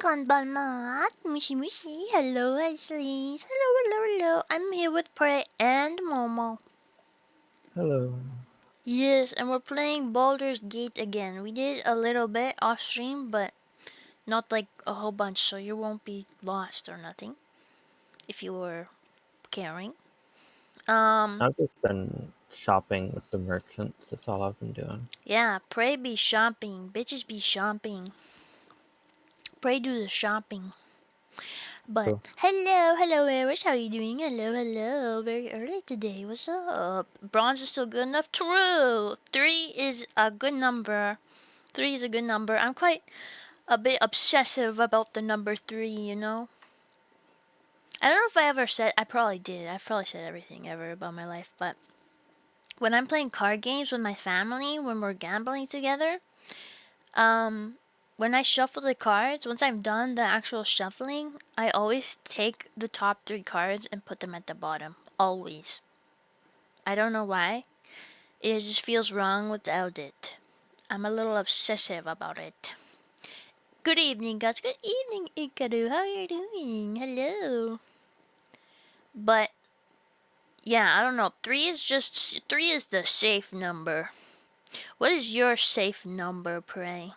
Konbanmat, mushi mushi, hello Ashley, hello. I'm here with Prae and Momo. Hello. Yes, and we're playing Baldur's Gate again. We did a little bit off stream, but not like a whole bunch, so you won't be lost or nothing if you were caring. I've just been shopping with the merchants. That's all I've been doing. Yeah, Prae be shopping, bitches be shopping. Prae do the shopping. But Cool. hello, Irish. How you doing? Hello. Very early today. What's up? Bronze is still good enough. True. 3 is a good number. 3 is a good number. I'm quite a bit obsessive about the number 3. You know. I don't know if I ever said. I probably did. I've probably said everything ever about my life. But when I'm playing card games with my family, when we're gambling together, um, when I shuffle the cards, once I'm done the actual shuffling, I always take the top 3 cards and put them at the bottom. Always. I don't know why. It just feels wrong without it. I'm a little obsessive about it. Good evening, guys. Good evening, Ikaru. How are you doing? Hello. But yeah, I don't know. 3 is the safe number. What is your safe number, Pray?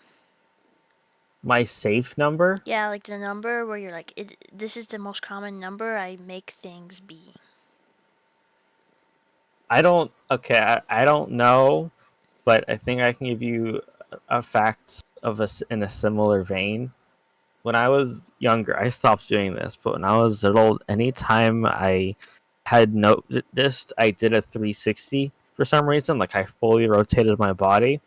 My safe number? Yeah, like the number where you're like, this is the most common number I make things be. I don't. Okay, I don't know, but I think I can give you a fact of us in a similar vein. When I was younger, I stopped doing this, but when I was little, anytime I had noticed I did a 360 for some reason, like I fully rotated my body,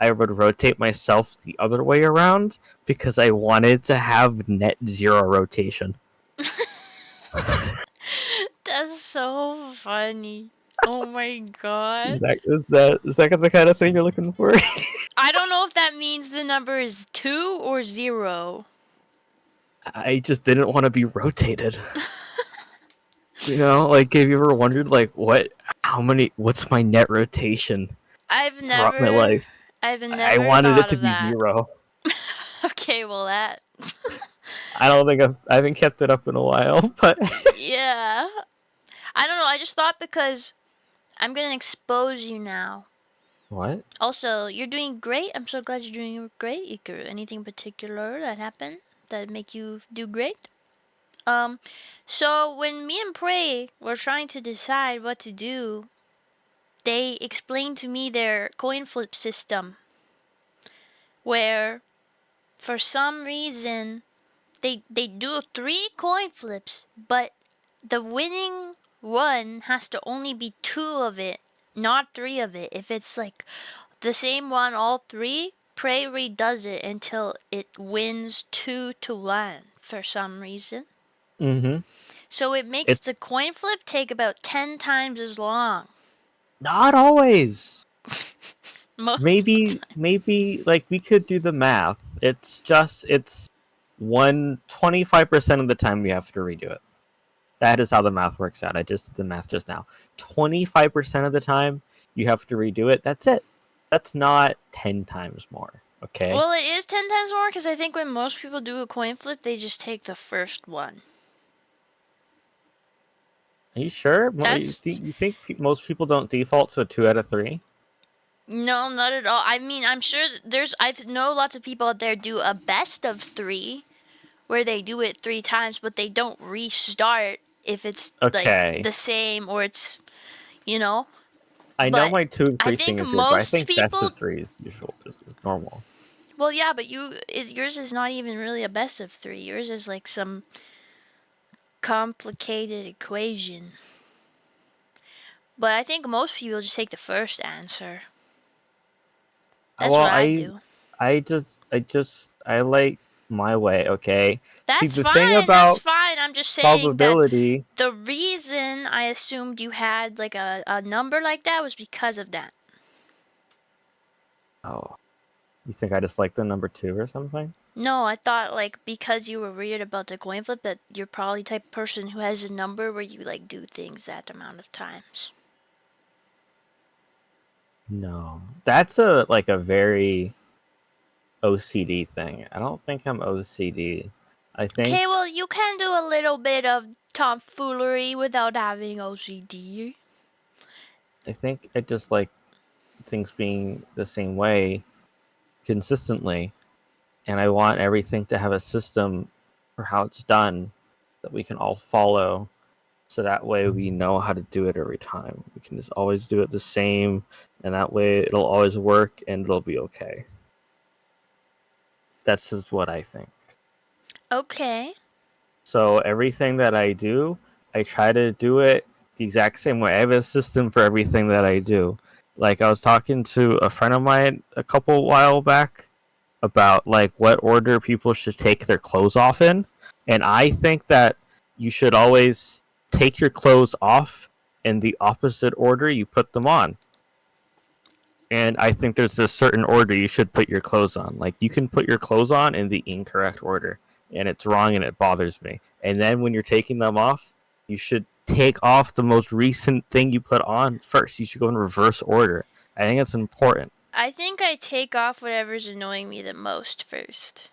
I would rotate myself the other way around because I wanted to have net zero rotation. That's so funny. Oh my god. Is that the kind of thing you're looking for? I don't know if that means the number is 2 or 0. I just didn't want to be rotated. Like have you ever wondered what's my net rotation I've throughout my never life? I've I never wanted it thought to of be that. zero. Okay, well that I don't think I haven't kept it up in a while, but yeah. I don't know, I just thought because I'm going to expose you now. what? Also, you're doing great. I'm so glad you're doing great, Ikaru. Anything particular that happened that make you do great? Um, so when me and Prey were trying to decide what to do, they explained to me their coin flip system, where for some reason they do 3 coin flips, but the winning one has to only be 2 of it, not 3 of it. If it's like the same one all 3, Prey redoes it until it wins 2-1 for some reason. Mm-hmm. So it makes the It's coin flip take about 10 times as long. not always. Most of the Maybe time. maybe like we could do the math. It's 125% of the time we have to redo it. That is how the math works out. I just did the math just now. 25% of the time you have to redo it. That's it. That's not 10 times more. Okay? Well, it is 10 times more because I think when most people do a coin flip, they just take the first one. Are you sure? That's You think most people don't default to a 2 out of 3? no, not at all. I mean, I'm sure I know lots of people out there do a best of 3 where they do it 3 times, but they don't restart if it's like Okay. the same or it's, you know. I know But my 2 and I 3 thing think is weird, but I most think best people, of 3 is usual, is normal. well, yeah, but yours is not even really a best of 3. Yours is like some complicated equation. But I think most people just take the first answer. That's Well, what I do. I like my way, okay? See, That's the thing fine. That's about fine. I'm just saying that probability. the reason I assumed you had like a number like that was because of that. Oh, you think I just like the number 2 or something? No, I thought like because you were weird about the coin flip that you're probably the type of person who has a number where you like do things that amount of times. No. That's a very OCD thing. I don't think I'm OCD. I think Okay, well, you can do a little bit of tomfoolery without having OCD. I think I just like things being the same way consistently, and I want everything to have a system for how it's done that we can all follow. So that way we know how to do it every time. We can just always do it the same, and that way it'll always work and it'll be okay. That's just what I think. Okay. So everything that I do, I try to do it the exact same way. I have a system for everything that I do. Like I was talking to a friend of mine a couple while back about like what order people should take their clothes off in, and I think that you should always take your clothes off in the opposite order you put them on. And I think there's a certain order you should put your clothes on. Like you can put your clothes on in the incorrect order, and it's wrong, and it bothers me. And then when you're taking them off, you should take off the most recent thing you put on first. You should go in reverse order. I think it's important. I think I take off whatever's annoying me the most first.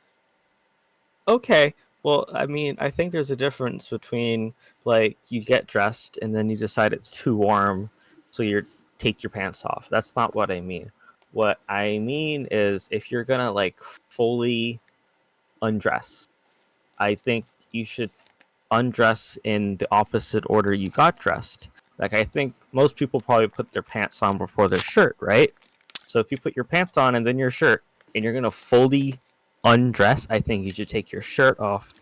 Okay. Well, I mean, I think there's a difference between like you get dressed and then you decide it's too warm, so you take your pants off. That's not what I mean. What I mean is if you're gonna like fully undress, I think you should undress in the opposite order you got dressed. Like I think most people probably put their pants on before their shirt, right? So if you put your pants on and then your shirt and you're gonna fully undress, I think you should take your shirt off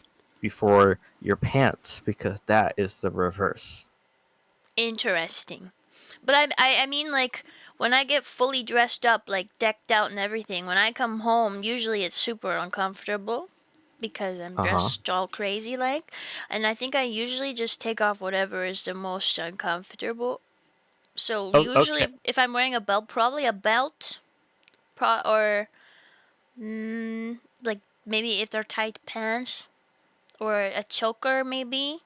before your pants because that is the reverse. Interesting. But I mean, like, when I get fully dressed up, like, decked out and everything, when I come home, usually it's super uncomfortable because I'm Uh huh. dressed all crazy, like. And I think I usually just take off whatever is the most uncomfortable. So, Oh, okay. usually, if I'm wearing a belt, probably a belt, or, like, maybe if they're tight pants, or a choker, maybe.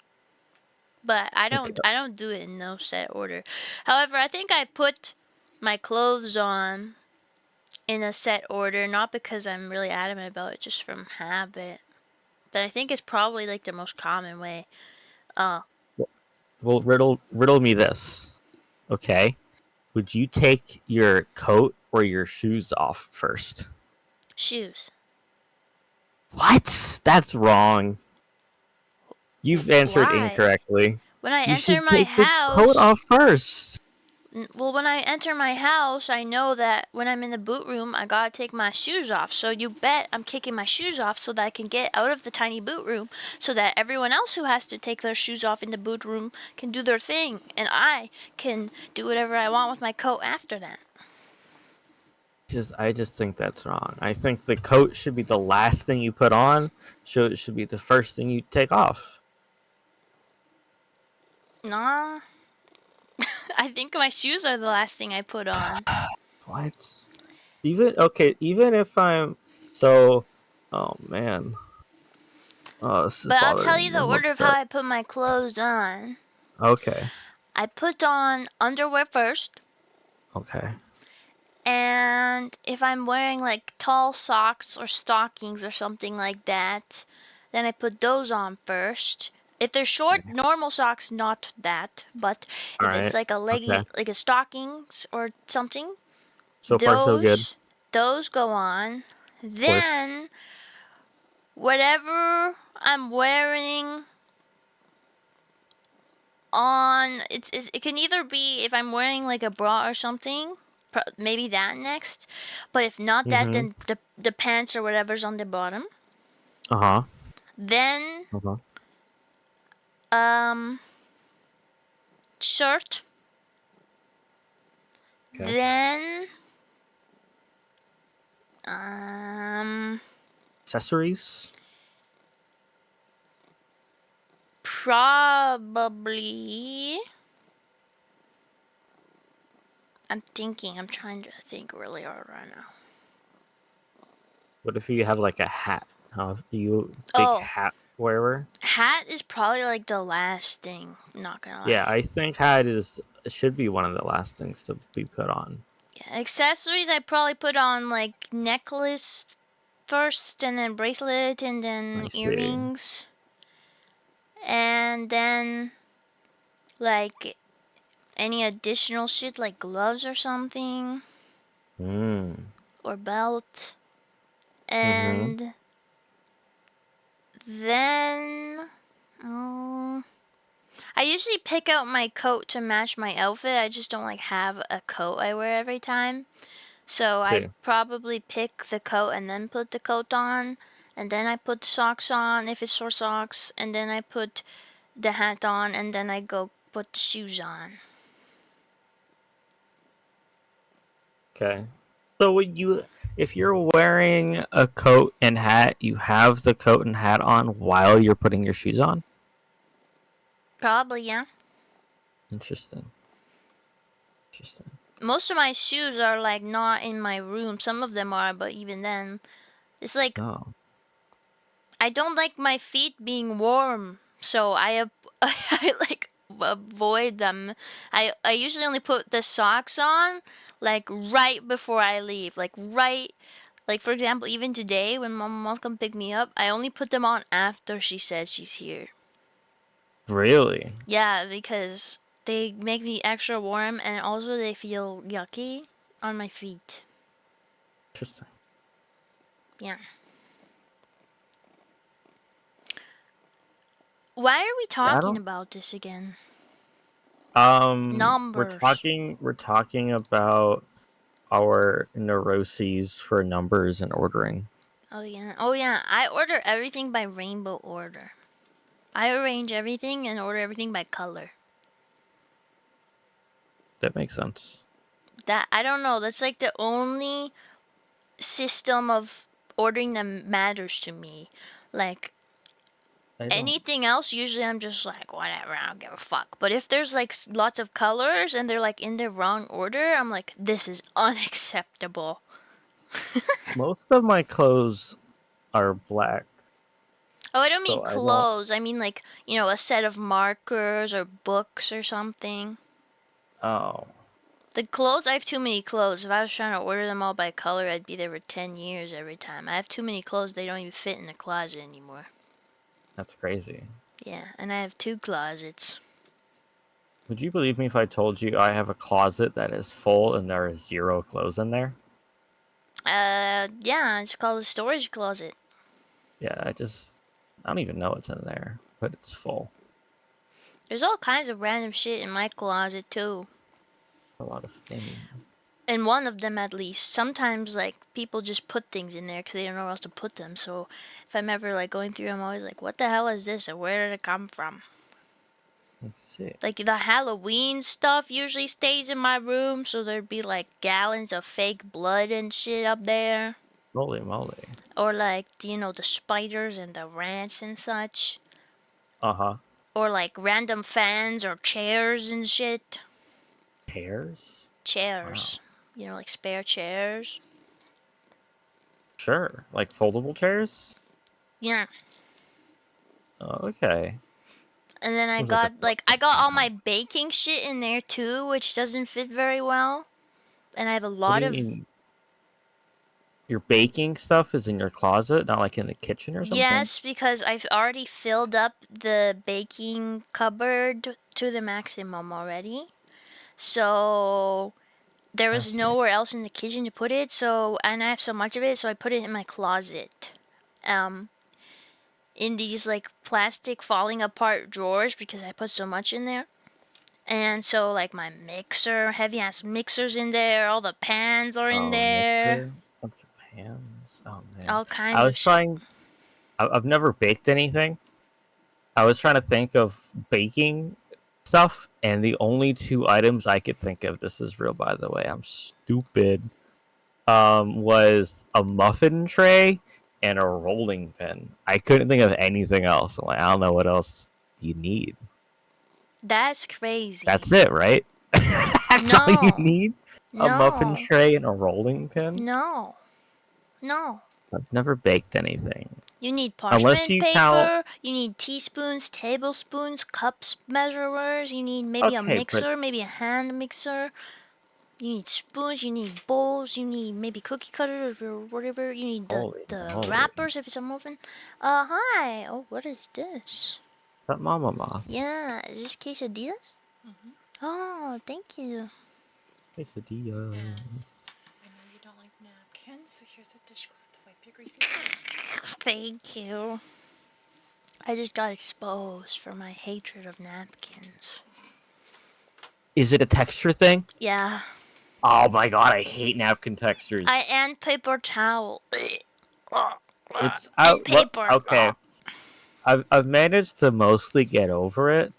But Okay. I don't do it in no set order. However, I think I put my clothes on in a set order, not because I'm really adamant about it, just from habit. But I think it's probably like the most common way. Uh, Well, riddle me this. Okay. Would you take your coat or your shoes off first? Shoes. What? That's wrong. You've answered Why? incorrectly. When I You enter should my take the coat house, off first. well, when I enter my house, I know that when I'm in the boot room, I gotta take my shoes off. So you bet I'm kicking my shoes off so that I can get out of the tiny boot room so that everyone else who has to take their shoes off in the boot room can do their thing. And I can do whatever I want with my coat after that. I just think that's wrong. I think the coat should be the last thing you put on. So it should be the first thing you take off. Nah, I think my shoes are the last thing I put on. What? Even okay, even if I'm so oh man. Oh, this is But I'll tell you bothering me. the I'm order of how upset. I put my clothes on. Okay. I put on underwear first. Okay. And if I'm wearing like tall socks or stockings or something like that, then I put those on first. If they're short, Okay. normal socks, not that. But All if it's right. like a Okay. leggy, like a stockings or something, So far so good. Of those go on. course. Then whatever I'm wearing on, it can either be if I'm wearing like a bra or something, maybe that next. But if not that, Mhm. then the pants or whatever's on the bottom. Uh-huh. Then Uh-huh. um shirt. Okay. Then um Accessories? probably I'm thinking. I'm trying to think really hard right now. What if you have like a hat? Are you a big Oh, hat wearer? hat is probably like the last thing. I'm not gonna Yeah, lie. I think hat is should be one of the last things to be put on. Yeah, accessories I probably put on like necklace, first, and then bracelet, and then I see. earrings, and then like any additional shit like gloves or something, Mm. or belt. Mm-hmm. And then I usually pick out my coat to match my outfit. I just don't like have a coat I wear every time. So I'd See. probably pick the coat and then put the coat on, and then I put socks on if it's short socks, and then I put the hat on, and then I go put the shoes on. Okay. So would you, if you're wearing a coat and hat, you have the coat and hat on while you're putting your shoes on? Probably, yeah. Interesting. Interesting. Most of my shoes are like not in my room. Some of them are, but even then, it's like Oh, I don't like my feet being warm, so I like avoid them. I usually only put the socks on like right before I leave, like for example, even today when my mom come pick me up, I only put them on after she says she's here. really? Yeah, because they make me extra warm and also they feel yucky on my feet. Interesting. Yeah. Why are we I talking don't. about this again? We're Numbers. talking. We're talking about our neuroses for numbers and ordering. Oh yeah. Oh yeah. I order everything by rainbow order. I arrange everything and order everything by color. That makes sense. That I don't know. That's like the only system of ordering that matters to me. Like I don't. anything else, usually I'm just like whatever. I don't give a fuck. But if there's like lots of colors and they're like in the wrong order, I'm like this is unacceptable. Most of my clothes are black, Oh, I don't mean so I don't. clothes. I mean like, a set of markers or books or something. Oh, The clothes, I have too many clothes. If I was trying to order them all by color, I'd be there for 10 years every time. I have too many clothes, they don't even fit in the closet anymore. that's crazy. Yeah, and I have 2 closets. Would you believe me if I told you I have a closet that is full and there are zero clothes in there? Yeah, it's called a storage closet. Yeah, I don't even know what's in there, but it's full. There's all kinds of random shit in my closet, too. A lot of things. In one of them, at least. Sometimes, like, people just put things in there because they don't know where else to put them. So if I'm ever, like, going through, I'm always like, what the hell is this? And where did it come from? Let's see. Like the Halloween stuff usually stays in my room, so there'd be like gallons of fake blood and shit up there. Holy moly. Or like, the spiders and the rats and such. Uh-huh. Or like random fans or chairs and shit. Pears? Wow. Chairs. Like spare chairs. Sure. Like foldable chairs? Yeah. Oh, okay. And then I Seems like a got fun like I got all my house. baking shit in there too, which doesn't fit very well. And I have a What do lot you of mean? Your baking stuff is in your closet, not like in the kitchen or something? Yes, because I've already filled up the baking cupboard to the maximum already. So there I was see. nowhere else in the kitchen to put it. So, and I have so much of it, so I put it in my closet. Um, in these like plastic falling apart drawers because I put so much in there. And so like my mixer, heavy ass mixers in there, all the pans are in Oh, there, mixer, bunch of pans. Oh man, all kinds I of was shit. trying. I've never baked anything. I was trying to think of baking stuff, and the only two items I could think of. This is real, by the way. I'm stupid. Was a muffin tray and a rolling pin. I couldn't think of anything else. I'm like, I don't know what else you need. That's crazy. That's it, right? That's all you No, need. A muffin no, tray and a rolling pin. no, no. I've never baked anything. You need Unless parchment you count. paper, you need teaspoons, tablespoons, cups, measurers, you need maybe a Okay, but mixer, maybe a hand mixer. You need spoons, you need bowls, you need maybe cookie cutters or whatever. You need Holy the moly. wrappers if it's a muffin. Hi. Oh, what is this? That mama moth. Yeah, is this quesadillas? Mm-hmm. Oh, thank you. Quesadillas. I know you don't like napkins, so here's a dishcloth to wipe your greasy hands. Thank you. I just got exposed for my hatred of napkins. Is it a texture thing? Yeah. Oh my god, I hate napkin textures. And paper towel. It's And out. What? paper. Okay, I've managed to mostly get over it,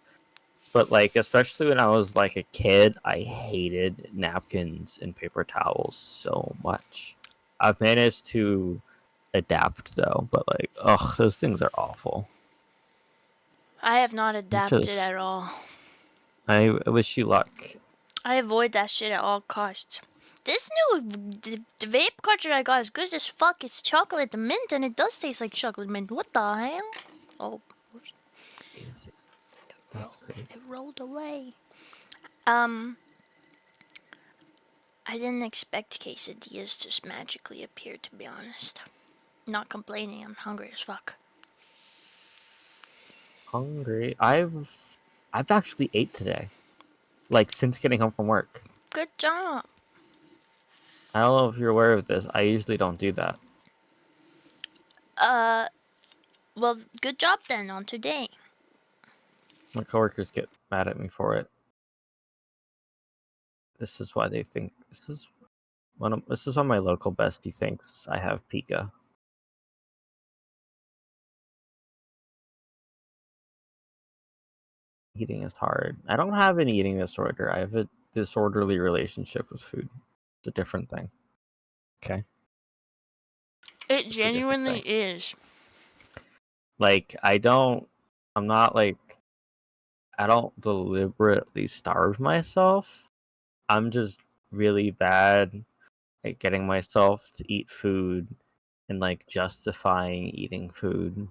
but like especially when I was like a kid, I hated napkins and paper towels so much. I've managed to adapt though, but like, ugh, those things are awful. I have not adapted Just, at all. I wish you luck. I avoid that shit at all costs. This new vape cartridge I got is good as fuck. It's chocolate mint and it does taste like chocolate mint. What the hell? Oh, Crazy. That's it crazy. rolled away. I didn't expect quesadillas to just magically appear, to be honest. Not complaining, I'm hungry as fuck. Hungry. I've actually ate today. Like since getting home from work. Good job. I don't know if you're aware of this. I usually don't do that. Uh, well, good job then on today. My coworkers get mad at me for it. This is why they think this is why my local bestie thinks I have Pika. Eating is hard. I don't have an eating disorder. I have a disorderly relationship with food. It's a different thing. Okay? It It's a different genuinely thing. is. Like I'm not like I don't deliberately starve myself. I'm just really bad at getting myself to eat food and like justifying eating food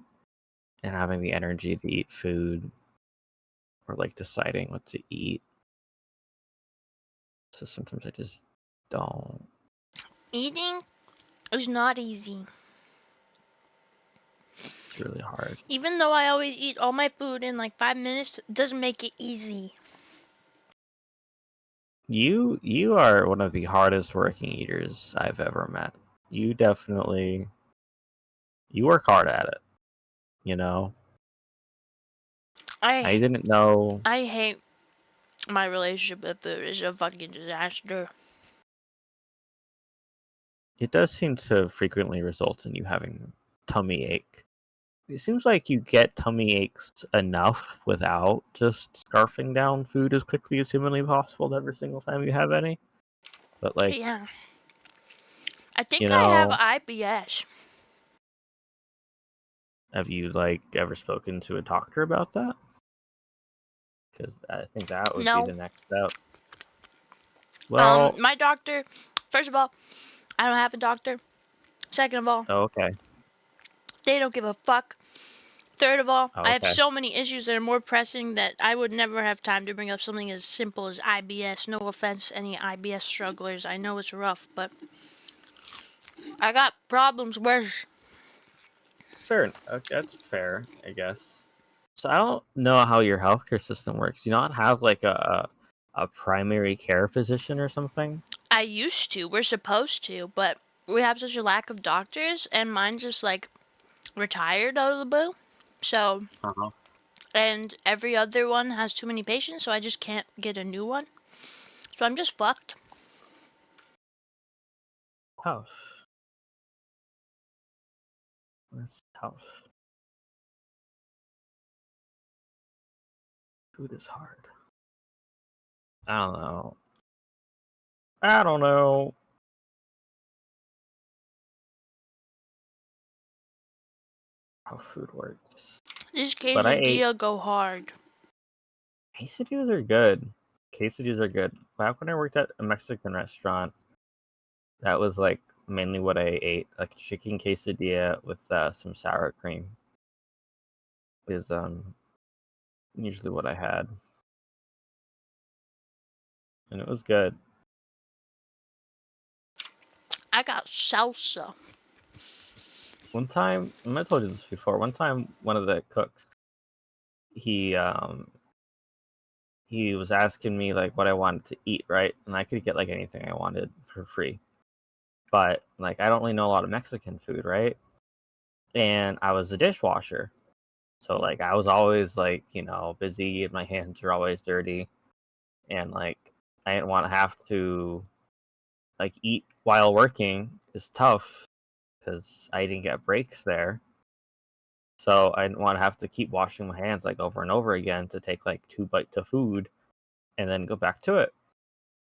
and having the energy to eat food or like deciding what to eat. So sometimes I just don't. Eating is not easy. It's really hard. Even though I always eat all my food in like 5 minutes, it doesn't make it easy. You are one of the hardest working eaters I've ever met. You definitely you work hard at it, you know? I I didn't know I hate my relationship with food. It's a fucking disaster. it does seem to frequently result in you having tummy ache. It seems like you get tummy aches enough without just scarfing down food as quickly as humanly possible every single time you have any. But like, Yeah. I you think I have know, IBS. have you like ever spoken to a doctor about that? Because I think that would be No. the next step. Well, My doctor, first of all, I don't have a doctor. Second of all, okay, they don't give a fuck. Third of all, I have okay, so many issues that are more pressing that I would never have time to bring up something as simple as IBS. No offense, any IBS strugglers. I know it's rough, but I got problems worse. fair. Okay, that's fair, I guess. So I don't know how your healthcare system works. You not have like a primary care physician or something? I used to. We're supposed to, but we have such a lack of doctors, and mine just like retired out of the blue. So, Uh-huh. and every other one has too many patients, so I just can't get a new one. So I'm just fucked. Tough. That's tough. Food is hard. I don't know. I don't know how food works. This But I ate quesadilla go hard. quesadillas are good. Quesadillas are good. Back when I worked at a Mexican restaurant, that was like mainly what I ate. Like a chicken quesadilla with some sour cream is usually what I had. And it was good. I got salsa. One time, I might have told you this before. One time, one of the cooks, he was asking me like what I wanted to eat, right? And I could get like anything I wanted for free. But like I don't really know a lot of Mexican food, right? And I was a dishwasher. So like I was always like, busy and my hands are always dirty. And like I didn't want to have to like eat while working is tough because I didn't get breaks there. So I didn't want to have to keep washing my hands like over and over again to take like 2 bites of food and then go back to it.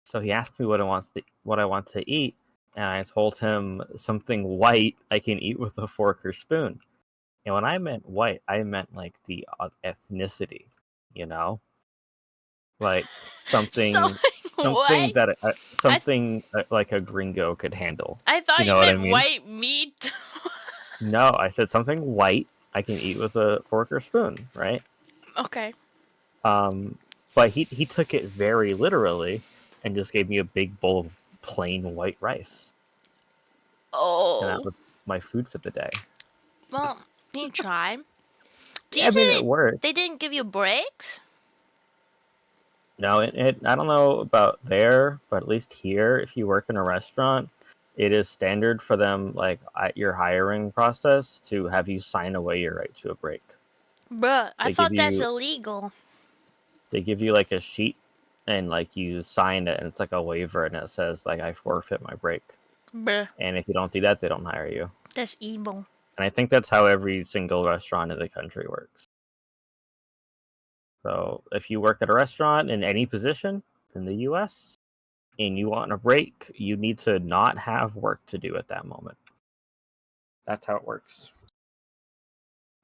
So he asked me what I want to eat, and I told him something white I can eat with a fork or spoon. And when I meant white, I meant like the ethnicity, you know, like So something what? I like a gringo could handle. I You thought know you what I meant mean? white meat. No, I said something white I can eat with a fork or spoon, right? Okay. Um, but he took it very literally and just gave me a big bowl of plain white rice, and that Oh. was my food for the day. Well, you tried. Do Yeah, I you mean, it say worked. they didn't give you breaks? No, I don't know about there, but at least here, if you work in a restaurant, it is standard for them, like at your hiring process, to have you sign away your right to a break. Bruh, I They give thought that's you illegal. like a sheet, and like you sign it, and it's like a waiver, and it says like I forfeit my break. Bruh, And if you don't do that, they don't hire you. that's evil. And I think that's how every single restaurant in the country works. So if you work at a restaurant in any position in the US and you want a break, you need to not have work to do at that moment. That's how it works.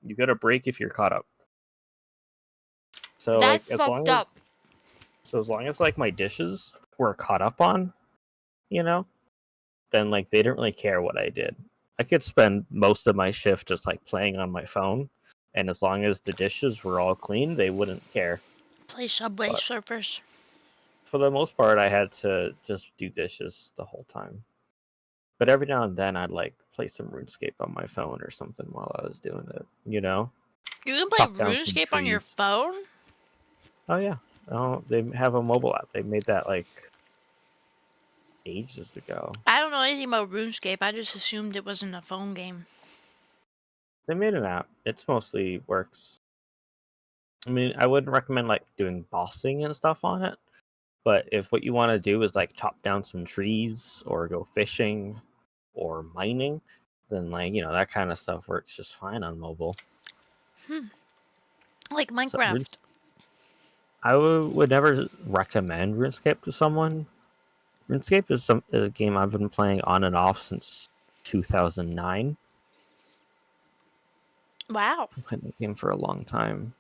You get a break if you're caught up. So like That's fucked up. as long as like my dishes were caught up on, you know, then like they didn't really care what I did. I could spend most of my shift just like playing on my phone, and as long as the dishes were all clean, they wouldn't care. Play Subway But Surfers. for the most part, I had to just do dishes the whole time. But every now and then, I'd like play some RuneScape on my phone or something while I was doing it. You know, You can play chop down some RuneScape on your trees. phone? Oh yeah, oh they have a mobile app. They made that like ages ago. I don't know anything about RuneScape. I just assumed it wasn't a phone game. They made an app. It's mostly works. I mean, I wouldn't recommend like doing bossing and stuff on it. But if what you want to do is like chop down some trees or go fishing or mining, then like that kind of stuff works just fine on mobile. Like So Minecraft. I would never recommend RuneScape to someone. RuneScape is a game I've been playing on and off since 2009. Wow. I've played the game for a long time.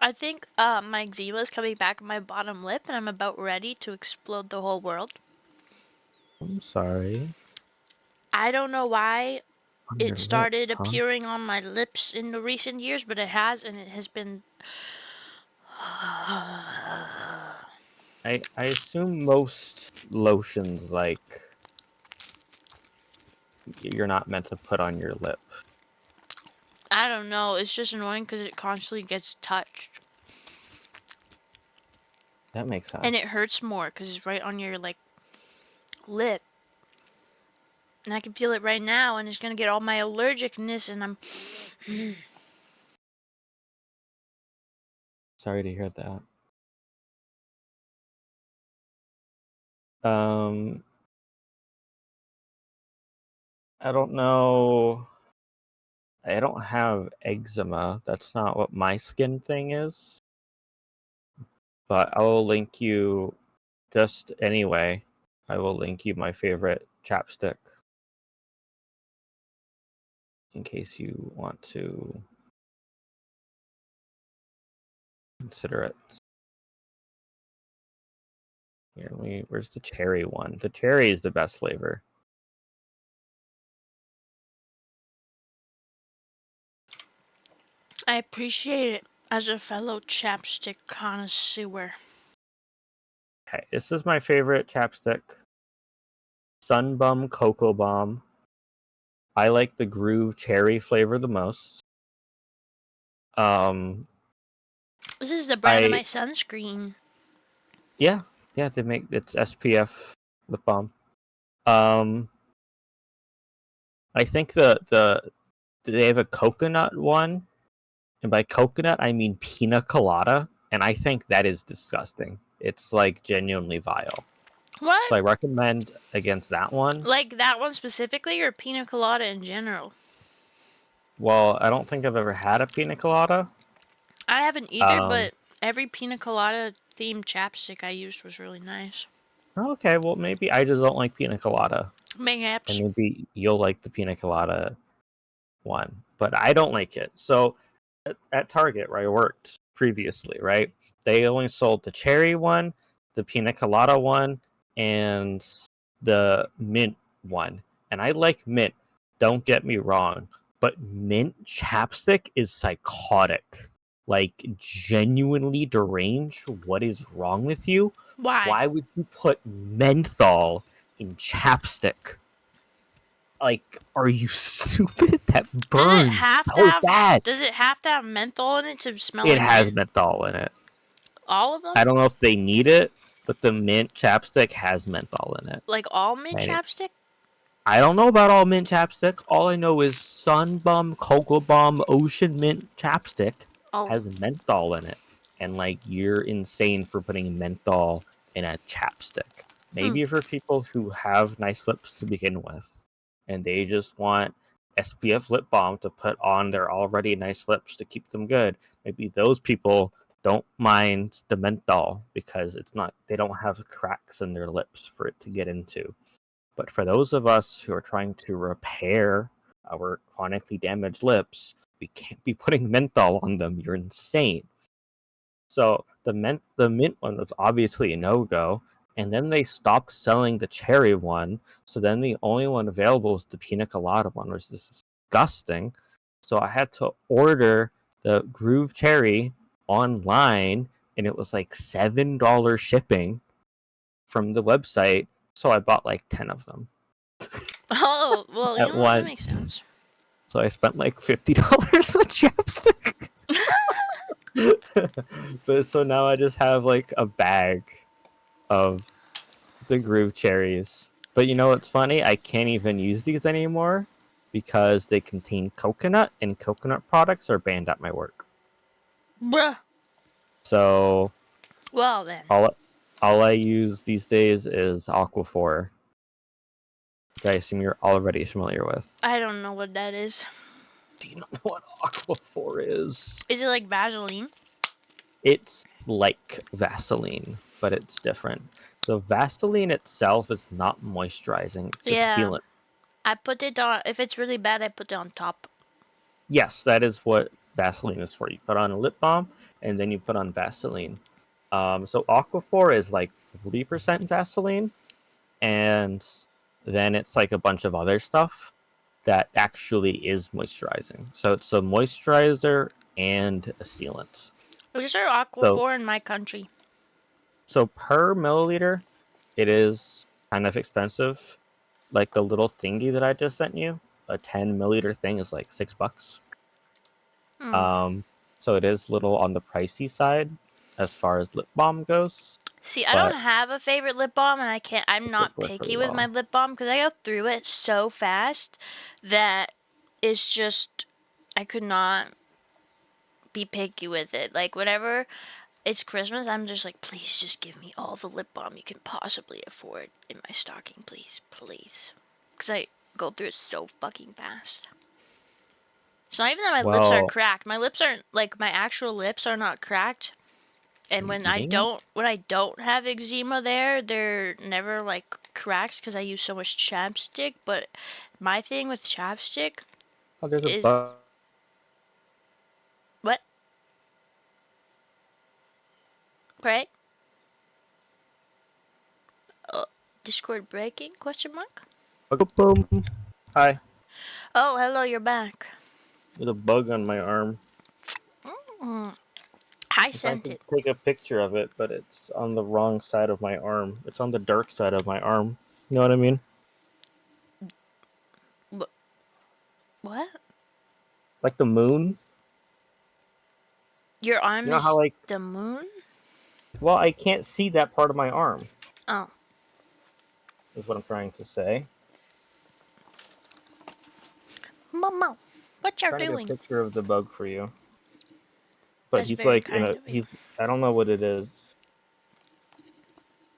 I think my eczema is coming back on my bottom lip and I'm about ready to explode the whole world. I'm sorry. I don't know why On your it lip, started huh? appearing on my lips in the recent years, but it has, and it has been. I assume most lotions like you're not meant to put on your lip. I don't know. It's just annoying because it constantly gets touched. That makes And it sense. hurts more because it's right on your, like, lip. And I can feel it right now, and it's going to get all my allergicness, and I'm. Sorry to hear that. Um, I don't know. I don't have eczema. That's not what my skin thing is. But I will link you just anyway. I will link you my favorite chapstick in case you want to consider it. Here, where's the cherry one? The cherry is the best flavor. I appreciate it as a fellow chapstick connoisseur. Okay, this is my favorite chapstick. Sunbum Cocoa Bomb. I like the Groove Cherry flavor the most. This is the brand of my I sunscreen. yeah, they make it's SPF lip balm. Um, I think they have a coconut one, and by coconut I mean pina colada, and I think that is disgusting. It's like genuinely vile. What? So I recommend against that one. Like that one specifically, or pina colada in general? Well, I don't think I've ever had a pina colada. I haven't either, Um, but every pina colada themed chapstick I used was really nice. okay, well maybe I just don't like pina colada, and Mayhaps. maybe you'll like the pina colada one, but I don't like it. So at Target, where I worked previously, right, they only sold the cherry one, the pina colada one, and the mint one. And I like mint, don't get me wrong, but mint chapstick is psychotic. Like, genuinely deranged. What is wrong with you? Why? Why would you put menthol in chapstick? Like, are you stupid? That Does it burns have to so have? bad. Does it have to have menthol in it to smell It like has mint? menthol in it. All of them? I don't know if they need it, but the mint chapstick has menthol in it. Like all mint And chapstick? I don't know about all mint chapstick. All I know is Sunbum, Cocoa Bomb, Ocean Mint chapstick Oh. has menthol in it. And like, you're insane for putting menthol in a chapstick. Maybe for people who have nice lips to begin with, and they just want SPF lip balm to put on their already nice lips to keep them good. Maybe those people don't mind the menthol because they don't have cracks in their lips for it to get into. But for those of us who are trying to repair our chronically damaged lips, we can't be putting menthol on them. You're insane. So the mint one was obviously a no-go, and then they stopped selling the cherry one. So then the only one available was the pina colada one, which is disgusting. So I had to order the Groove Cherry online, and it was like $7 shipping from the website. So I bought like 10 of them Oh, well, at that makes once. sense. So I spent like $50 on chapstick. But so now I just have like a bag of the Groove Cherries. But you know what's funny? I can't even use these anymore because they contain coconut, and coconut products are banned at my work. Bruh. So Well then. all I use these days is Aquaphor, which I assume you're already familiar with. I don't know what that is. Do you not know what Aquaphor is? Is it like Vaseline? It's like Vaseline, but it's different. So Vaseline itself is not moisturizing; it's a Yeah. sealant. I put it on. If it's really bad, I put it on top. Yes, that is what Vaseline is for. You put on a lip balm, and then you put on Vaseline. So Aquaphor is like 40% Vaseline, and then it's like a bunch of other stuff that actually is moisturizing. So it's a moisturizer and a sealant. These are So Aquaphor in my country. per milliliter, it is kind of expensive. Like the little thingy that I just sent you, a 10 milliliter thing is like $6. Um, so it is little on the pricey side as far as lip balm goes, See, I don't but have a favorite lip balm, and I'm it does not work picky really with my well. lip balm because I go through it so fast that it's just, I could not be picky with it. Like, whenever it's Christmas, I'm just like, please just give me all the lip balm you can possibly afford in my stocking, please, please. Because I go through it so fucking fast. It's not even that my lips are Well, cracked. My lips aren't, like, my actual lips are not cracked. are And you eating it? when I don't have eczema there, they're never like cracked because I use so much chapstick. But my thing with chapstick Oh, there's a is bug. what? Right? Discord breaking? Question mark? Boom. Hi. Oh, hello, you're back. There's a bug on my arm. I I tried sent to it. take a picture of it, but it's on the wrong side of my arm. It's on the dark side of my arm. You know what I mean? What? Like the moon. Your arm You know how is like, the moon? well, I can't see that part of my arm. Oh. Is what I'm trying to say. Momo, what you're Trying to get a doing? picture of the bug for you. But That's he's very like in kind a of you. he's I don't know what it is.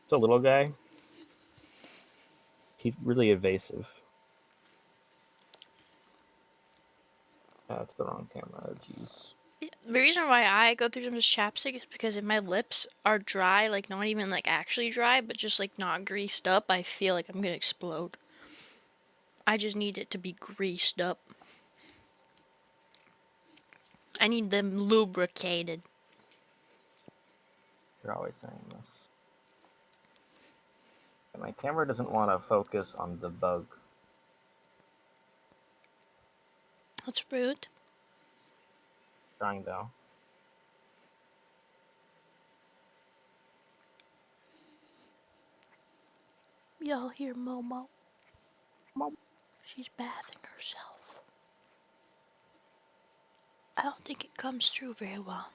It's a little guy. He's really evasive. That's the wrong camera. Jeez. The reason why I go through some chapstick is because if my lips are dry, like not even like actually dry, but just like not greased up, I feel like I'm gonna explode. I just need it to be greased up. I need them lubricated. You're always saying this. My camera doesn't want to focus on the bug. That's rude. Trying though. Y'all hear Momo? She's bathing herself. I don't think it comes through very well.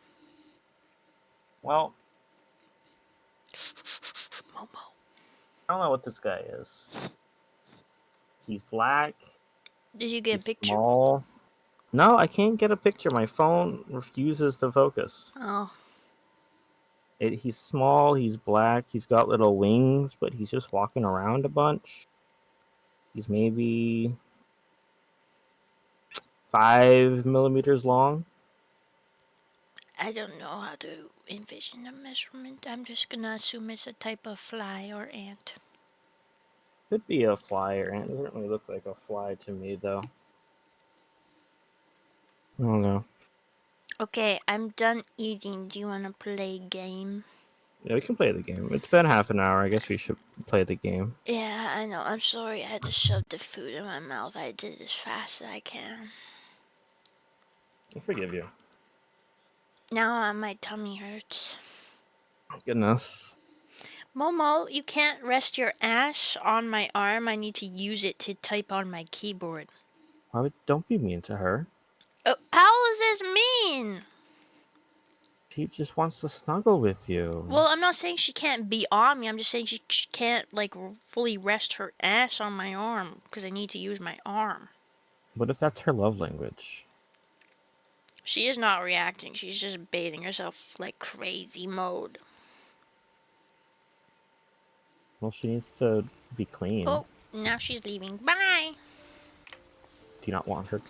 Well, Momo. I don't know what this guy is. He's black. Did you get a He's picture? small. No, I can't get a picture. My phone refuses to focus. Oh. He's small. He's black. He's got little wings, but he's just walking around a bunch. He's maybe 5 millimeters long. I don't know how to envision a measurement. I'm just gonna assume it's a type of fly or ant. Could be a fly or ant. It doesn't really look like a fly to me, though. I don't know. Okay, I'm done eating. Do you wanna play game? Yeah, we can play the game. It's been half an hour. I guess we should play the game. Yeah, I know. I'm sorry I had to shove the food in my mouth. I did as fast as I can. I forgive you. Now my tummy hurts. Goodness. Momo, you can't rest your ass on my arm. I need to use it to type on my keyboard. Don't be mean to her. Oh, how is this mean? She just wants to snuggle with you. Well, I'm not saying she can't be on me. I'm just saying she can't, like, fully rest her ass on my arm because I need to use my arm. What if that's her love language? She is not reacting. She's just bathing herself like crazy mode. Well, she needs to be clean. Oh, now she's leaving. Bye. Do you not want her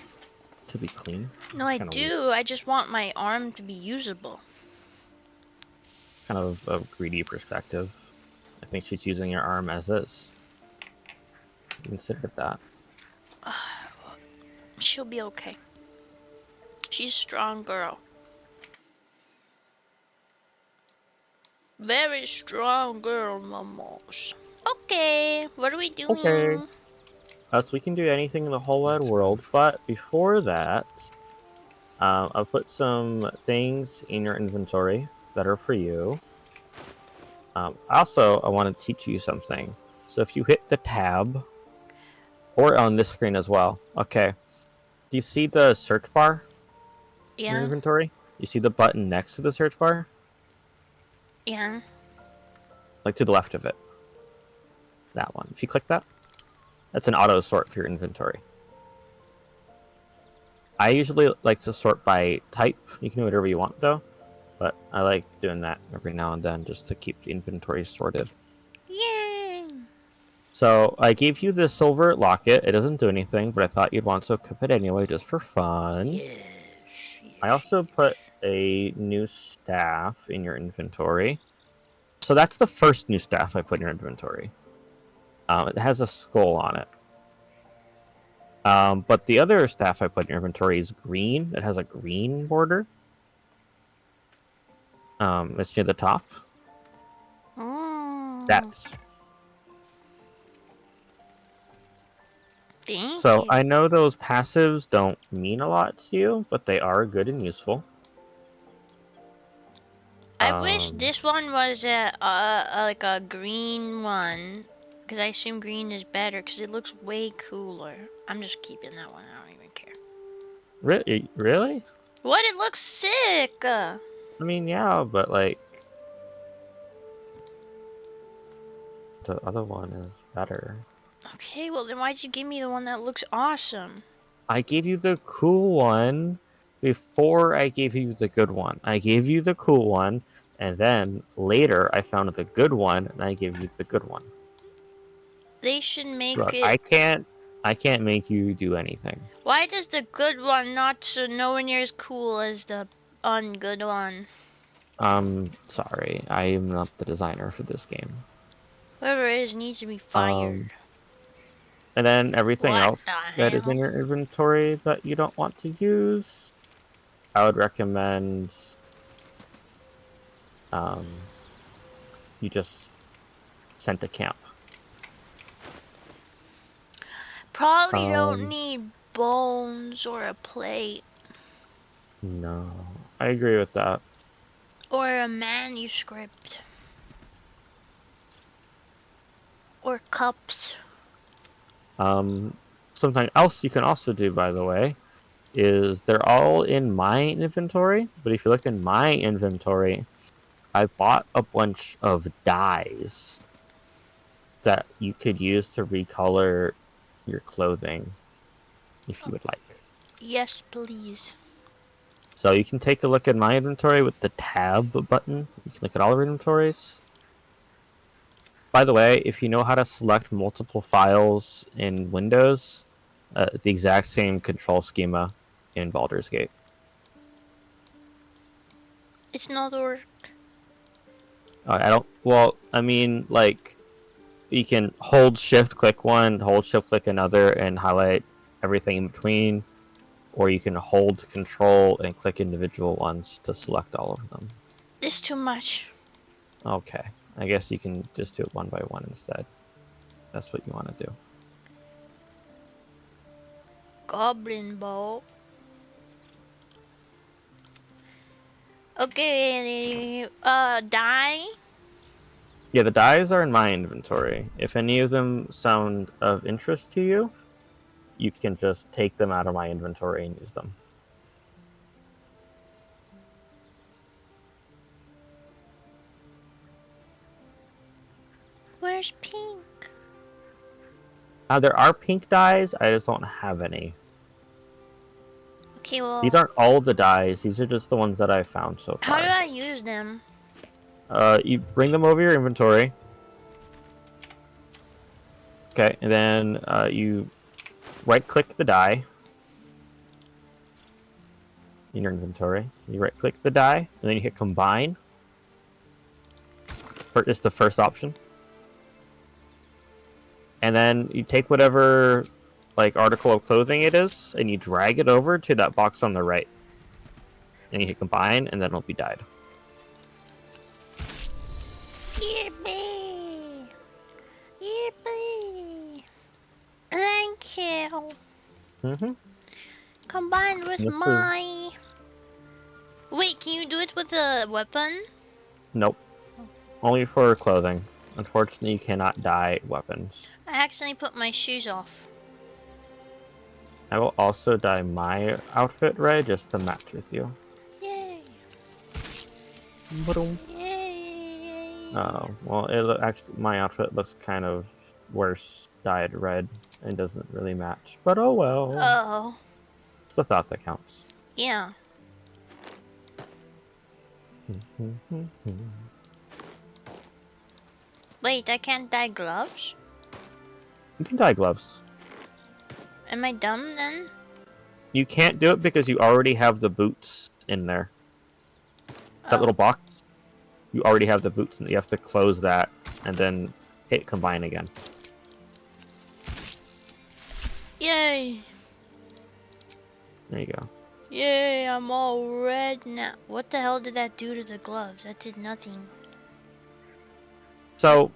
to be clean? No, I Kinda do. weird. I just want my arm to be usable. Kind of a greedy perspective. I think she's using your arm as is. Consider that. She'll be okay. She's a strong girl. Very strong girl, Momos. Okay, what are we doing? Okay. So we can do anything in the whole wide world, but before that, I'll put some things in your inventory that are for you. Also, I want to teach you something. So if you hit the tab, or on this screen as well. Okay. Do you see the search bar in your Yeah, inventory? You see the button next to the search bar? yeah. Like to the left of it. That one. If you click that, that's an auto sort for your inventory. I usually like to sort by type. You can do whatever you want though, but I like doing that every now and then just to keep the inventory sorted. Yay! So I gave you this silver locket. It doesn't do anything, but I thought you'd want to equip it anyway just for fun. Yes, I also put a new staff in your inventory. So that's the first new staff I put in your inventory. It has a skull on it. But the other staff I put in your inventory is green. It has a green border. It's near the top. Mm, That's thank so you. I know those passives don't mean a lot to you, but they are good and useful. I wish Um, this one was like a green one. Because I assume green is better because it looks way cooler. I'm just keeping that one. I don't even care. Really? What? It looks sick! I mean, yeah, but like the other one is better. Okay, well then why'd you give me the one that looks awesome? I gave you the cool one before I gave you the good one. I gave you the cool one, and then later I found the good one, and I gave you the good one. They should make Look, it... I can't make you do anything. Why does the good one not so nowhere near as cool as the ungood one? Sorry, I am not the designer for this game. Whoever it is needs to be Um, fired. and then everything What the else that is in hell? your inventory that you don't want to use, I would recommend um you just send to camp. Probably don't Um, need bones or a plate no, I agree with that. or a manuscript or cups. Um, Something else you can also do, by the way, is they're all in my inventory. But if you look in my inventory, I bought a bunch of dyes that you could use to recolor your clothing if you would like. Yes, please. So you can take a look at my inventory with the tab button. You can look at all our inventories. By the way, if you know how to select multiple files in Windows, the exact same control schema in Baldur's Gate. It's not work. I don't. Well, I mean, like you can hold Shift click one, hold Shift click another, and highlight everything in between, or you can hold Control and click individual ones to select all of them. This too much. Okay, I guess you can just do it one by one instead. That's what you want to do. Goblin bow. Okay, die. Yeah, the dyes are in my inventory. If any of them sound of interest to you, you can just take them out of my inventory and use them. Where's pink? There are pink dyes, I just don't have any. Okay, These well, aren't all the dyes, these are just the ones that I found so how do far. I use them? You bring them over your inventory. Okay, and then you right click the dye in your inventory. You right click the dye, and then you hit combine. It's the first option. And then you take whatever like article of clothing it is, and you drag it over to that box on the right. And you hit combine, and then it'll be dyed. Yippee! Yippee! Thank you. Mm-hmm. Combined with This is my... Wait, can you do it with a weapon? nope, only for clothing. Unfortunately, you cannot dye weapons. I accidentally put my shoes off. I will also dye my outfit red just to match with you. Yay! Ba-dum. Yay! Well, actually my outfit looks kind of worse dyed red and doesn't really match. But oh well, Oh, it's the thought that counts. yeah. You Wait, I can't dye gloves? can dye gloves. Am I dumb then? You can't do it because you already have the boots in there. That little Oh, box, you already have the boots, and you have to close that and then hit combine again. yay! There you go. Yay, I'm all red now. What the hell did that do to the gloves? That did nothing. So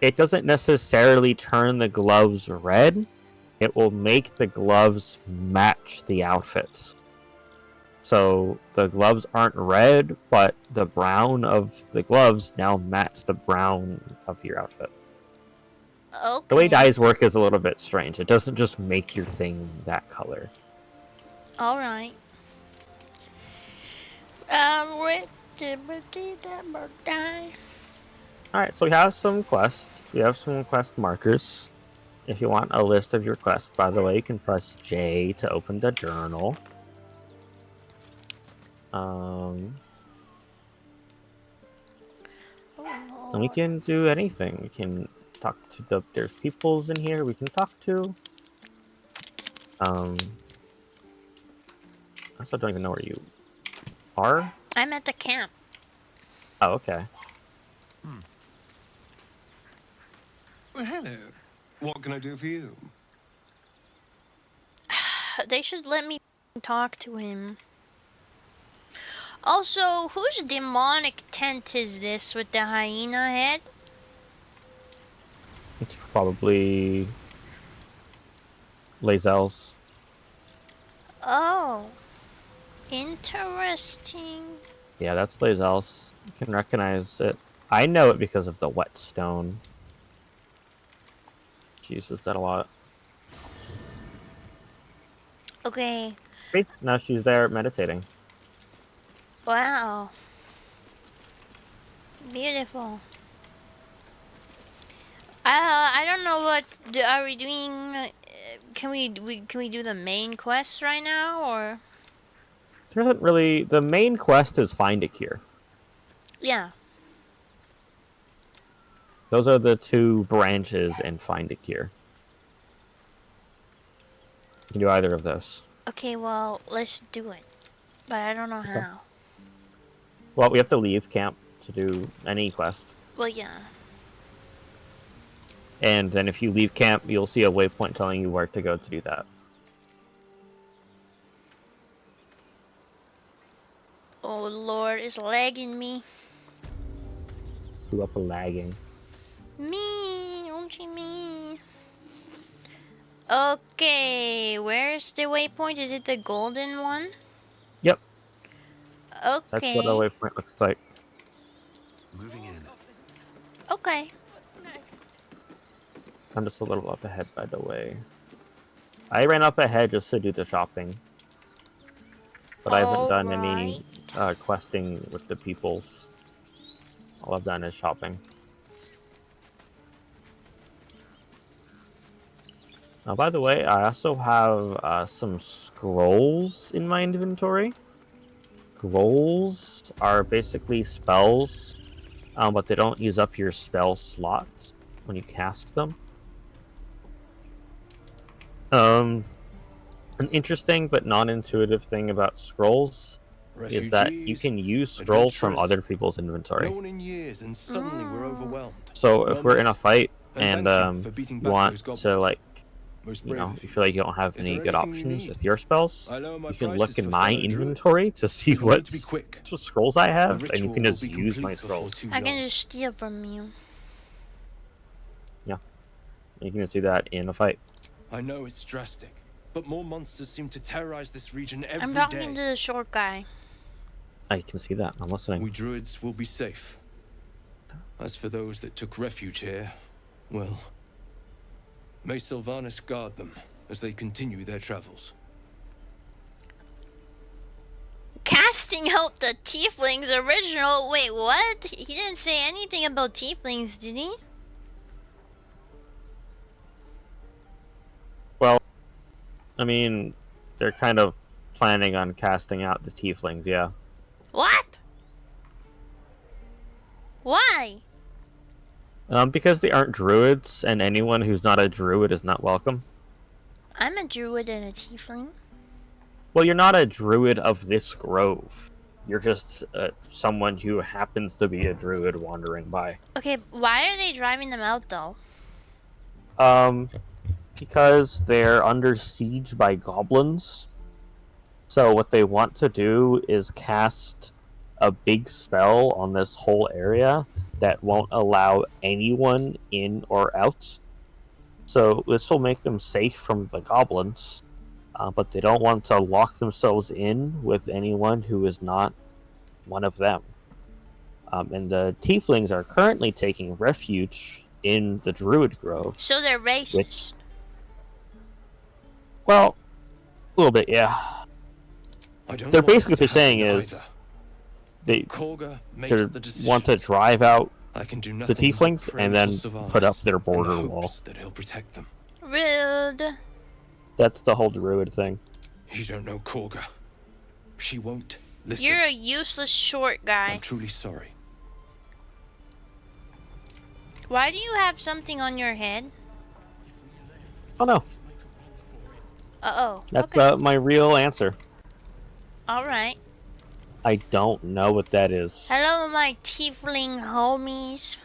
it doesn't necessarily turn the gloves red. It will make the gloves match the outfits. So the gloves aren't red, but the brown of the gloves now match the brown of your outfit. The way Okay. dyes work is a little bit strange. It doesn't just make your thing that color. All right. Alright, so we have some quests. We have some quest markers. If you want a list of your quests, by the way, you can press J to open the journal. And we can do anything. We can talk to there's peoples in here we can talk to. I also don't even know where you are. I'm at the camp. Oh, okay. Well, hello. What can I do for you? They should let me talk to him. Also, whose demonic tent is this with the hyena head? It's probably Lazelle's. Oh, interesting. Yeah, that's Lazelle's. You can recognize it. I know it because of the whetstone. She uses that a lot. Okay. Okay, now she's there meditating. Wow. Beautiful. I don't know what are we doing. Can we do the main quest right now or? There isn't really. The main quest is find a cure. Yeah. Those are the two branches in find a cure. You can do either of those. Okay, well, let's do it. But I don't know how. Well, we have to leave camp to do any quest. Well, yeah. And then if you leave camp, you'll see a waypoint telling you where to go to do that. Oh Lord, it's lagging me. Who up lagging? Me, me. Okay, where's the waypoint? Is it the golden one? Yep. Okay. That's what a waypoint looks like. Moving in. Okay. I'm just a little up ahead, by the way. I ran up ahead just to do the shopping. But I haven't done any questing with the peoples. All I've done is shopping. By the way, I also have some scrolls in my inventory. Scrolls are basically spells, but they don't use up your spell slots when you cast them. An interesting but non-intuitive thing about scrolls is that you can use scrolls from other people's inventory. No one in years, and suddenly we're overwhelmed. So if we're in a fight And and thank you for beating you back want those goblins. to, like, Most you brave know, of you feel like you don't have Is any there good anything you options need? with your spells, I lower my you can prices look in for my fellow druids. inventory to see But you what need to be quick. scrolls I The have, and you ritual can will just be use my complete before scrolls. too I can long. just steal from you. Yeah, you can just do that in a fight. I know it's drastic, but more monsters seem to terrorize this region every I'm day. talking to the short guy. I can see that. I'm listening. We druids will be safe. As for those that took refuge here, well, may Sylvanas guard them as they continue their travels. Casting out the tieflings original. Wait, what? He didn't say anything about tieflings, did he? Well, I mean, they're kind of planning on casting out the tieflings, yeah. What? Why? Because they aren't druids, and anyone who's not a druid is not welcome. I'm a druid and a tiefling. Well, you're not a druid of this grove. You're just someone who happens to be a druid wandering by. Okay, why are they driving them out though? Because they're under siege by goblins. So what they want to do is cast a big spell on this whole area that won't allow anyone in or out. So this will make them safe from the goblins, but they don't want to lock themselves in with anyone who is not one of them. And the tieflings are currently taking refuge in the Druid Grove. So they're racist. Well, a little bit, yeah. I don't They're want basically this to what they're saying happen is either. they Korga makes they the decisions. want to drive out I can do the nothing but tieflings pray and for then Sylvanas put up their in the border hopes wall. that he'll protect them. Rude. That's the whole Druid thing. You don't know Korga. She won't listen. You're a useless short guy. I'm truly sorry. Why do you have something on your head? Oh no, Uh-oh. that's Okay. my real answer. Alright. I don't know what that is. Hello, my tiefling homies.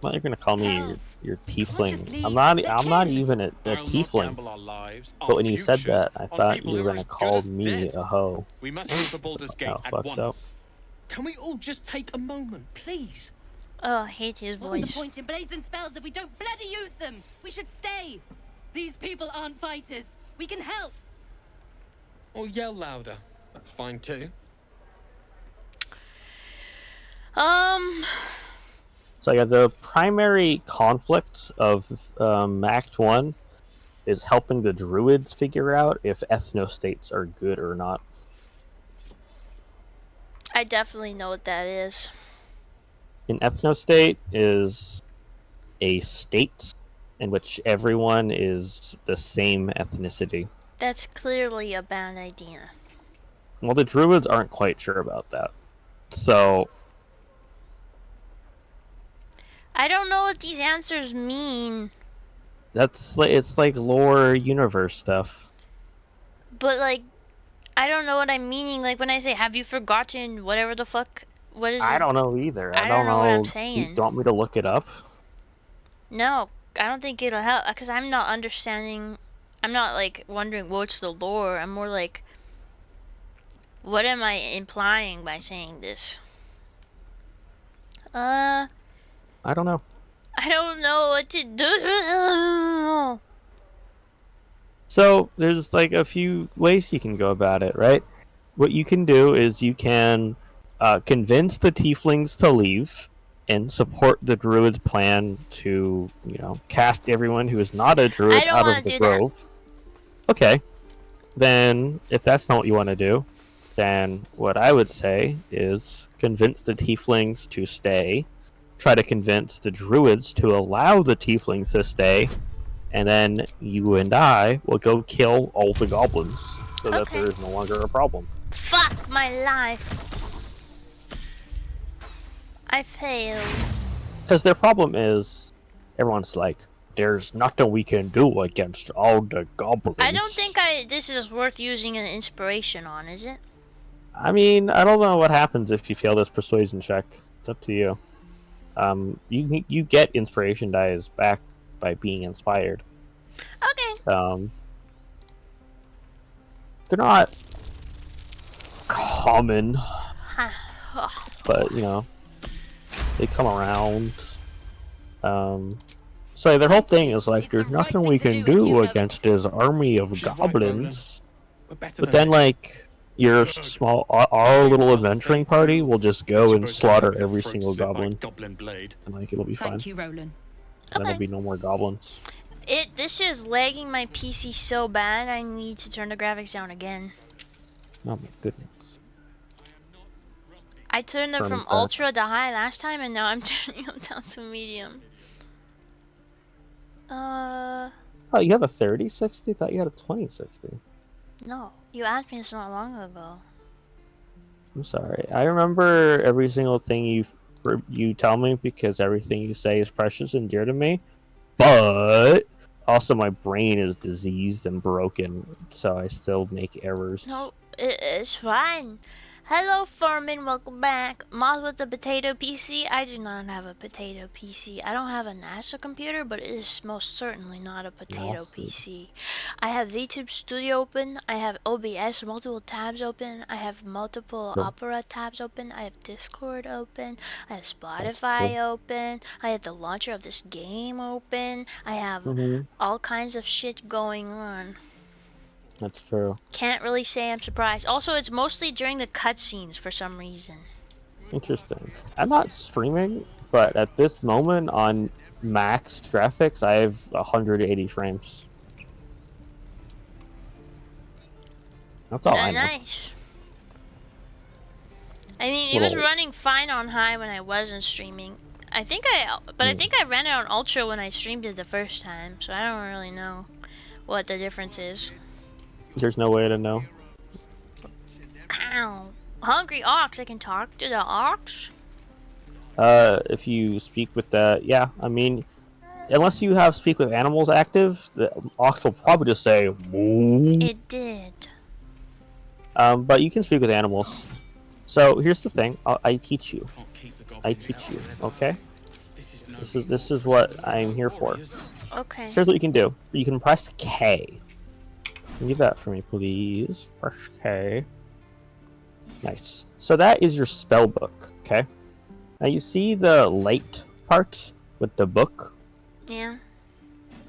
Well, you're gonna call me Hells. your Just tiefling. leave. I'm not They're even a I'll not tiefling. gamble our lives, our But when you said futures, that, I on thought people you who were are gonna as good call as me dead. a hoe. We must leave the Baldurs Gate How at fucked once. Can we all just take a moment? Please. Oh, I hate his What's the voice. point in blazing spells if we don't bloody use them? We should stay. These people aren't fighters. We can help. Or yell louder. That's fine too. So yeah, the primary conflict of Act 1 is helping the druids figure out if ethnostates are good or not. I definitely know what that is. An ethnostate is a state in which everyone is the same ethnicity. That's clearly a bad idea. Well, the druids aren't quite sure about that. So, I don't know what these answers mean, it's like lore universe stuff. but like, I don't know what I'm meaning. Like when I say, "Have you forgotten?" Whatever the fuck. What is? I don't know either. I don't know what I'm Do saying. you want me to look it up? No, I don't think it'll help because I'm not understanding. I'm not like wondering what's the lore. I'm more like, what am I implying by saying this? I don't know. I don't know what to do. So there's like a few ways you can go about it, right? What you can do is you can convince the tieflings to leave and support the druid's plan to, cast everyone who is not a druid I don't out wanna of the do that. grove. Okay. Then, if that's not what you want to do, then what I would say is convince the tieflings to stay, try to convince the druids to allow the tieflings to stay, and then you and I will go kill all the goblins so that Okay. there is no longer a problem. Fuck my life. I failed. Because their problem is, everyone's like, there's nothing we can do against all the goblins. I don't think this is worth using an inspiration on, is it? I mean, I don't know what happens if you fail this persuasion check. It's up to you. You get inspiration dice back by being inspired. Okay. They're not common, but they come around. So their whole thing is like, It's the there's right nothing thing we to can do, and you do know it. against this army of She's right, goblins. We're better But than then, like, your small, our little adventuring party will just go and slaughter every single goblin, Goblin blade. and like it'll be fine. Thank you, Roland. And then there'll be no more goblins. This is lagging my PC so bad. I need to turn the graphics down again. Oh my goodness. I turned them Turn from it back. ultra to high last time, and now I'm turning them down to medium. Oh, you have a 3060? Thought you had a 2060. No. You asked me this not long ago. I'm sorry. I remember every single thing you tell me because everything you say is precious and dear to me. But also my brain is diseased and broken, so I still make errors. No, it's fine. Hello, Furman. Welcome back. Moz with the potato PC. I do not have a potato PC. I don't have a NASA computer, but it is most certainly not a potato Awesome. PC. I have VTube Studio open. I have OBS, multiple tabs open. I have multiple Cool. Opera tabs open. I have Discord open. I have Spotify open. I have the launcher of this game open. I have all kinds of shit going on. That's true. Can't really say I'm surprised. Also, it's mostly during the cutscenes for some reason. Interesting. I'm not streaming, but at this moment on maxed graphics, I have 180 frames. That's all I know. Nice. I mean, it was Little- running fine on high when I wasn't streaming. I think I ran it on ultra when I streamed it the first time, so I don't really know what the difference is. There's no way to know. Ow. Hungry ox, I can talk to the ox? If you speak with the, yeah, I mean, unless you have speak with animals active, the ox will probably just say moo. It did. But you can speak with animals. So here's the thing. I teach you. I teach you. Okay. This is what I'm here for. Okay. So here's what you can do. You can press K. Can you do that for me, please? Press K. Nice. So that is your spell book. Okay. Now you see the light part with the book. Yeah.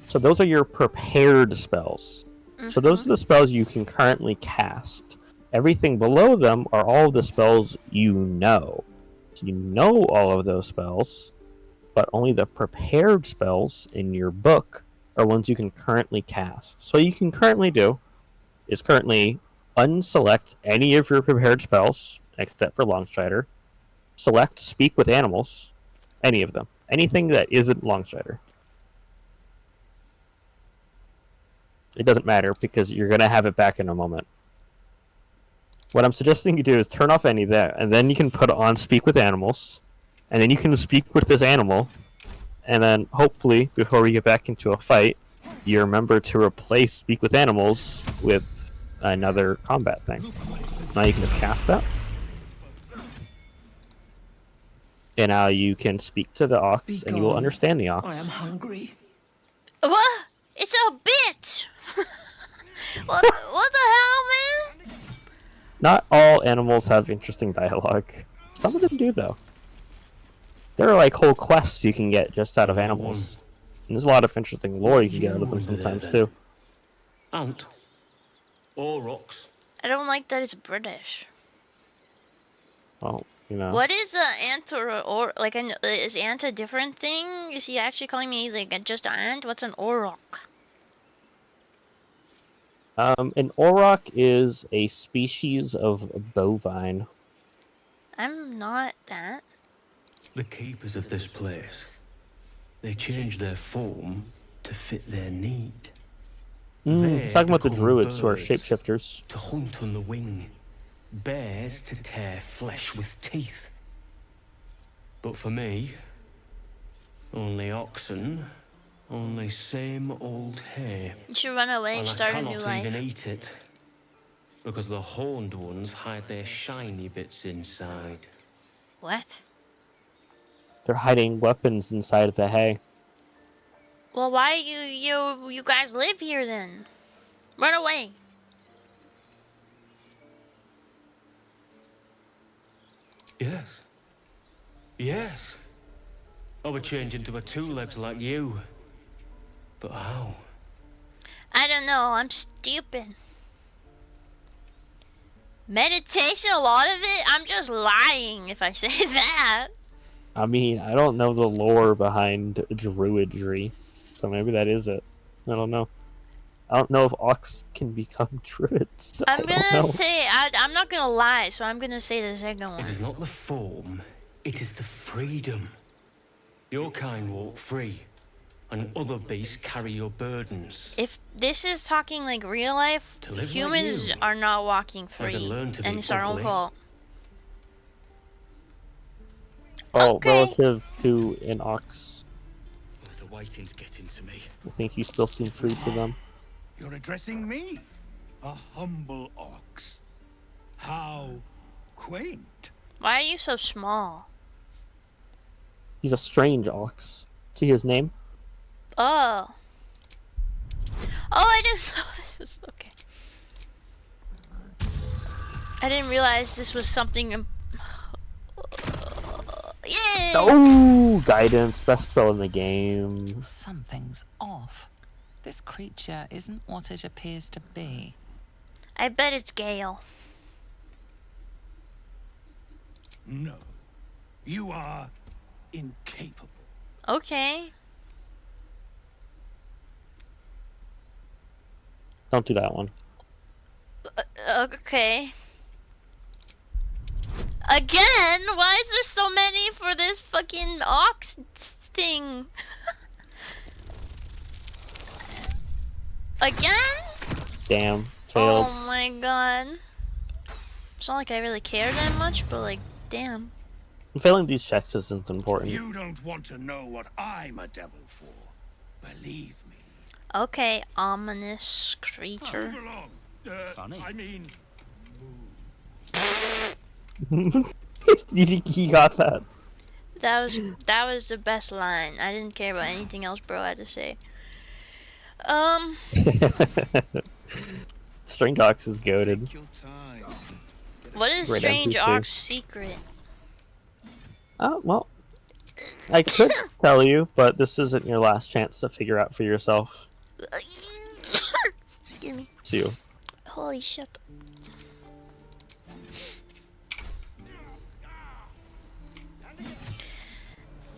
So those are your prepared spells. So those are the spells you can currently cast. Everything below them are all of the spells you know. So you know all of those spells, but only the prepared spells in your book are ones you can currently cast. So you can currently do is currently unselect any of your prepared spells, except for Longstrider. Select Speak with Animals, any of them. Anything that isn't Longstrider. It doesn't matter because you're going to have it back in a moment. What I'm suggesting you do is turn off any of that, and then you can put on Speak with Animals, and then you can speak with this animal, and then hopefully, before we get back into a fight, you remember to replace Speak with Animals with another combat thing. Now you can just cast that. And now you can speak to the ox, and you will understand the ox. I am hungry. What? It's a bitch! what the hell, man? Not all animals have interesting dialogue. Some of them do, though. There are like whole quests you can get just out of animals. And there's a lot of interesting lore you can get out of them sometimes, too. Ant. Or ox. I don't like that it's British. Well, you know. What is ant or like is ant a different thing? Is he actually calling me like just an ant? What's an auroch? An auroch is a species of bovine. I'm not that. The keepers of this place. They change their form to fit their need. He's talking about the become druids who are birds shapeshifters. To hunt on the wing. Bears to tear flesh with teeth. But for me, only oxen, only same old hay. You should run away and And start I a cannot new life. even eat it. Because the horned ones hide their shiny bits inside. What? They're hiding weapons inside of the hay. Well, why you guys live here then? Run away. Yes. Yes. I would change into a two-legs like you. But how? I don't know. I'm stupid. Meditation, a lot of it? I'm just lying if I say that. I mean, I don't know the lore behind druidry, so maybe that is it. I don't know. I don't know if ox can become druids. I'm I don't gonna know. say, I'm not gonna lie, so I'm gonna say the second one. It is not the form, it is the freedom. Your kind walk free, and other beasts carry your burdens. If this is talking like real life, To live like humans you, are not walking I free, could learn to and be it's our own ugly. fault. Oh, Okay. relative to an ox, The waiting's getting to me. I think you still seem free to them. You're addressing me, a humble ox. How quaint. Why are you so small? He's a strange ox. See his name? Oh. Oh, I didn't know this was okay. I didn't realize this was something. Yay! Oh, guidance, best spell in the game. Something's off. This creature isn't what it appears to be. I bet it's Gale. No. You are incapable. Okay. Don't do that one. Okay. Again? Why is there so many for this fucking ox thing? Again? Damn. Failed. Oh my god. It's not like I really care that much, but like, damn. Failing these checks isn't important. You don't want to know what I'm a devil for. Believe me. Okay, ominous creature. Move along. Funny. I mean, He got that. That was the best line. I didn't care about anything else bro had to say. Strange Ox is goated. take your time. What is Great Strange NPC. Ox secret? Oh, well. I could tell you, but this isn't your last chance to figure out for yourself. Excuse me. It's you. Holy shit.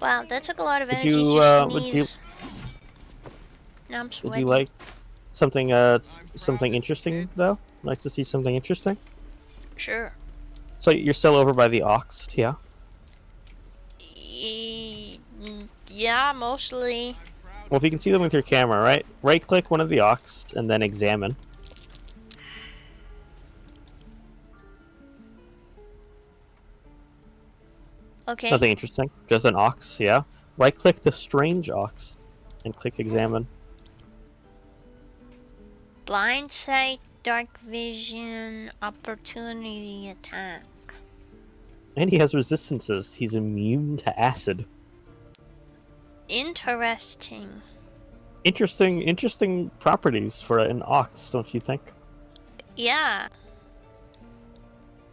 Wow, that took a lot of energy just to sneeze. Now I'm Would sweating. you like something something interesting though? Like to see something interesting? Sure. So you're still over by the ox, yeah? Yeah, mostly. Well, if you can see them with your camera, right? Right-click one of the ox and then examine. Okay. Nothing interesting. Just an ox, yeah? Right-click the strange ox and click examine. Blind sight, dark vision, opportunity attack. And he has resistances. He's immune to acid. Interesting. Interesting properties for an ox, don't you think? Yeah.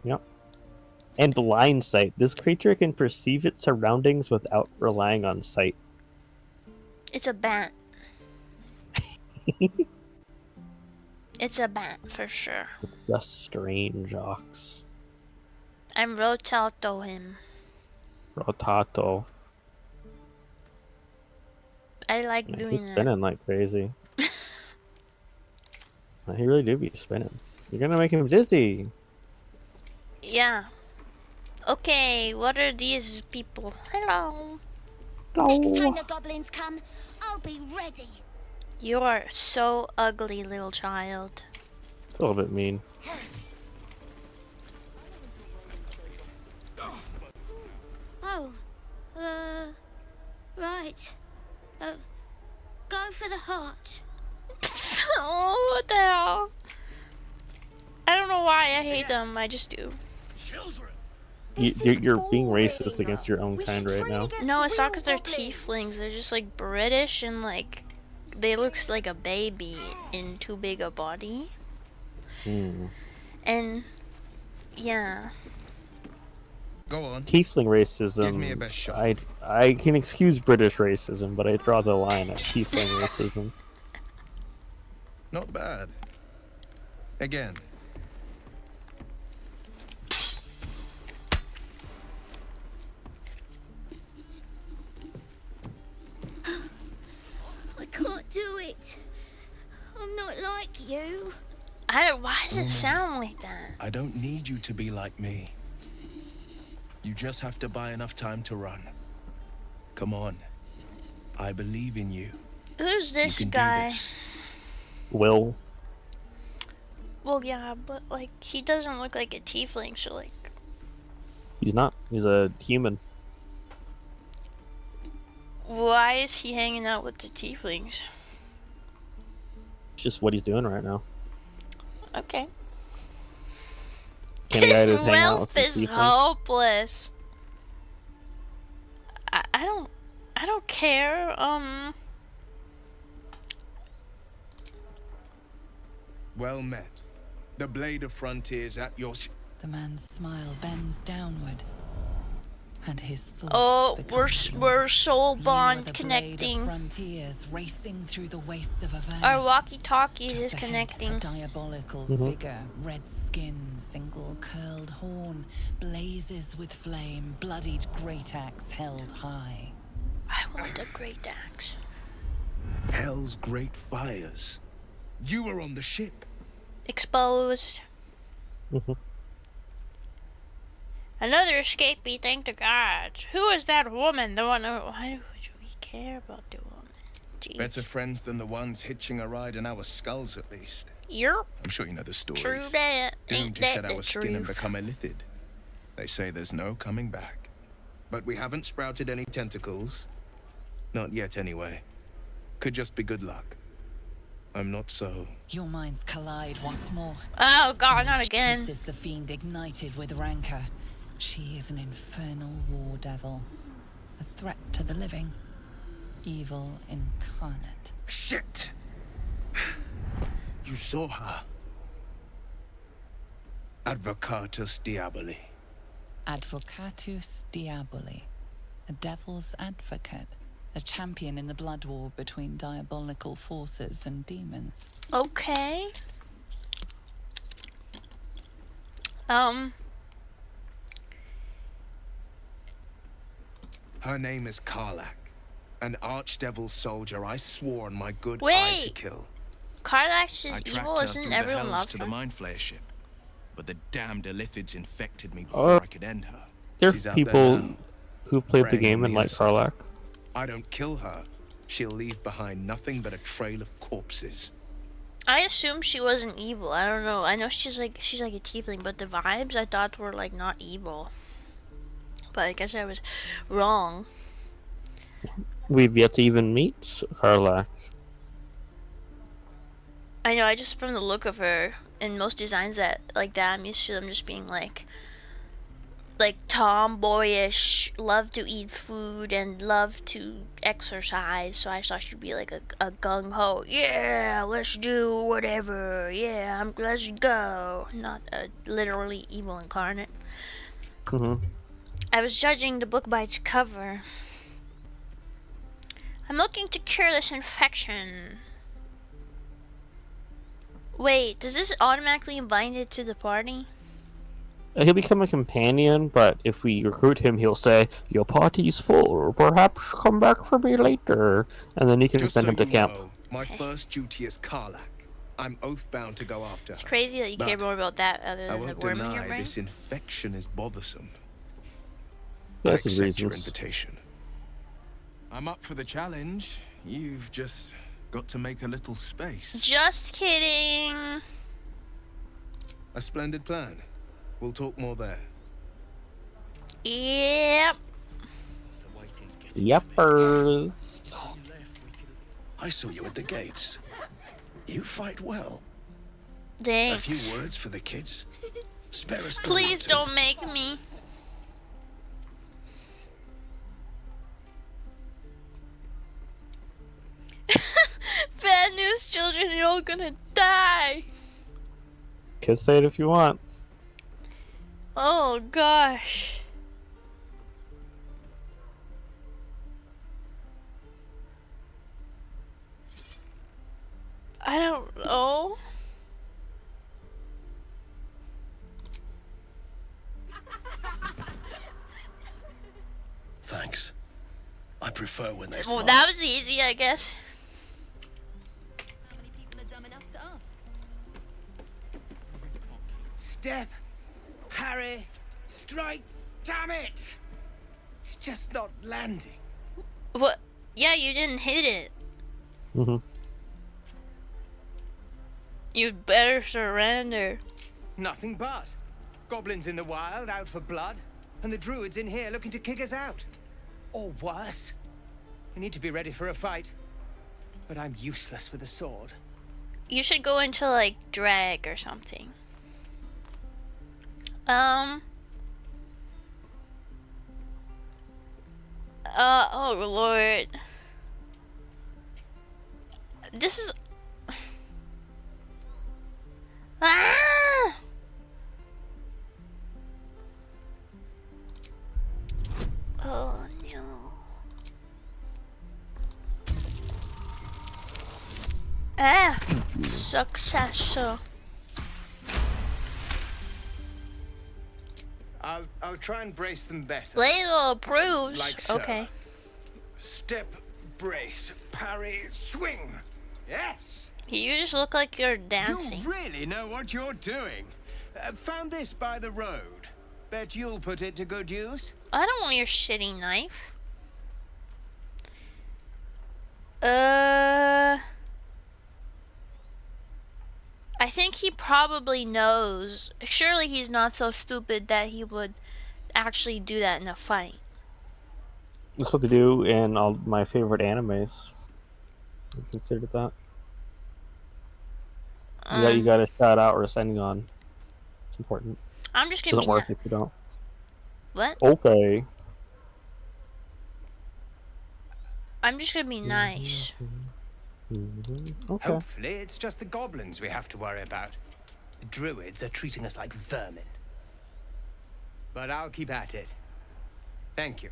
Yep. And blind sight. This creature can perceive its surroundings without relying on sight. It's a bat. It's a bat for sure. It's the strange ox. I'm Rotato him. Rotato. I like Man, doing he's that. spinning like crazy. He really do be spinning. You're gonna make him dizzy. Yeah. Okay, what are these people? Hello. Next time the goblins come, I'll be ready. You are so ugly, little child. A little bit mean. Oh, right. Go for the heart. Oh, what the hell? I don't know why I hate them. I just do. You're being racist against your own kind right now. No, it's not because they're tieflings. They're just like British and like they looks like a baby in too big a body. And yeah. Go on. Tiefling racism. Give me a best shot. I can excuse British racism, but I draw the line at tiefling racism. Not bad. Again. I can't do it. I'm not like you. Why does it sound like that? I don't need you to be like me. You just have to buy enough time to run. Come on. I believe in you. Who's this You can do guy? this. Will. Well, yeah, but like he doesn't look like a tiefling, so like. He's not. He's a human. Why is he hanging out with the tieflings? It's just what he's doing right now. Okay. Can a guy This just hang out with wolf some is tieflings? hopeless. I don't care. Well met. The blade of frontiers at your The man's smile bends downward. and his thoughts Oh, become we're soul You are bond the blade of connecting. frontiers racing through the wastes of Avernus. Our walkie-talkies Just is ahead, connecting. A diabolical figure, red skin, single curled horn, blazes with flame, bloodied great axe held high. I want a great axe. Hell's great fires. You were on the ship. Exposed. Another escapee, thank the gods. Who is that woman? The one who... Why would we care about the woman? Jeez. Better friends than the ones hitching a ride in our skulls, at least. Yep. I'm sure you know the stories. True that. Doomed Ain't to that shed the our skin and truth? become illithid. They say there's no coming back. But we haven't sprouted any tentacles. Not yet, anyway. Could just be good luck. I'm not so... Your minds collide once more. Oh god, not again. This is the fiend ignited with rancor. She is an infernal war devil. A threat to the living. Evil incarnate. Shit! You saw her. Advocatus Diaboli. Advocatus Diaboli. A devil's advocate. A champion in the blood war between diabolical forces and demons. Okay. Her name is Karlach. An archdevil soldier I swore on my good eye Wait. to kill. Karlach I is tracked evil, her isn't through the everyone hells love to her? the Mind Flayer ship. But the damned Illithids infected me before I could end her. She's There's out people there now, who played the preying game on and the like innocent. Karlach. I don't kill her. She'll leave behind nothing but a trail of corpses. I assumed she wasn't evil. I don't know. I know she's like a tiefling, but the vibes I thought were like not evil. But I guess I was wrong. We've yet to even meet Karlach. I know. I just from the look of her in most designs that like that, I'm used to them just being like tomboyish, love to eat food and love to exercise. So I thought she'd be like a gung ho. Yeah, let's do whatever. Yeah, let's go. Not a literally evil incarnate. I was judging the book by its cover. I'm looking to cure this infection. Wait, does this automatically invite it to the party? He'll become a companion, but if we recruit him, he'll say, "Your party's full. Perhaps come back for me later." And then you can Just send so him to you camp. know, my first duty is Karlach. I'm oath-bound to go after her. It's crazy that you care But more about that other I than the won't worm in your deny brain. this infection is bothersome. There's I some accept your reasons. invitation. I'm up for the challenge. You've just got to make a little space. Just kidding. A splendid plan. We'll talk more there. Yep. Yepers. I saw you at the gates. You fight well. A Thanks. few words for the kids. Spare us. Please don't make me. Bad news, children. You're all gonna die. Kids, say it if you want. Oh gosh. I don't know. Thanks. I prefer when they Well, that was easy, I guess. How many people are dumb enough to ask? Step, parry, strike. Damn it! It's just not landing. What? Yeah, you didn't hit it. You'd better surrender. Nothing but. Goblins in the wild out for blood, and the druids in here looking to kick us out. Or worse. We need to be ready for a fight. But I'm useless with a sword. You should go into like drag or something. Oh Lord. This is Successor. I'll try and brace them better. Layla approves. Like so. Okay. Step, brace, parry, swing. Yes. You just look like you're dancing. You really know what you're doing. Found this by the road. Bet you'll put it to good use. I don't want your shitty knife. I think he probably knows. Surely he's not so stupid that he would actually do that in a fight. That's what they do in all my favorite animes. I considered that. You got to shout out or signing on. It's important. I'm just gonna Doesn't work if you don't. What? Okay. I'm just gonna be nice. Okay. Hopefully, it's just the goblins we have to worry about. The druids are treating us like vermin. But I'll keep at it. Thank you.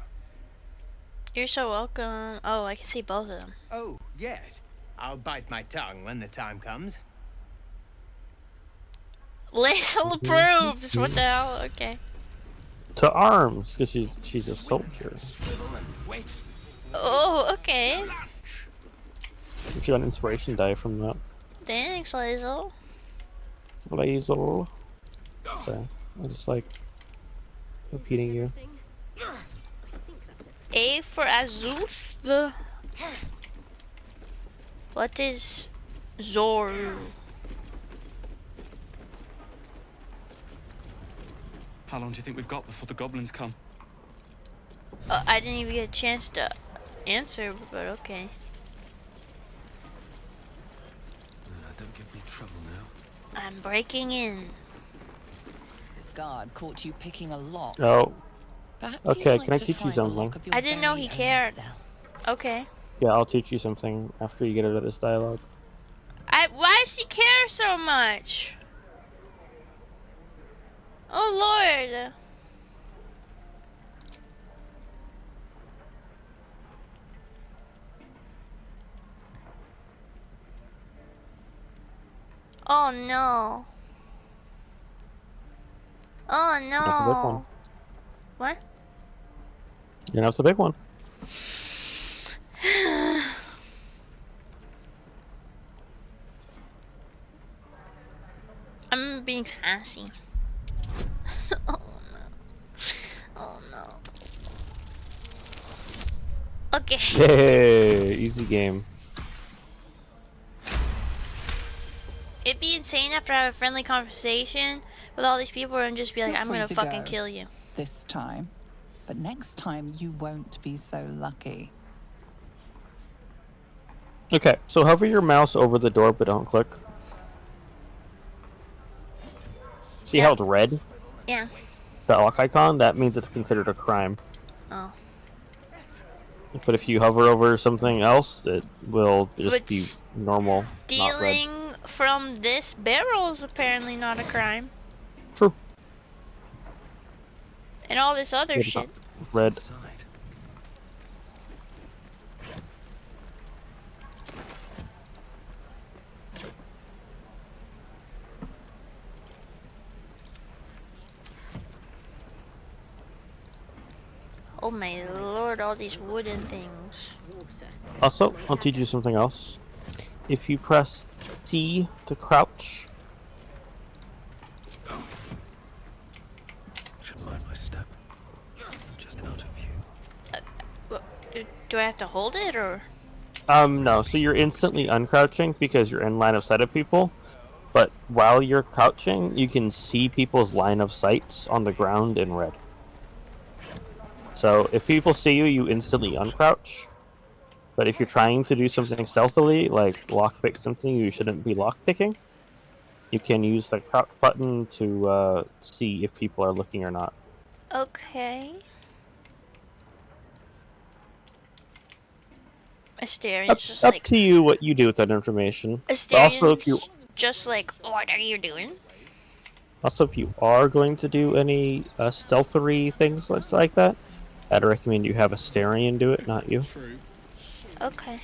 You're so welcome. Oh, I can see both of them. Oh, yes. I'll bite my tongue when the time comes. Laisel approves. What the hell? Okay. To arms, because she's a soldier. Oh, okay. She got an inspiration die from that. Thanks, Laisel. Laisel. So, I just like repeating you. A for Azuth. What is Zoru? How long do you think we've got before the goblins come? I didn't even get a chance to answer, but okay. Don't give me trouble now. I'm breaking in. This guard caught you picking a lock. Oh. Perhaps Okay, can I teach you something? I didn't know he cared. Okay. Yeah, I'll teach you something after you get out of this dialogue. Why does he care so much? Oh Lord. Oh no. Oh no. What? You know, it's a big one. I'm being sassy. Oh no. Oh no. Okay. Yay! Easy game. It'd be insane after I have a friendly conversation with all these people and just be like, Feel I'm free gonna to fucking go. kill you. This time. But next time you won't be so lucky. Okay, so hover your mouse over the door, but don't click. See how it's red? Yeah. That lock icon? That means it's considered a crime. Oh. But if you hover over something else, it will just But be normal, not red. Stealing from this barrel is apparently not a crime. True. And all this other It's shit. not red. Oh my lord, all these wooden things. Also, I'll teach you something else. If you press C to crouch, Should mind my step. Just out of view. Do I have to hold it or? no, so you're instantly uncrouching because you're in line of sight of people. But while you're crouching, you can see people's line of sights on the ground in red. So if people see you, you instantly uncrouch. But if you're trying to do something stealthily, like lockpick something you shouldn't be lockpicking, you can use the crouch button to see if people are looking or not. Okay. Asterian's just Up like. to you what you do with that information. But also, if you just like, what are you doing? if you are going to do any stealthery things like that, I'd recommend you have Asterian do it, not you. Okay.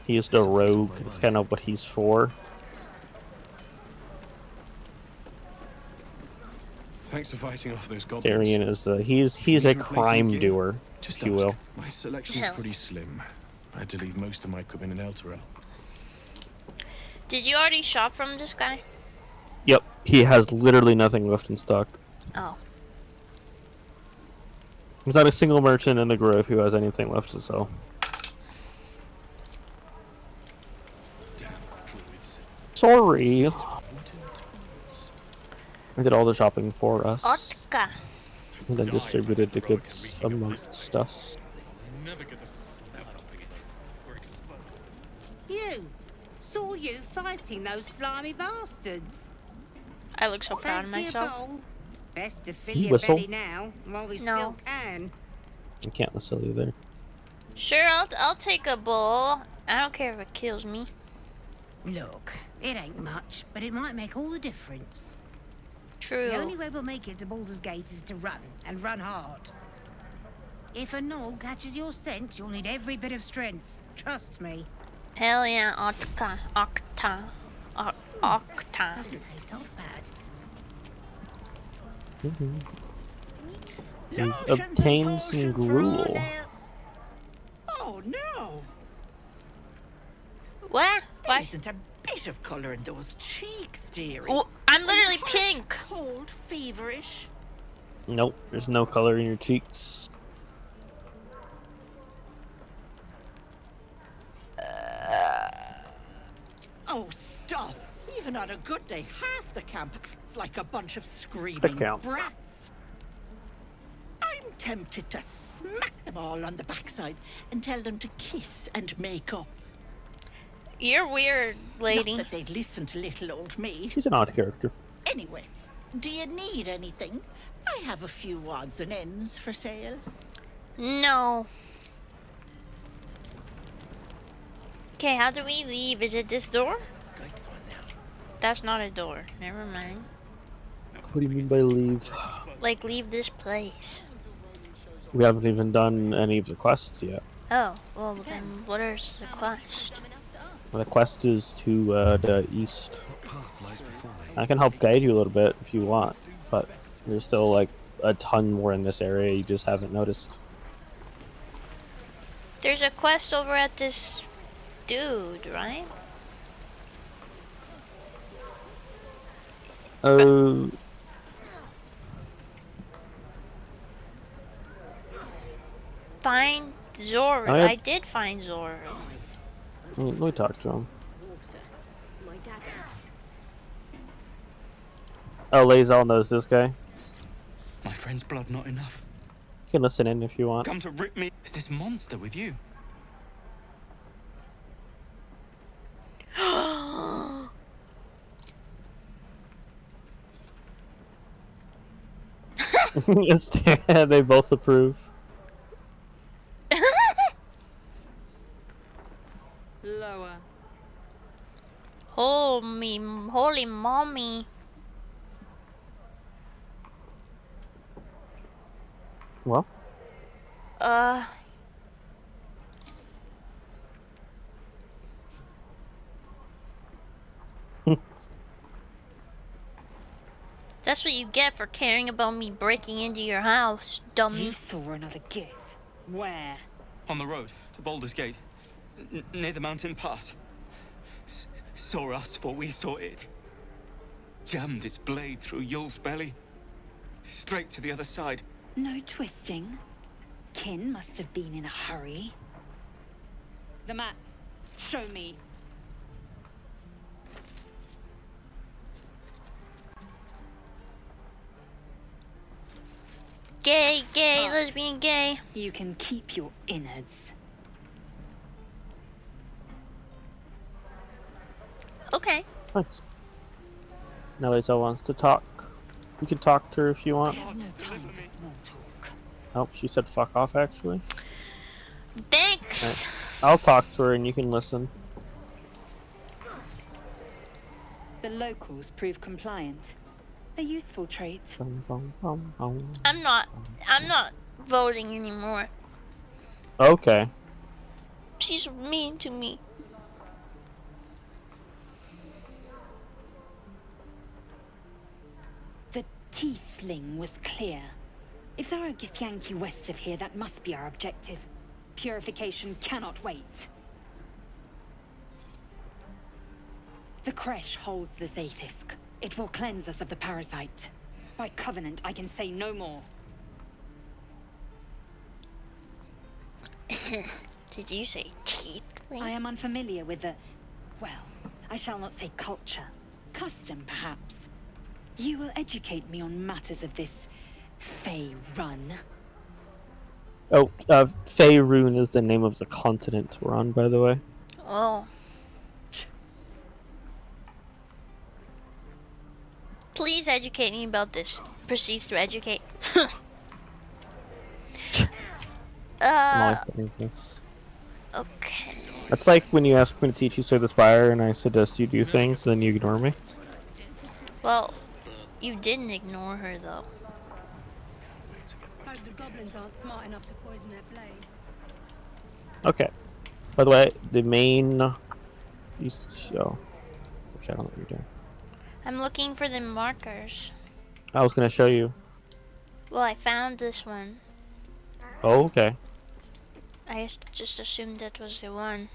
He's the rogue. It's kind of what he's for. Thanks for fighting off those goblins. Tyrion is he's a crime doer, if you will. My selection's pretty slim. I had to leave most of my equipment in Elturel. Did you already shop from this guy? Yep, he has literally nothing left in stock. Oh. There's not a single merchant in the grove who has anything left to sell. Sorry. I did all the shopping for us. Otka. And then distributed the goods amongst us. You! Saw you fighting those slimy bastards. I look so proud of Fancy a myself. bowl? Best to fill You your whistle? belly now, while we still can. I can't whistle either. Sure, I'll take a bowl. I don't care if it kills me. Look, it ain't much, but it might make all the difference. True. The only way we'll make it to Baldurs Gate is to run, and run hard. If a gnoll catches your scent, you'll need every bit of strength. Trust me. Hell yeah, Otka. Octa. Octa. Doesn't taste half bad. Obtain some gruel. Oh no! What? There isn't a bit of colour in those cheeks, dearie. Oh, I'm literally Harsh, pink. Cold, feverish. Nope, there's no color in your cheeks. Oh, stop! Even on a good day, half the camp acts like a bunch of screaming brats. I'm tempted to smack them all on the backside and tell them to kiss and make up. You're weird, lady. Not that they'd listen to little old me. She's an odd character. Anyway, do you need anything? I have a few odds and ends for sale. No. Okay, how do we leave? Is it this door? That's not a door. Never mind. What do you mean by leave? Like, leave this place. We haven't even done any of the quests yet. Oh, well then what is the quest? The quest is to the east. I can help guide you a little bit if you want, but there's still like a ton more in this area you just haven't noticed. There's a quest over at this dude, right? Find Zoro. I did find Zoro. Let me talk to him. Oh, Lae'zel knows this guy. My friend's blood not enough. You can listen in if you want. Come to rip me. Is this monster with you? They both approve. Lower. Holy mommy. Well? That's what you get for caring about me breaking into your house, dummy. You saw another gift. Where? On the road to Baldurs Gate, near the mountain pass. Saw us, for we saw it. Jammed its blade through Yul's belly, straight to the other side. No twisting. Kin must have been in a hurry. The map. Show me. Gay, gay, lesbian, gay. You can keep your innards. Okay. Thanks. Now Lae'zel wants to talk. You can talk to her if you I want. have no time for small talk. Oh, she said fuck off actually. Thanks. Right. I'll talk to her and you can listen. The locals prove compliant. A useful trait. I'm not voting anymore. Okay. She's mean to me. Tiefling was clear. If there are Githyanki west of here, that must be our objective. Purification cannot wait. The Kresh holds the Zaithisk. It will cleanse us of the parasite. By covenant, I can say no more. Did you say tiefling? I am unfamiliar with the... well, I shall not say culture. Custom, perhaps. You will educate me on matters of this Fey run. Oh, Faerun is the name of the continent we're on, by the way. Oh. Please educate me about this. Proceeds to educate. Okay. That's like when you ask me to teach you Slay the Spire and I suggest you do things, then you ignore me. Well, you didn't ignore her though. Hope the goblins aren't smart enough to poison their blades. Okay. By the way, the main... Oh. Okay, I don't know what you're doing. I'm looking for the markers. I was going to show you. Well, I found this one. Oh, okay. I just assumed that was the one.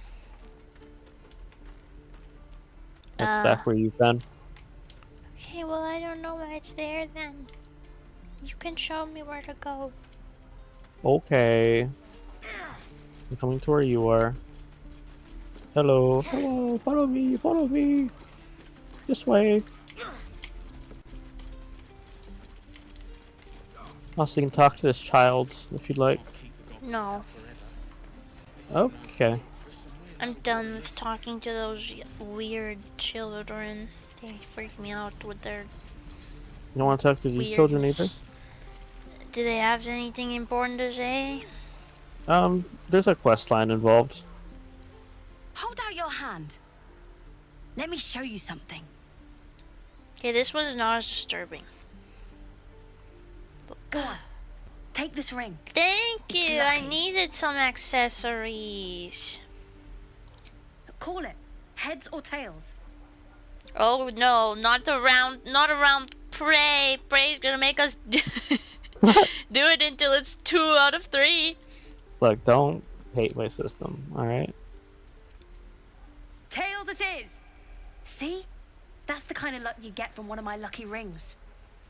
That's back where you've been. Okay, well, I don't know why it's there then. You can show me where to go. Okay. I'm coming to where you are. Hello. Hello. Follow me. Follow me. This way. Also, you can talk to this child if you'd like. No. Okay. I'm done with talking to those weird children. They freak me out with their... You don't want to talk to these children either? Do they have anything important to say? There's a quest line involved. Hold out your hand. Let me show you something. Okay, this one's not as disturbing. Go on. Take this ring. Thank you. I needed some accessories. Call it. Heads or tails? Oh no, not around Prae. Prae's gonna make us do it until it's 2 out of 3. Look, don't hate my system, alright? Tails it is! See? That's the kind of luck you get from one of my lucky rings.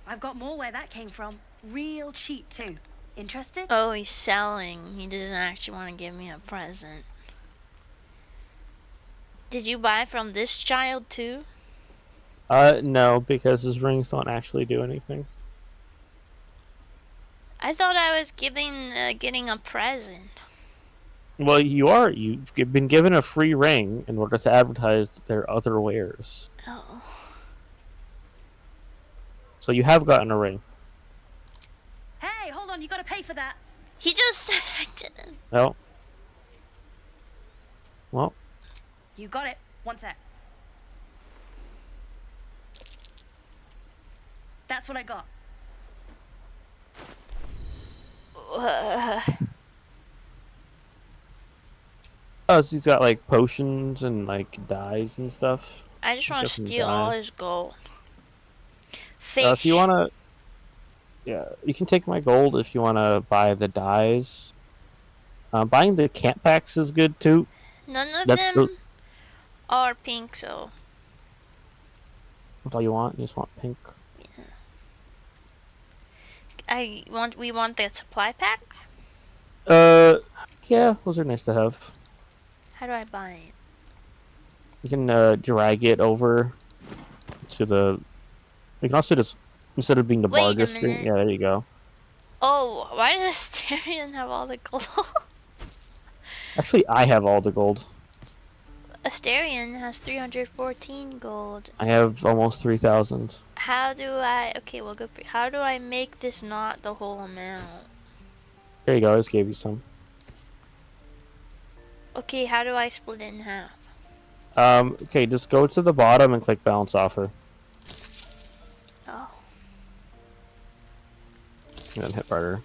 I've got more where that came from. Real cheap too. Interested? Oh, he's selling. He doesn't actually want to give me a present. Did you buy from this child too? No, because his rings don't actually do anything. I thought I was getting a present. Well, you've been given a free ring in order to advertise their other wares. Oh. So you have gotten a ring. Hey, hold on, you gotta pay for that. He just said I didn't. No. Well. You got it. One sec. That's what I got. Oh, so he's got like potions and like dyes and stuff. I just want to steal all his gold. Fish. If you wanna, yeah, you can take my gold if you wanna buy the dyes. Buying the camp packs is good too. None of them are pink, so. That's all you want. You just want pink. Yeah. We want that supply pack. Yeah, those are nice to have. How do I buy it? You can drag it over to the. You can also just, instead of being the Baldurs Gate, yeah, there you go. Oh, why does Asterion have all the gold? Actually, I have all the gold. Asterion has 314 gold. I have almost 3,000. How do I? Okay, well, good for you. How do I make this not the whole amount? There you go. I just gave you some. Okay, how do I split it in half? Okay, just go to the bottom and click balance offer. Oh. And then hit barter.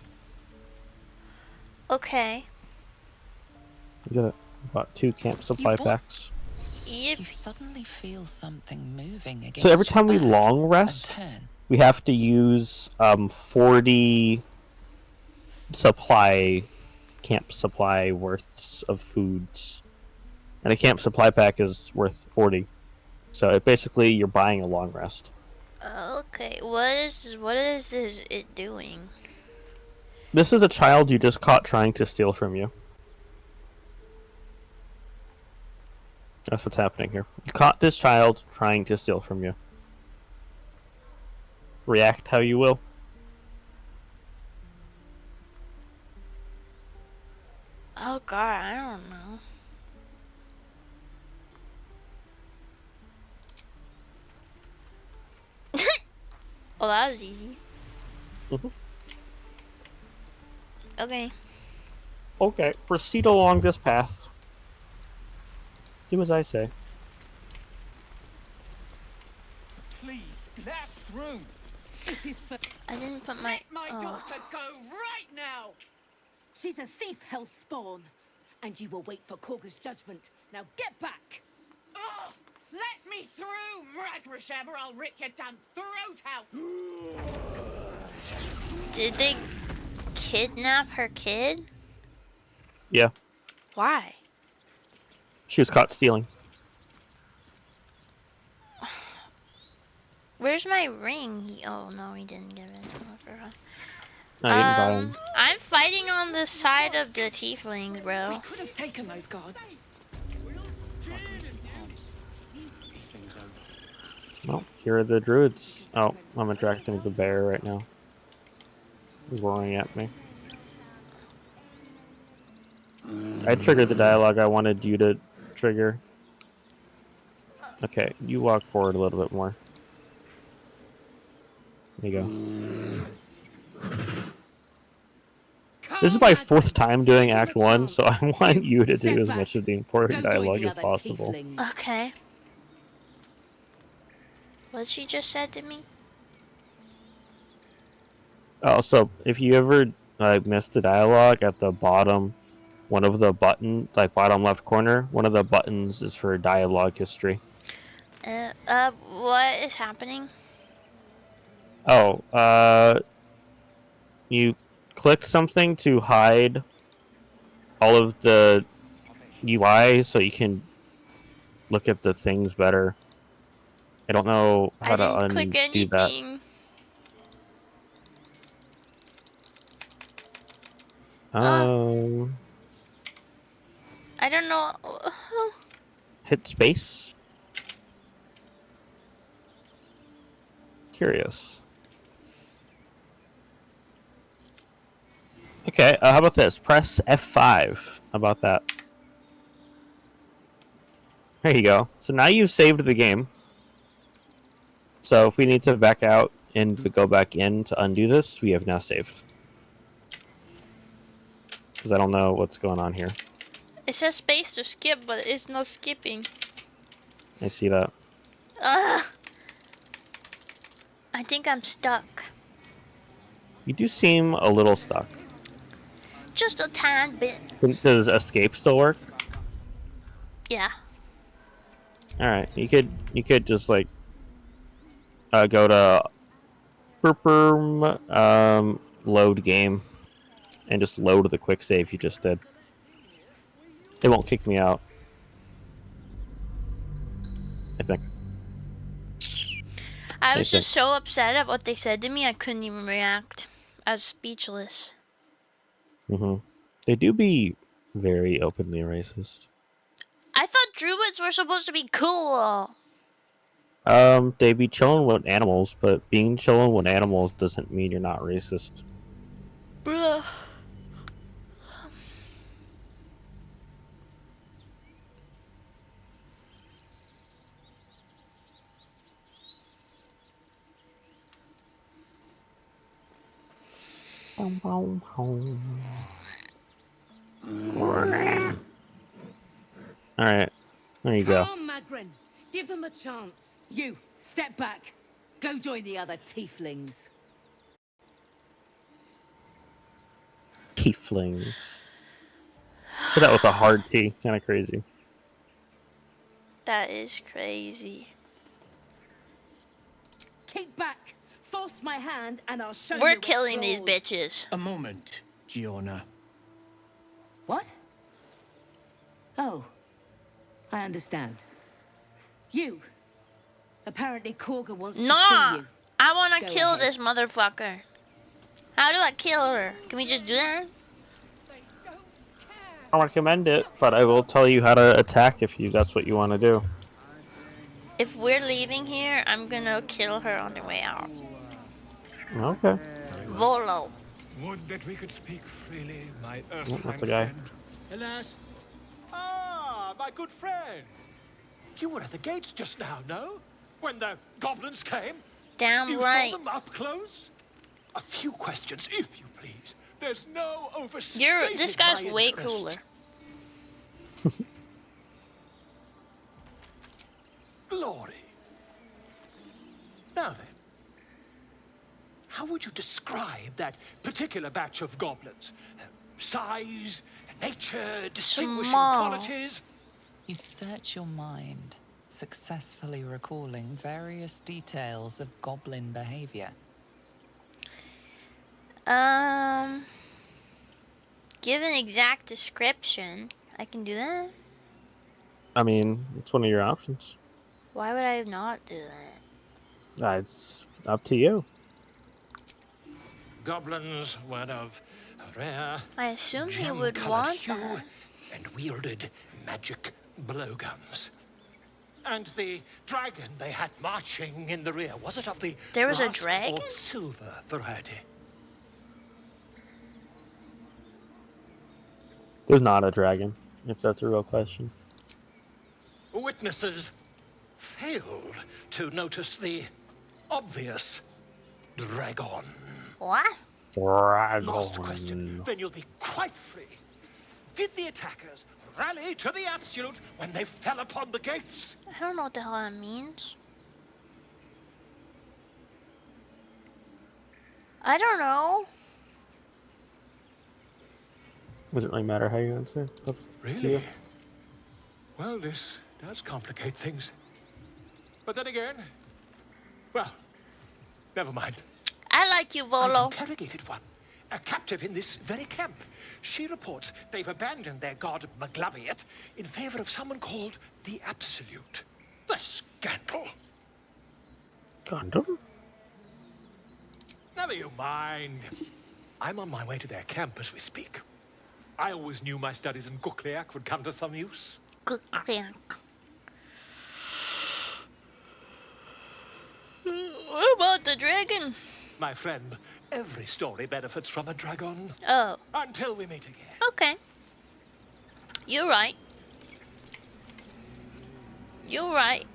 Okay. You got about 2 camp supply packs. Yep. You suddenly feel something moving against So every time we your back long rest, we have to use 40 camp supply worths of foods, and a camp supply pack is worth 40. So basically, you're buying a long rest. Okay, what is it doing? This is a child you just caught trying to steal from you. That's what's happening here. You caught this child trying to steal from you. React how you will. Oh god, I don't know. Oh, that was easy. Okay. Okay, proceed along this path. Do as I say. Please, blast through. It is for... I didn't put my... Let my daughter go right now. She's a thief, hellspawn. And you will wait for Korga's judgment. Now get back! Oh, let me through, Mragrasham, or I'll rip your damn throat out! Did they kidnap her kid? Yeah. Why? She was caught stealing. Where's my ring? Oh no, he didn't give it. No, you didn't buy him. I'm fighting on the side of the tieflings, bro. We could have taken those guards. Well, here are the druids. Oh, I'm attracting the bear right now. He's roaring at me. I triggered the dialogue I wanted you to trigger. Okay, you walk forward a little bit more. There you go. This is my 4th time doing Act 1, so I want you to do as much of the important dialogue as possible. Okay. What she just said to me? Oh, so if you ever missed the dialogue at the bottom, one of the bottom left corner, one of the buttons is for dialogue history. What is happening? Oh, you click something to hide all of the UI so you can look at the things better. I don't know how to undo that. I don't know. Hit space. Curious. Okay, how about this? Press F5. How about that? There you go. So now you've saved the game. So if we need to back out and go back in to undo this, we have now saved. Because I don't know what's going on here. It says space to skip, but it's not skipping. I see that. I think I'm stuck. You do seem a little stuck. Just a tad bit. Does escape still work? Yeah. All right, you could just like go to load game and just load the quick save you just did. It won't kick me out, I think. I was just so upset at what they said to me, I couldn't even react. I was speechless. They do be very openly racist. I thought druids were supposed to be cool. They be chilling with animals, but being chilling with animals doesn't mean you're not racist. Bruh. Alright, there you go. Come on, Magrin. Give them a chance. You, step back. Go join the other tieflings. Tieflings. So that was a hard T. Kind of crazy. That is crazy. Keep back. For Force my hand, and I'll show you. We're what killing these scrolls. bitches. A moment, Giona. What? Oh, I understand. You. Apparently, Korga wants to see Nah, you. I want to Go kill ahead. this motherfucker. How do I kill her? Can we just do that? I recommend it, but I will tell you how to attack if that's what you want to do. If we're leaving here, I'm gonna kill her on the way out. Okay. Volo. Would that we could speak freely, my That's Earthling a guy. friend. Alas. Ah, my good friend. You were at the gates just now, no? When the goblins came? Damn you right. saw them up close? A few questions, if you please. There's no overstating This guy's my way interest. cooler. Glory. Now then, how would you describe that particular batch of goblins? Size, nature, distinguishing Small. qualities? You search your mind, successfully recalling various details of goblin behavior. Give an exact description. I can do that. I mean, it's one of your options. Why would I not do that? It's up to you. Goblins were of rare, I assume he would gem-colored want hue that. and wielded magic blowguns. And the dragon they had marching in the rear, was it of the There was a rust dragon? or silver variety? There's not a dragon, if that's a real question. Witnesses failed to notice the obvious dragon. What? Last question, then you'll be quite free. Did the attackers rally to the absolute when they fell upon the gates? I don't know what the hell that means. I don't know. Doesn't really matter how you answer. It's up to you. Really? Well, this does complicate things. But then again, well, never mind. I like you, I've Volo. interrogated one, a captive in this very camp. She reports they've abandoned their god Maglabiet in favor of someone called the Absolute. The scandal. Condom? Never you mind. I'm on my way to their camp as we speak. I always knew my studies in Gukliak would come to some use. Gukliak. What about the dragon? My friend, every story benefits from a dragon. Oh. Until we meet again. Okay. You're right. You're right.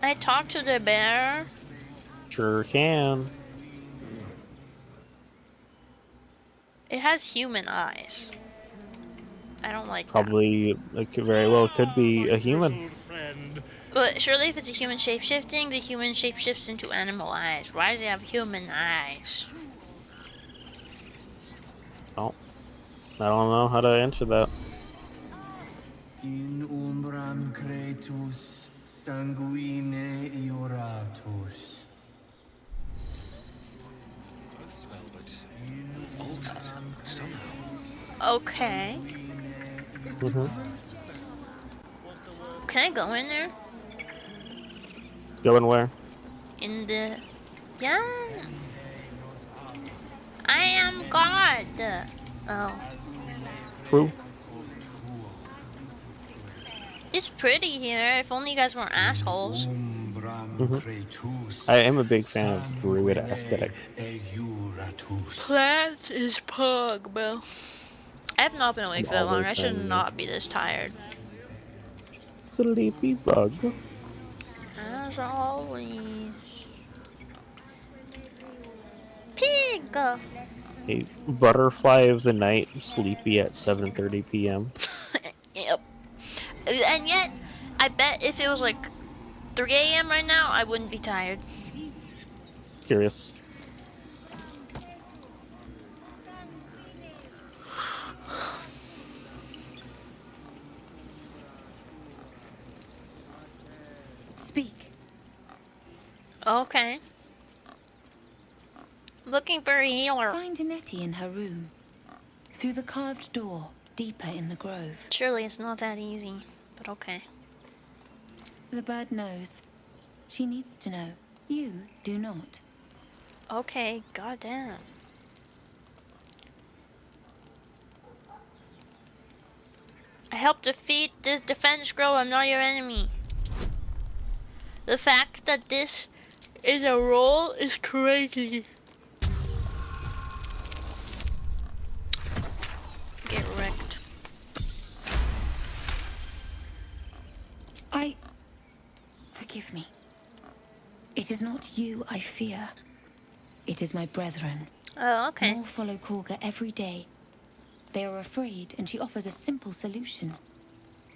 I talked to the bear. Sure can. It has human eyes. I don't like Probably, it could very well could be a human. that. But surely if it's a human shape-shifting, the human shape-shifts into animal eyes. Why does it have human eyes? Oh, I don't know how to answer that. In umbram cretus sanguine ioratus. Well, but altered somehow. Okay. Can I go in there? Going where? In the... Yeah. I am God. Oh. True. It's pretty here. If only you guys weren't assholes. I am a big fan of the druid aesthetic. Plant is pug, bro. I have not been awake for that long. Always I should saying not be this tired. Sleepy bug. As always. Pig! A butterfly of the night, sleepy at 7:30 p.m. Yep. And yet, I bet if it was like 3 a.m. right now, I wouldn't be tired. Curious. Speak. Okay. Looking for a healer. Find Nettie in her room. Through the carved door, deeper in the grove. Surely it's not that easy, but okay. The bird knows. She needs to know. You do not. Okay, goddamn. I helped defeat this defense scroll. I'm not your enemy. The fact that this is a role is crazy. Get wrecked. Forgive me. It is not you I fear. It is my brethren. Oh, okay. More follow Korga every day. They are afraid, and she offers a simple solution.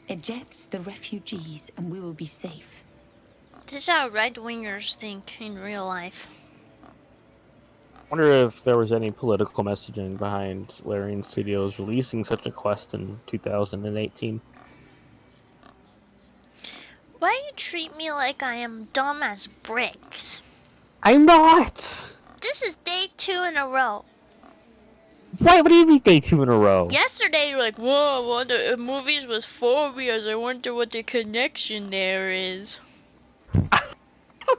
Eject the refugees, and we will be safe. This is how right-wingers think in real life. I wonder if there was any political messaging behind Larian Studios releasing such a quest in 2018. Why you treat me like I am dumb as bricks? I'm not! This is day 2 in a row. What do you mean day 2 in a row? Yesterday you were like, whoa, one of the movies was phobias. I wonder what the connection there is.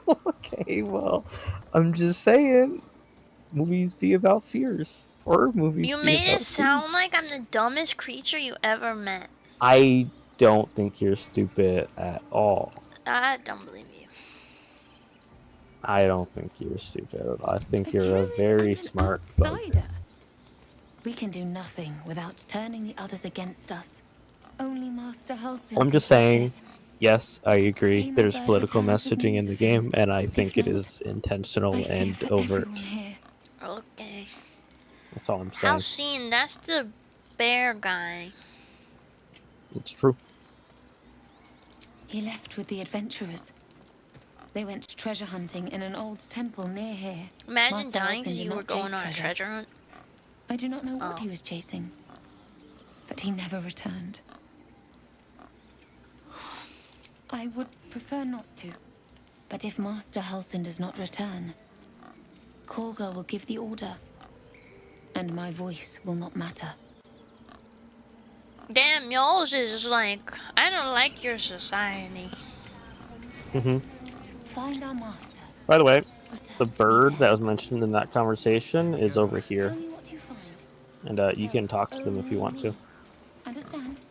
Okay, well, I'm just saying, movies be about fears. Horror movies You be made about it sound like I'm the dumbest creature you ever met. I don't think you're stupid at all. I don't believe you. I don't think you're stupid. I think you're a very smart bug. We can do nothing without turning the others against us. Only Master Halsin. I'm just saying, yes, I agree. There's political messaging in the game, and I think it is intentional and overt. Okay. That's all I'm saying. Halcyon, that's the bear guy. It's true. He left with the adventurers. They went treasure hunting in an old temple near here. Imagine Master dying Halsin because did you not were going chase on a treasure hunt. I do not know what he was chasing, but he never returned. I would prefer not to, but if Master Halsin does not return, Korga will give the order, and my voice will not matter. Damn, yours is like, I don't like your society. Find our master. By the way, the bird that was mentioned in that conversation is over here. And you can talk to them if you want to. Understand?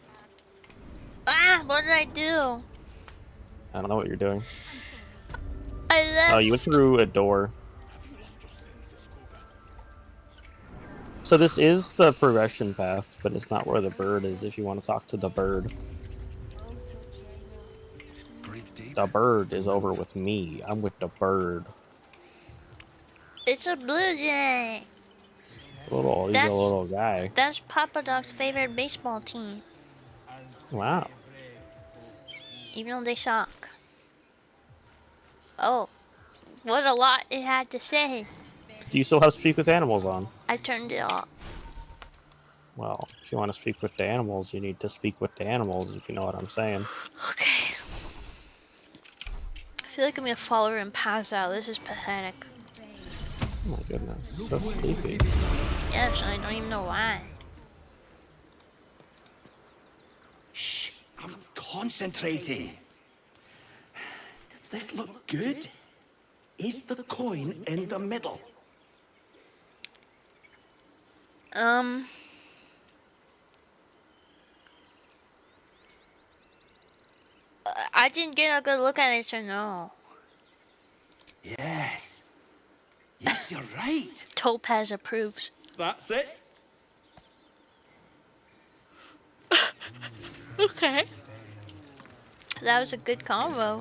Ah, what did I do? I don't know what you're doing. I left. Oh, you went through a door. So this is the progression path, but it's not where the bird is if you want to talk to the bird. The bird is over with me. I'm with the bird. It's a blue jay. He's a little guy. That's Papa Dog's favorite baseball team. Wow. Even though they suck. Oh, what a lot it had to say. Do you still have Speak with Animals on? I turned it off. Well, if you want to speak with the animals, you need to speak with the animals, if you know what I'm saying. Okay. I feel like I'm gonna follow her and pass out. This is pathetic. Oh my goodness, so sleepy. Yes, I don't even know why. Shh, I'm concentrating. Does this look good? Is the coin in the middle? I didn't get a good look at it, so no. Yes. Yes, you're right. Topaz approves. That's it. Okay. That was a good combo.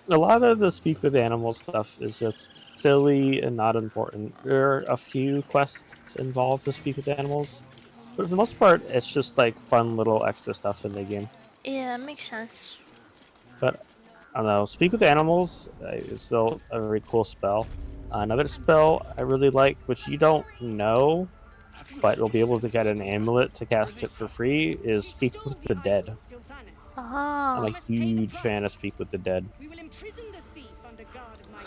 A lot of the Speak with Animals stuff is just silly and not important. There are a few quests involved with Speak with Animals, but for the most part, it's just like fun little extra stuff in the game. Yeah, that makes sense. But I don't know, Speak with Animals is still a very cool spell. Another spell I really like, which you don't know, but you'll be able to get an amulet to cast it for free, is Speak with the Dead. Oh. I'm a huge fan of Speak with the Dead. We will imprison the thief under guard of my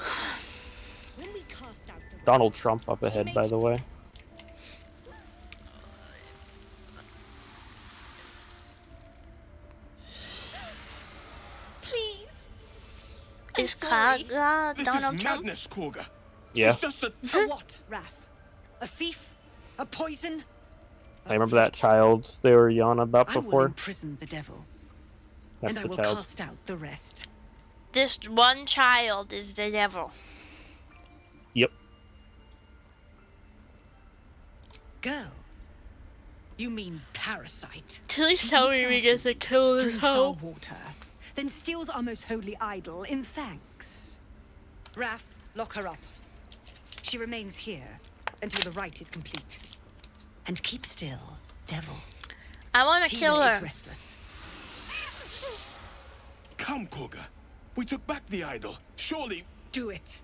when we cast out the Donald Trump up ahead, by the way. Please. Is Kaga Donald This is Trump? madness, Korga. Yeah. She's just a what, Wrath? A thief? A poison? I remember that child they were yawning about I will before. imprison the devil, That's and I the will child. cast out the rest. This one child is the devil. Yep. Girl? You mean parasite? Please tell me we get to kill this Drinks our hoe. water, then steals our most holy idol in thanks. Wrath, lock her up. She remains here until the rite is complete. And keep still, devil. I want to Tina kill is her. restless. Come, Korga. We took back the idol. Surely. Do it.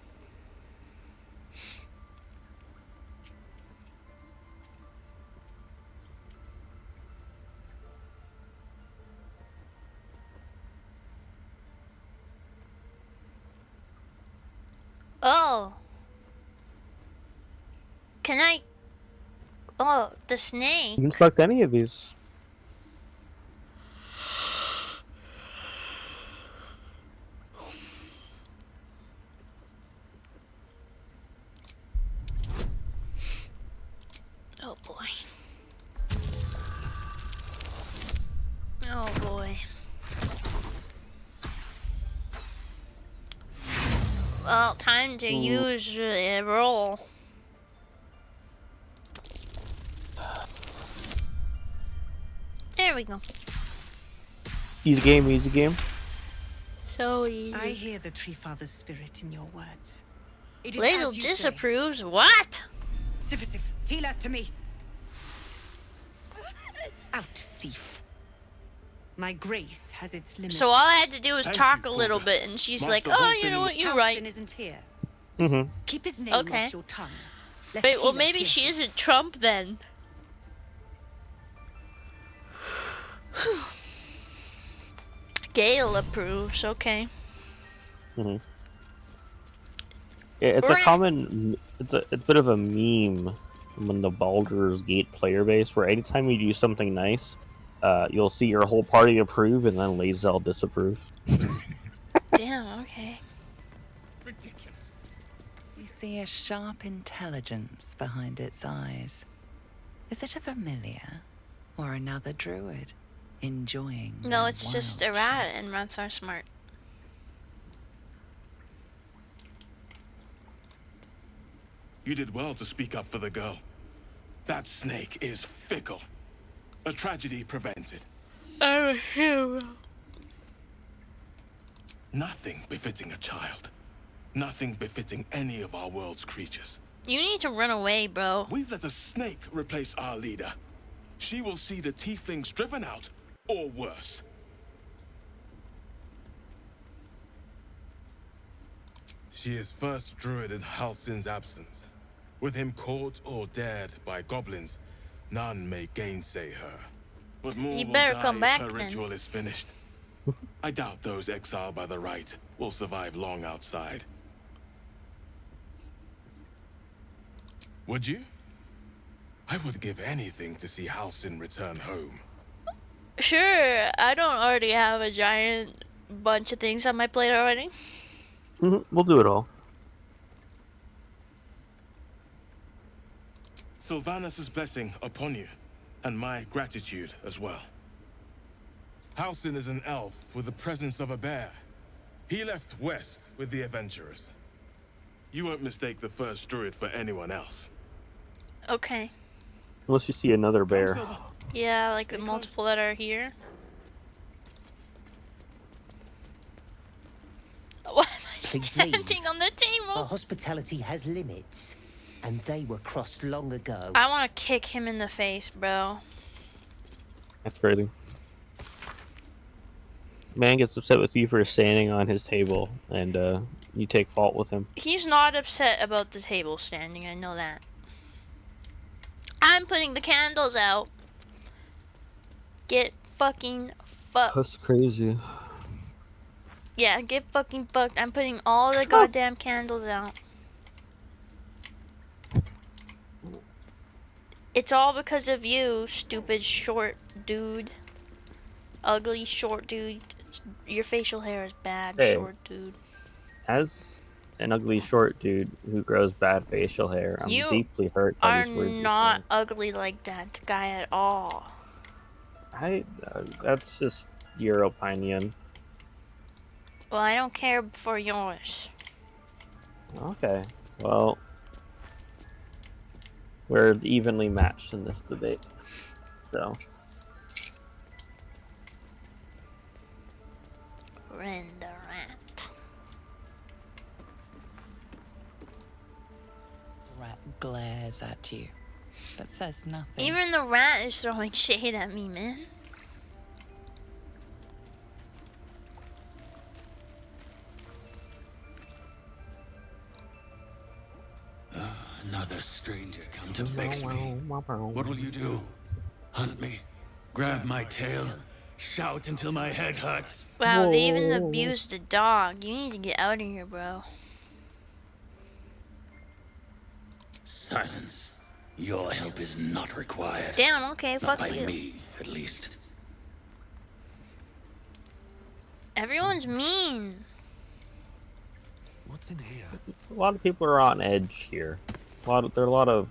Oh. Can I? Oh, the snake. You can select any of these. Oh boy. Oh boy. Well, time to use roll. There we go. Easy game, easy game. So easy. I hear the Tree Father's spirit in your words. It is Lazel as you disapproves. What? say. Sif, Tila, to me. Out, thief. My grace has its limits. So all I had to do was Thank talk you, a little Korga. bit, and she's Master like, "Oh, you Halsin know what? You're Halsin right." isn't here. Mm-hmm. Keep his name Okay. off your tongue. lest Wait, well Tila maybe hears she it. isn't Trump then. Gale approves. Okay. Mm-hmm. Yeah, it's a common. It's a bit of a meme when the Baldur's Gate player base, where anytime you do something nice, you'll see your whole party approve and then Lae'zel disapprove. Damn. Okay. You see a sharp intelligence behind its eyes. Is it a familiar or another druid enjoying? No, their it's just wild a rat, and rats are smart. You did well to speak up for the girl. That snake is fickle. A tragedy prevented. I'm a hero. Nothing befitting a child. Nothing befitting any of our world's creatures. You need to run away, bro. We've let a snake replace our leader. She will see the tieflings driven out, or worse. She is first druid in Halsin's absence. With him caught or dared by goblins, none may gainsay her. But more You will better die come if back her then. ritual is finished. I doubt those exiled by the rite will survive long outside. Would you? I would give anything to see Halsin return home. Sure, I don't already have a giant bunch of things on my plate already. We'll do it all. Sylvanus' blessing upon you, and my gratitude as well. Halsin is an elf with the presence of a bear. He left west with the adventurers. You won't mistake the first druid for anyone else. Okay. Unless you see another bear. Yeah, like the multiple that are here. Why am I standing on the Our table? hospitality has limits, and they were crossed long ago. I want to kick him in the face, bro. That's crazy. Man gets upset with you for standing on his table, and you take fault with him. He's not upset about the table standing, I know that. I'm putting the candles out. Get fucking fucked. That's crazy. Yeah, get fucking fucked. I'm putting all the goddamn candles out. It's all because of you, stupid short dude. Ugly short dude. Your facial hair is bad, Hey, short dude. as an ugly short dude who grows bad facial hair, I'm You deeply hurt by are these words you not say. ugly like that guy at all. That's just your opinion. Well, I don't care for yours. Okay, well, we're evenly matched in this debate, so. Ren the rat. Rat glares at you, but says nothing. Even the rat is throwing shade at me, man. Another stranger come to vex me. What will you do? Hunt me? Grab my tail? Shout until my head hurts? Wow, they even abused the dog. You need to get out of here, bro. Silence. Your help is not required. Damn, okay, Not fuck by you. me, at least. Everyone's mean. What's in here? A lot of people are on edge here. There are a lot of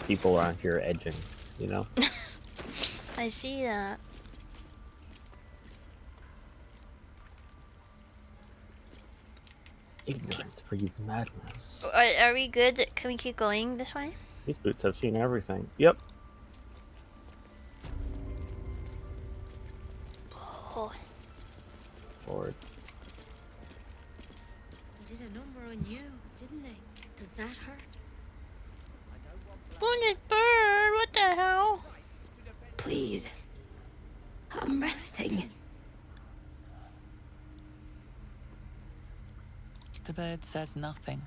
people around here edging, you know? I see that. Ignorance breeds madness. Are we good? Can we keep going this way? These boots have seen everything. Yep. Oh. Forward. They did a number on you, didn't they? Does that hurt? Wounded bird, what the hell? Please. I'm resting. The bird says nothing,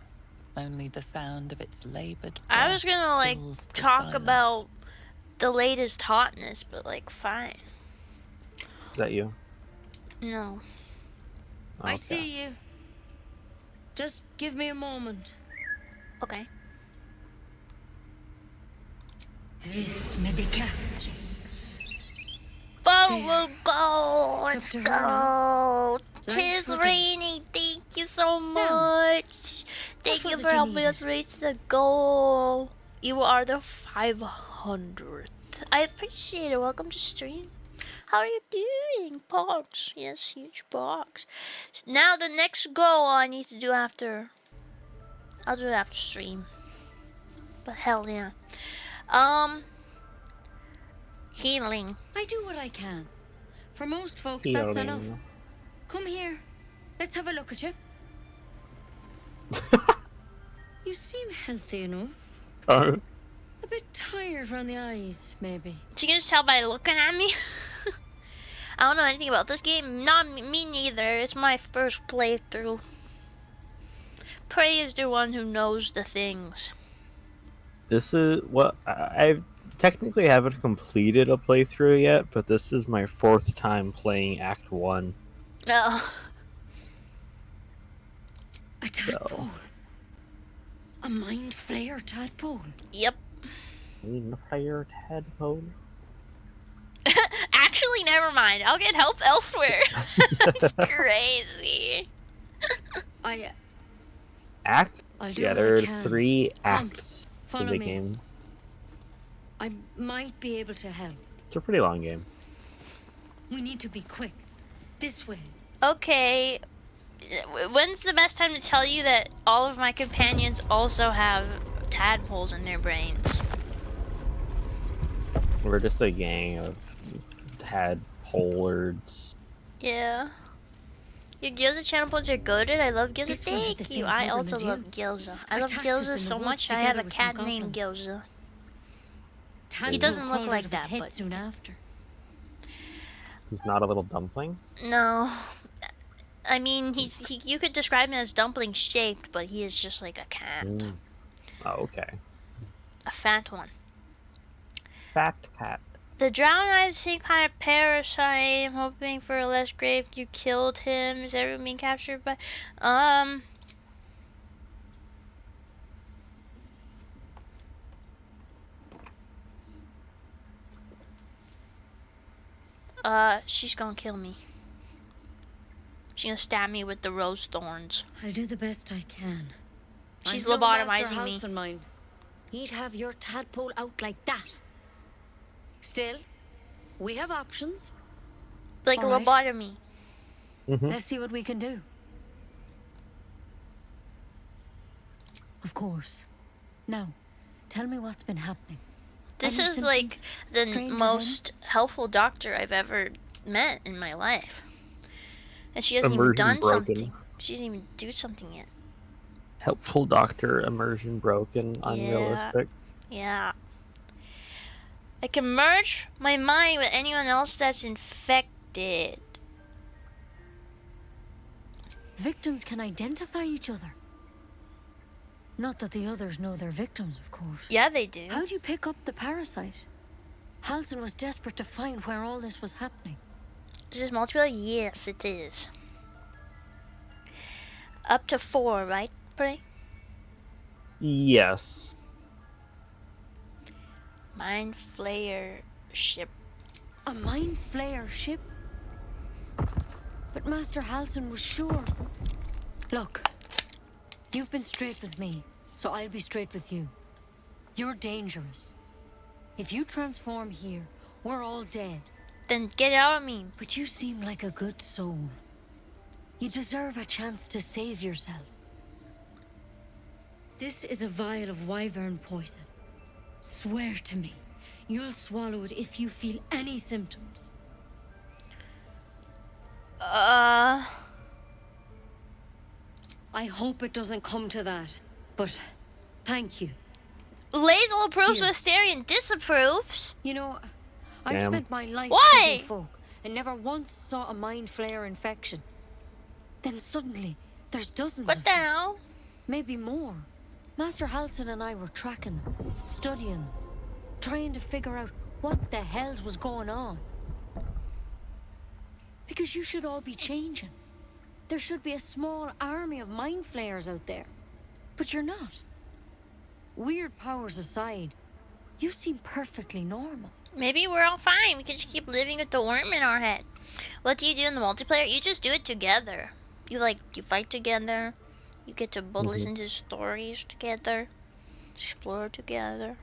only the sound of its labored I breath was gonna, like, fills the talk silence. about the latest hotness, but, like, fine. Is that you? No. I see you. Just give me a moment. Okay. This medicatrix. Forward, go! Let's to her go! Tis footing. raining, thank you so much! Thank you was for it you helping us needed? reach the goal! You are the 500th. I appreciate it, welcome to stream. How are you doing? Box, yes, huge box. Now the next goal I need to do after... I'll do it after stream. But hell yeah. Healing. I do what I can. For most folks, that's enough. Healing. Come here. Let's have a look at you. You seem healthy enough. Oh. A bit tired around the eyes, maybe. So you can just tell by looking at me. I don't know anything about this game. Not me neither. It's my first playthrough. Prae is the one who knows the things. This is what I technically haven't completed a playthrough yet, but this is my 4th time playing Act 1. Oh. A tadpole. A mind flayer tadpole. Yep. Fire tadpole. Actually, never mind. I'll get help elsewhere. It's crazy. Act? I'll do Yeah, what there I are can. 3 acts in follow the me. game. I might be able to help. It's a pretty long game. We need to be quick. This way. Okay. When's the best time to tell you that all of my companions also have tadpoles in their brains? We're just a gang of tadpolards. Yeah. Your gyoza channel points are goated. I love gyoza. This one had the Thank you. same I problem also as love you. gyoza. I love Attacked us gyoza in the so woods much. I have a together with some cat named goblins. Gyoza. Tadpole He doesn't look crawled out like of his that, head but soon after. He's not a little dumpling? no. I mean, you could describe him as dumpling shaped, but he is just like a cat. Mm. Oh, okay. A fat one. Fat cat. The drowned eye is the same kind of parasite. I'm hoping for a less grave. You killed him. Is everyone being captured by... she's gonna kill me. She's gonna stab me with the rose thorns. I'll do the best I can. She's I'm no lobotomizing Master me. Halsin, mind. He'd have your tadpole out like that. Still, we have options. Like All a right. lobotomy. Let's see what we can do. Of course. Now, tell me what's been happening. This Any is like symptoms? the Strange most helpful doctor I've ever met in my life. And she hasn't even Immersion done broken. something. She didn't even do something yet. Helpful doctor, immersion broken, unrealistic. Yeah. I can merge my mind with anyone else that's infected. Victims can identify each other. Not that the others know they're victims, of course. Yeah, they do. How'd you pick up the parasite? Halsin was desperate to find where all this was happening. Is this multiplayer? Yes, it is. Up to 4, right, Prae? Yes. Mind Flayer ship. A mind flayer ship? But Master Halsin was sure. Look, you've been straight with me, so I'll be straight with you. You're dangerous. If you transform here, we're all dead. Then get out of me. But you seem like a good soul. You deserve a chance to save yourself. This is a vial of wyvern poison. Swear to me, you'll swallow it if you feel any symptoms. I hope it doesn't come to that, but thank you. Lazel approves, Here. Westarian disapproves. You know, I've Damn. spent my life Why? treating folk and never once saw a mind flayer infection. Then suddenly, there's dozens What of the them. hell? Maybe more. Master Halsin and I were tracking them, studying them, trying to figure out what the hells was going on. Because you should all be changing. There should be a small army of mind flayers out there. But you're not. Weird powers aside, you seem perfectly normal. Maybe we're all fine. We can just keep living with the worm in our head. What do you do in the multiplayer? You just do it together. You fight together. You get to listen to stories together. Explore together.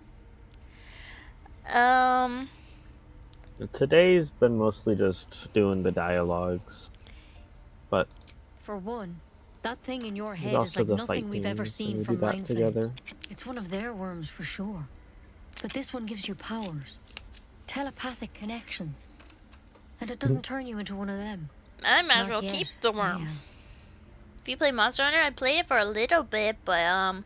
Today's been mostly just doing the dialogues, but For one, that thing in your there's head is also like the nothing fight we've ever games, and seen we from do that mind together. flayers. It's one of their worms for sure. But this one gives you powers. Telepathic connections. And it doesn't turn you into one of them. I might as Not well yet, keep the worm. anyhow. If you play Monster Hunter, I played it for a little bit, but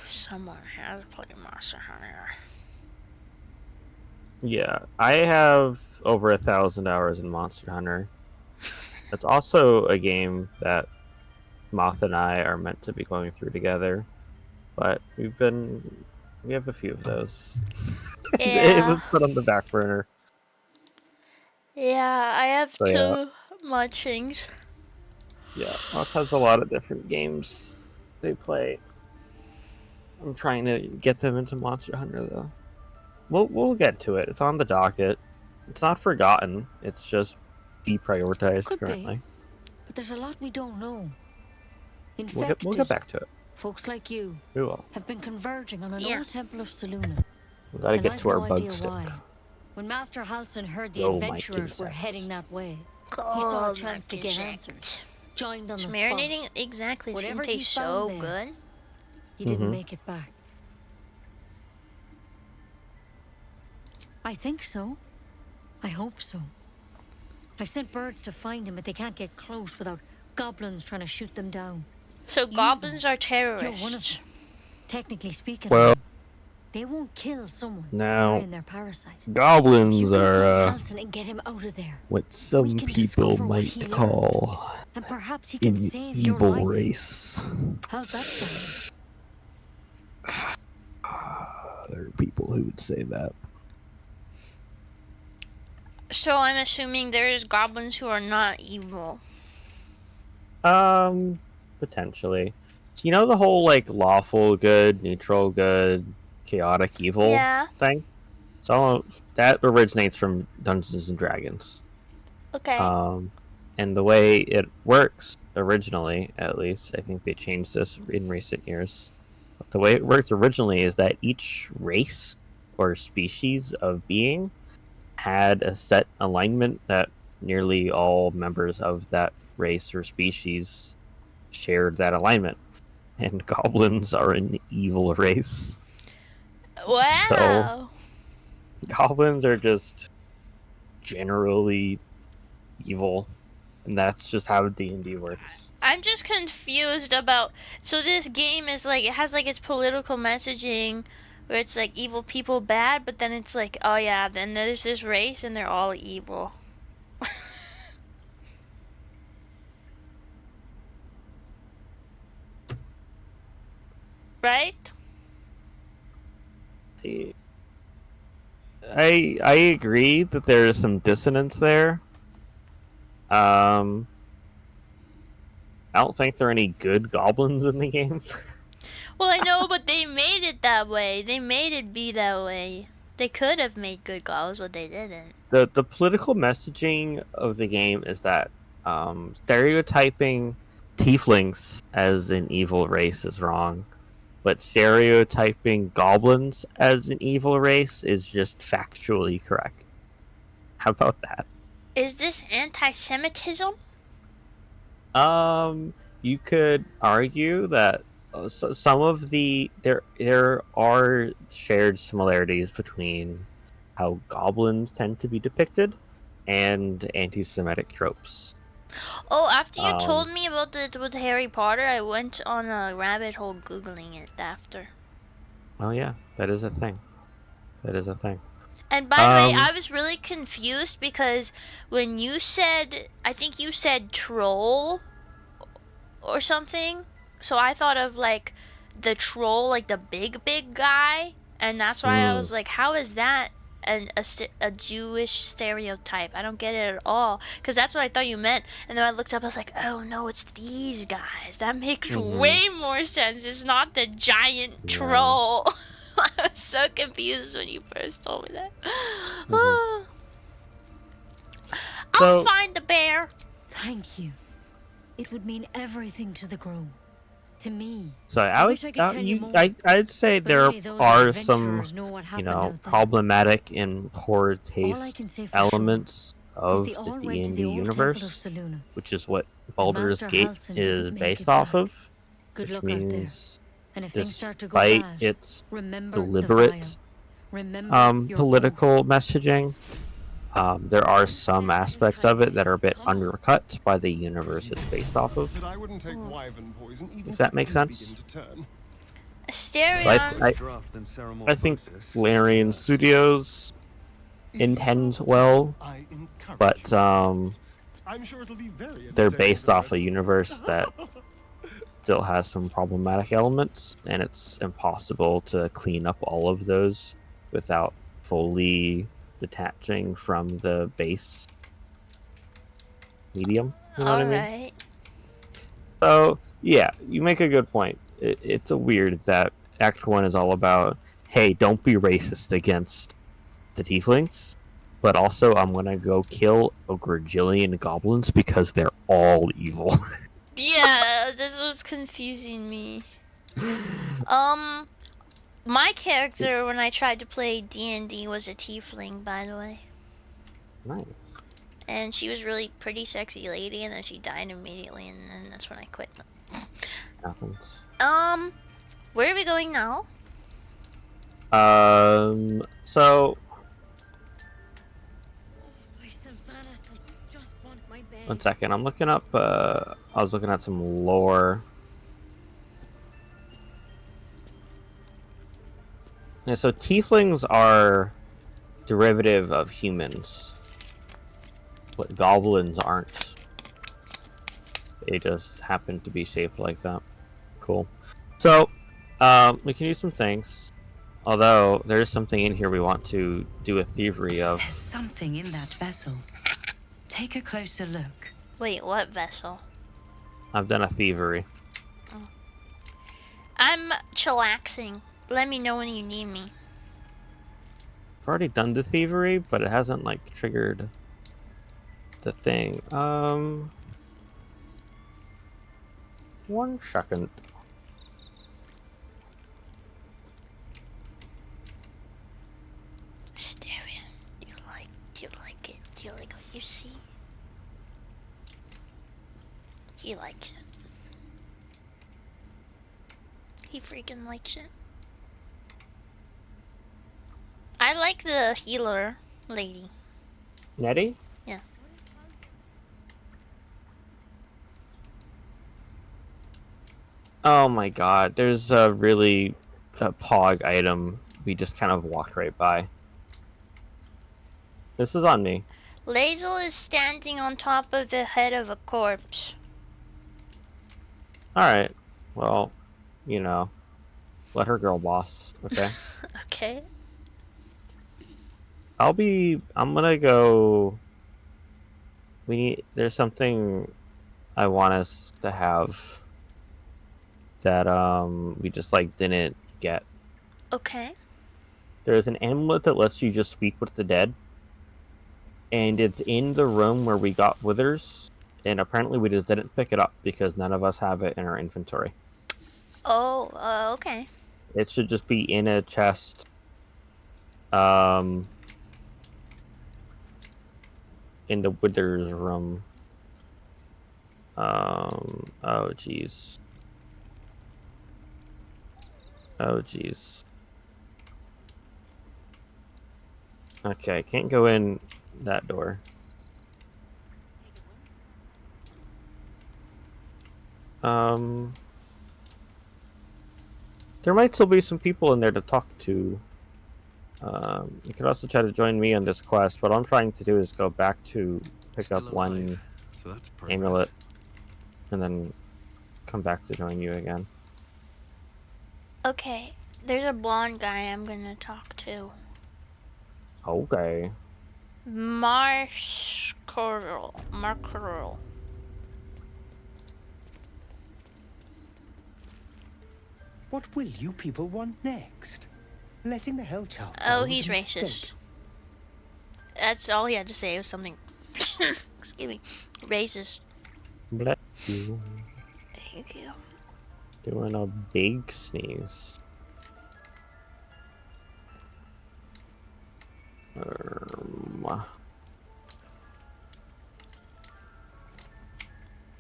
someone has played Monster Hunter. Yeah, I have over 1,000 hours in Monster Hunter. It's also a game that Moth and I are meant to be going through together, but we have a few of those. It Yeah. was put on the back burner. Yeah, I have So, yeah. too much things. Yeah, Moth has a lot of different games they play. I'm trying to get them into Monster Hunter though. We'll get to it. It's on the docket. It's not forgotten. It's just deprioritized Could be. currently. But there's a lot we don't know. We'll Infected, get back to it. folks like you We will. have been converging on an Yeah. old temple of Selûne. We gotta And get I've to our no bug idea stick. why. When Master Halsin heard the Oh, my adventurers were insects. heading that way, he Oh, saw a chance to my get insect. answers. Joined on It's the marinating spot. exactly. It's gonna Whatever he taste so found there, good. He didn't Mhm. make it back. I think so. I hope so. I've sent birds to find him, but they can't get close without goblins trying to shoot them down. So goblins are You're one of terrorists. them. Technically speaking, Well, they won't kill someone now, carrying their parasite. If you goblins can are find Halsin and get him out of there, what some we can people discover what he might learned. call and perhaps he can an save your evil life. race. How's that sound? There are people who would say that. So I'm assuming there's goblins who are not evil. Potentially. So you know the whole like lawful good, neutral good, chaotic evil Yeah. thing? So that originates from Dungeons and Dragons. Okay. And the way it works originally, at least, I think they changed this in recent years. But the way it works originally is that each race or species of being had a set alignment that nearly all members of that race or species shared that alignment. And goblins are an evil race. So Wow. goblins are just generally evil, and that's just how D&D works. I'm just confused about. So this game is like it has like its political messaging, where it's like evil people bad, but then it's like, oh yeah, then there's this race and they're all evil. Right? I agree that there is some dissonance there. I don't think there are any good goblins in the game. Well, I know, but they made it that way. They made it be that way. They could have made good goblins, but they didn't. The political messaging of the game is that stereotyping tieflings as an evil race is wrong, but stereotyping goblins as an evil race is just factually correct. How about that? Is this anti-Semitism? You could argue that some of there are shared similarities between how goblins tend to be depicted and anti-Semitic tropes. Oh, after you told me about it with Harry Potter, I went on a rabbit hole googling it after. Oh yeah, that is a thing. That is a thing. And by the way, I was really confused because when you said, I think you said troll or something, so I thought of like the troll, like the big guy, and that's why I was like, how is that a Jewish stereotype? I don't get it at all, because that's what I thought you meant. And then I looked up, I was like, oh no, it's these guys. That makes way more sense. It's not the giant troll. I was so confused when you first told me that. I'll find the bear. Thank you. It would mean everything to the grove. To me. So I'd say there are some, problematic and poor taste elements of the D&D universe, which is what Baldurs Gate is based off of, which means despite its deliberate political messaging, there are some aspects of it that are a bit undercut by the universe it's based off of. If that makes sense. I think Larian Studios intends well, but they're based off a universe that still has some problematic elements, and it's impossible to clean up all of those without fully detaching from the base medium. You know what I mean? So, yeah, you make a good point. It's a weird that Act 1 is all about, hey, don't be racist against the tieflings, but also I'm gonna go kill a grajillion goblins because they're all evil. Yeah, this was confusing me. My character when I tried to play D&D was a tiefling, by the way. Nice. And she was really pretty sexy lady, and then she died immediately, and then that's when I quit. Happens. Where are we going now? So one second, I'm looking up. I was looking at some lore. Yeah, so tieflings are derivative of humans, but goblins aren't. They just happen to be shaped like that. Cool. So, we can do some things. Although, there's something in here we want to do a thievery of. There's something in that vessel. Take a closer look. Wait, what vessel? I've done a thievery. Oh. I'm chillaxing. Let me know when you need me. I've already done the thievery, but it hasn't, like, triggered the thing. 1 second. Styrian, do you like it? Do you like what you see? He likes it. He freaking likes it. I like the healer lady. Nettie? Yeah. Oh my god, there's a really pog item we just kind of walked right by. This is on me. Lazel is standing on top of the head of a corpse. Alright. Well, you know. Let her girl boss, okay? Okay. I'm gonna go... There's something I want us to have that, we just, like, didn't get. Okay. There's an amulet that lets you just speak with the dead. And it's in the room where we got withers. And apparently we just didn't pick it up because none of us have it in our inventory. Oh, okay. It should just be in a chest. In the withers room. Oh jeez. Oh jeez. Okay, I can't go in that door. There might still be some people in there to talk to. You could also try to join me on this quest. What I'm trying to do is go back to pick up one So that's amulet, and then come back to join you again. Okay. There's a blonde guy I'm gonna talk to. Okay. Markurl. What will you people want next? Letting the Hellchild Oh, go was he's a mistake. racist. That's all he had to say was something. Excuse me. Racist. Bless you. Thank you. Doing a big sneeze.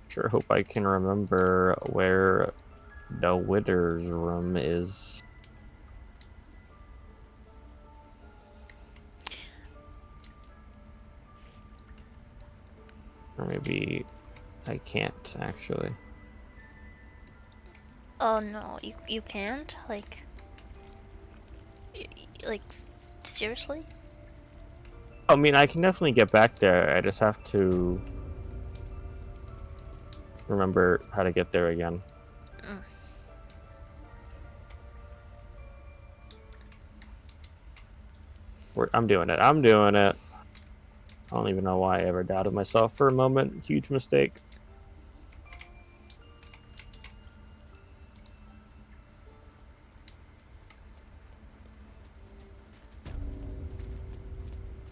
Sure hope I can remember where the withers room is. Or maybe I can't actually. Oh no, you can't? Like, seriously? I mean, I can definitely get back there. I just have to remember how to get there again. I'm doing it. I'm doing it. I don't even know why I ever doubted myself for a moment. Huge mistake.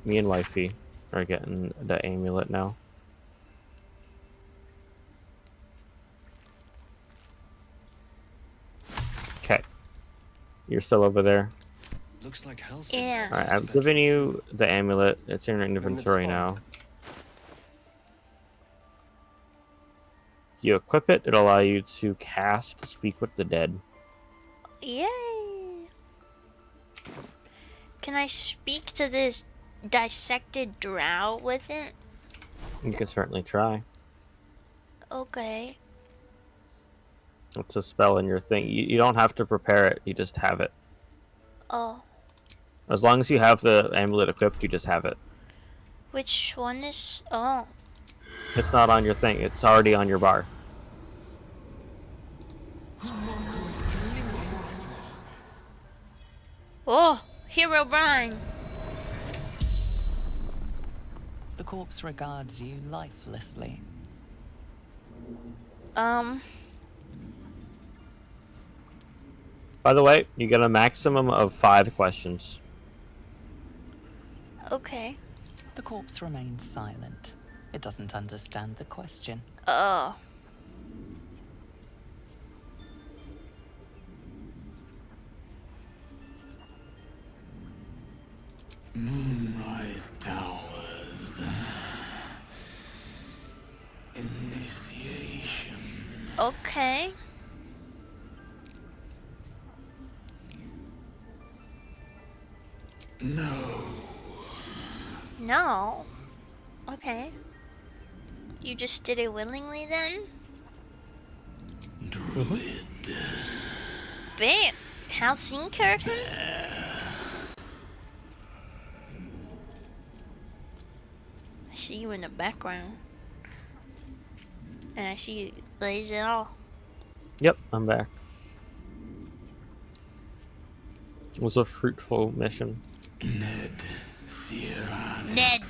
Me and wifey are getting the amulet now. Okay. You're still over there. Looks like yeah. Alright, I've given you the amulet. It's in your inventory now. You equip it, it'll allow you to cast Speak with the Dead. Yay! Can I speak to this dissected drow with it? You can certainly try. Okay. It's a spell in your thing. You don't have to prepare it, you just have it. Oh. As long as you have the amulet equipped, you just have it. Which one is... Oh. It's not on your thing, it's already on your bar. Oh! Hero Brian! The corpse regards you lifelessly. By the way, you get a maximum of 5 questions. Okay. The corpse remains silent. It doesn't understand the question. Oh. Moonrise Towers. Initiation. Okay. No. No. Okay. You just did it willingly then? Druid. Bam! Halcyon cured him? I see you in the background. And I see you lays it all. Yep, I'm back. It was a fruitful mission. Ned Sierra. Ned.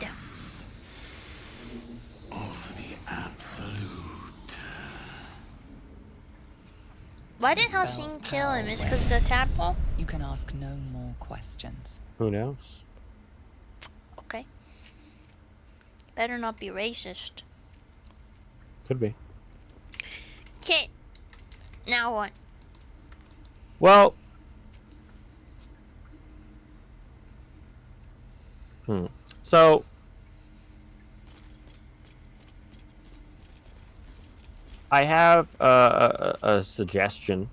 Of the Absolute. Why did The spell's Halcyon kill him? power Is because the tadpole? You can ask no more questions. Who knows? Okay. Better not be racist. Could be. Okay. Now what? Well. So. I have a suggestion.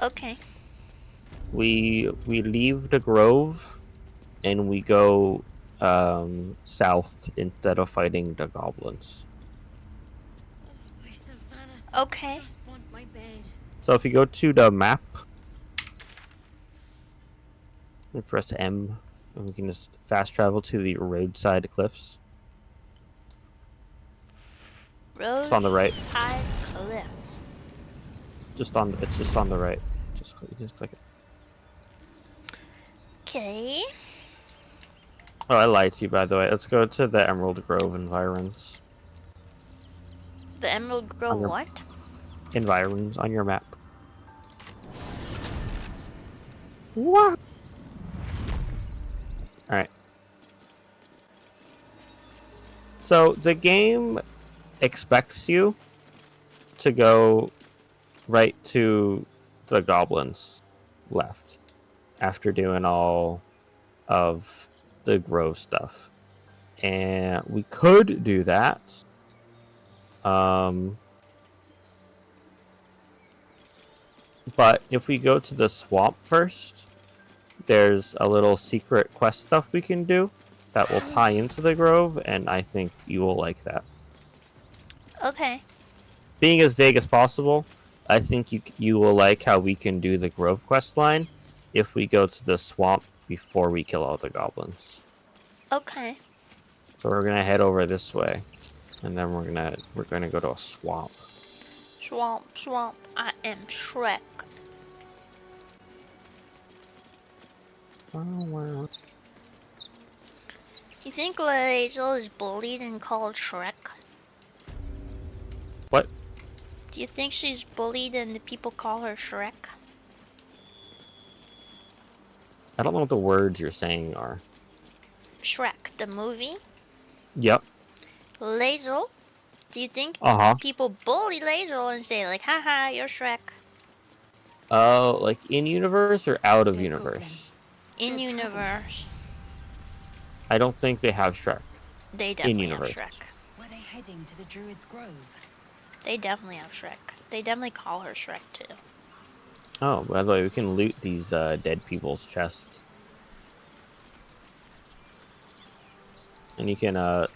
Okay. We leave the grove, and we go south instead of fighting the goblins. Okay. So if you go to the map, and press M, and we can just fast travel to the roadside cliffs. It's on the right. Roadside cliff. It's just on the right. Just click it. Okay. Oh, I lied to you, by the way. Let's go to the Emerald Grove environs. The Emerald Grove what? Environs on your map. What? Alright. So, the game expects you to go right to the goblins left after doing all of the grove stuff. And we could do that. But if we go to the swamp first, there's a little secret quest stuff we can do that will tie into the grove, and I think you will like that. Okay. Being as vague as possible, I think you will like how we can do the grove quest line if we go to the swamp before we kill all the goblins. Okay. So we're gonna head over this way, and then we're gonna go to a swamp. Swamp. I am Shrek. Oh wow. You think Lae'zel is bullied and called Shrek? What? Do you think she's bullied and the people call her Shrek? I don't know what the words you're saying are. Shrek, the movie? Yep. Lae'zel? Do you think people bully Lae'zel and say like, haha, you're Shrek? Like in universe or out of universe? In universe. I don't think they have Shrek. They definitely in have universe. Shrek. Were they heading to the Druid's Grove? They definitely have Shrek. They definitely call her Shrek too. Oh, by the way, we can loot these dead people's chests. And you can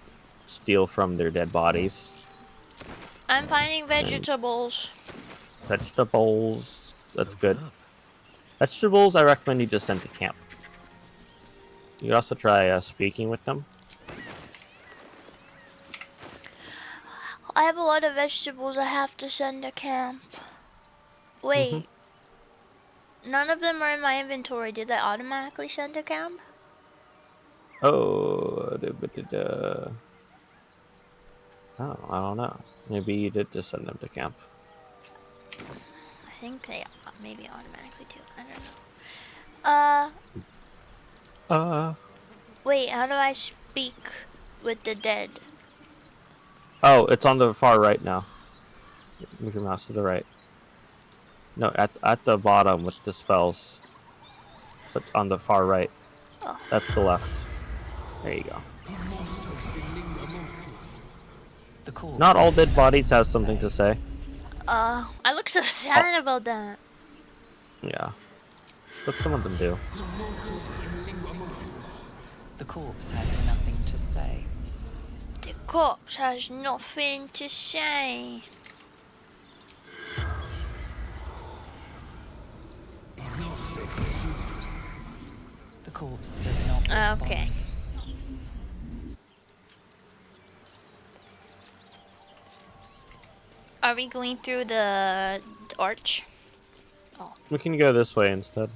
steal from their dead bodies. I'm finding vegetables. Vegetables. That's good. Vegetables, I recommend you just send to camp. You could also try speaking with them. I have a lot of vegetables I have to send to camp. Wait. None of them are in my inventory. Did they automatically send to camp? Oh, I don't know. Maybe you did just send them to camp. I think they maybe automatically do. I don't know. Wait, how do I speak with the dead? Oh, it's on the far right now. Move your mouse to the right. No, at the bottom with the spells. But on the far right. Oh. That's the left. There you go. Not all dead bodies have something to say. I look so sad about that. Yeah. But some of them do. The corpse has nothing to say. The corpse has nothing to say. The corpse does not respond. Okay. Are we going through the arch? Oh. We can go this way instead.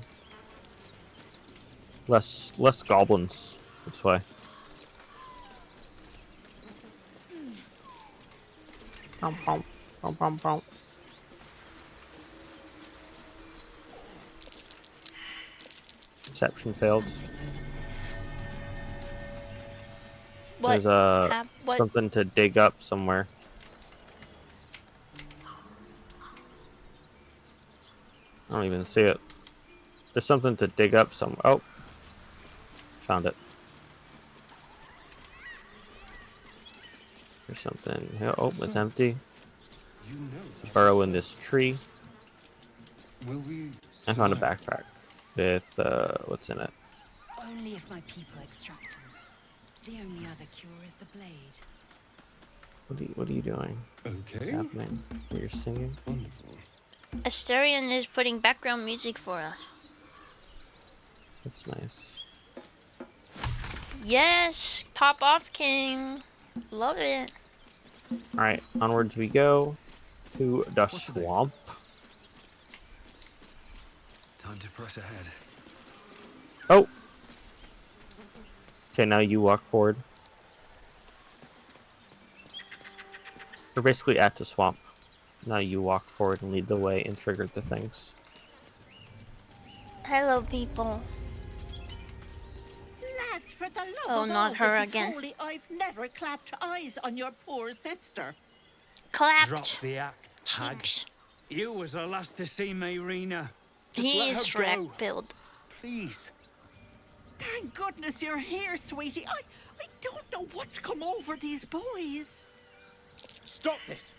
Less goblins this way. Pom, pom, pom, pom, pom. Perception failed. What? There's something to dig up somewhere. I don't even see it. There's something to dig up somewhere. Oh, found it. There's something here. Oh, it's empty. There's a burrow in this tree. I found a backpack with what's in it. Only if my people extract them. The only other cure is the blade. What are you doing? Okay. What's happening? You're singing. Wonderful. Asterion is putting background music for us. That's nice. Yes, top off, King. Love it. All right, onwards we go to the swamp. Time to press ahead. Oh. Okay, now you walk forward. We're basically at the swamp. Now you walk forward and lead the way and trigger the things. Hello, people. Lads, for the love Oh, of not all her that is again. holy, I've never clapped eyes on your poor sister. Clapped. Drop the act, hag. You was the last to see me, Rena. He is Shrek build. Please. Thank goodness you're here, sweetie. I don't know what's come over these boys. Stop this.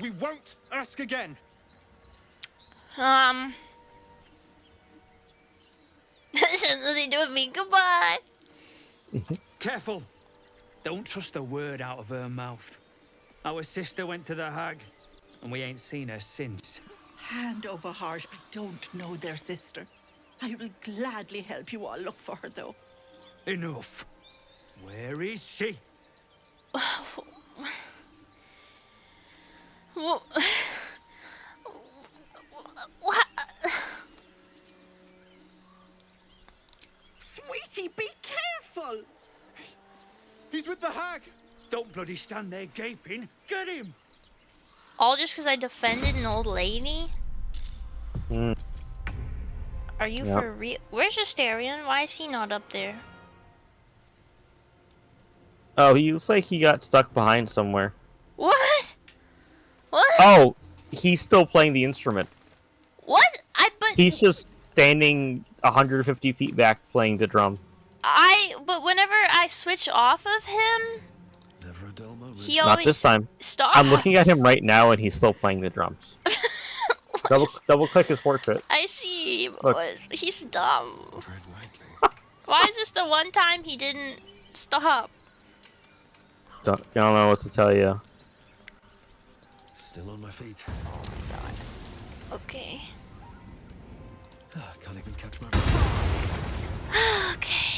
We won't ask again. This has nothing to do with me. Goodbye. Careful. Don't trust a word out of her mouth. Our sister went to the hag, and we ain't seen her since. Hand over heart, I don't know their sister. I will gladly help you all look for her, though. Enough. Where is she? What? Sweetie, be careful! He's with the hag. Don't bloody stand there gaping. Get him! All just because I defended an old lady? Mm. Are you Yep. for real? Where's Asterion? Why is he not up there? Oh, he looks like he got stuck behind somewhere. What? What? Oh, he's still playing the instrument. What? He's just standing 150 feet back playing the drum. But whenever I switch off of him, he Not always this time. stops. I'm looking at him right now and he's still playing the drums. double click his portrait. I see. Look. He's dumb. Why is this the one time he didn't stop? Don't know what to tell you. Still on my feet. Oh my god. Okay. Can't even catch my breath. Okay.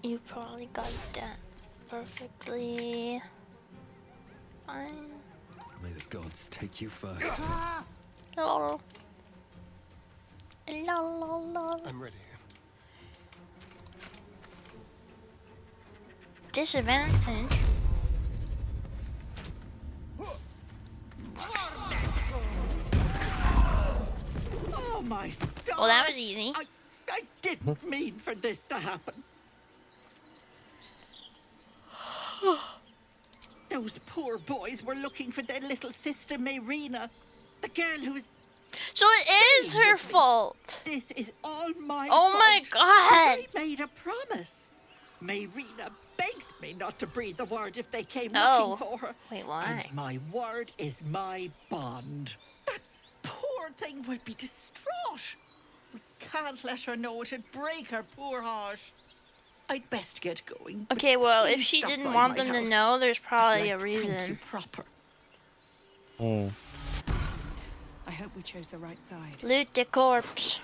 You probably got that perfectly fine. May the gods take you first. Lol. Lol. I'm ready. disadvantage. Oh, my stars! Well, that was easy. I didn't mean for this to happen. Those poor boys were looking for their little sister, Mayrina. The girl who's... So it is her fault. This is all my Oh fault. my God. I made a promise. Mayrina begged me not to breathe the word if they came looking for her. Wait, why? And my word is my bond. That poor thing will be distraught. We can't let her know. It'd break her poor heart. I'd best get going. Okay, well, if Please she stop didn't by want my them to house. know, there's probably I'd a like to thank you reason. proper. I hope we chose the right side. Loot the corpse.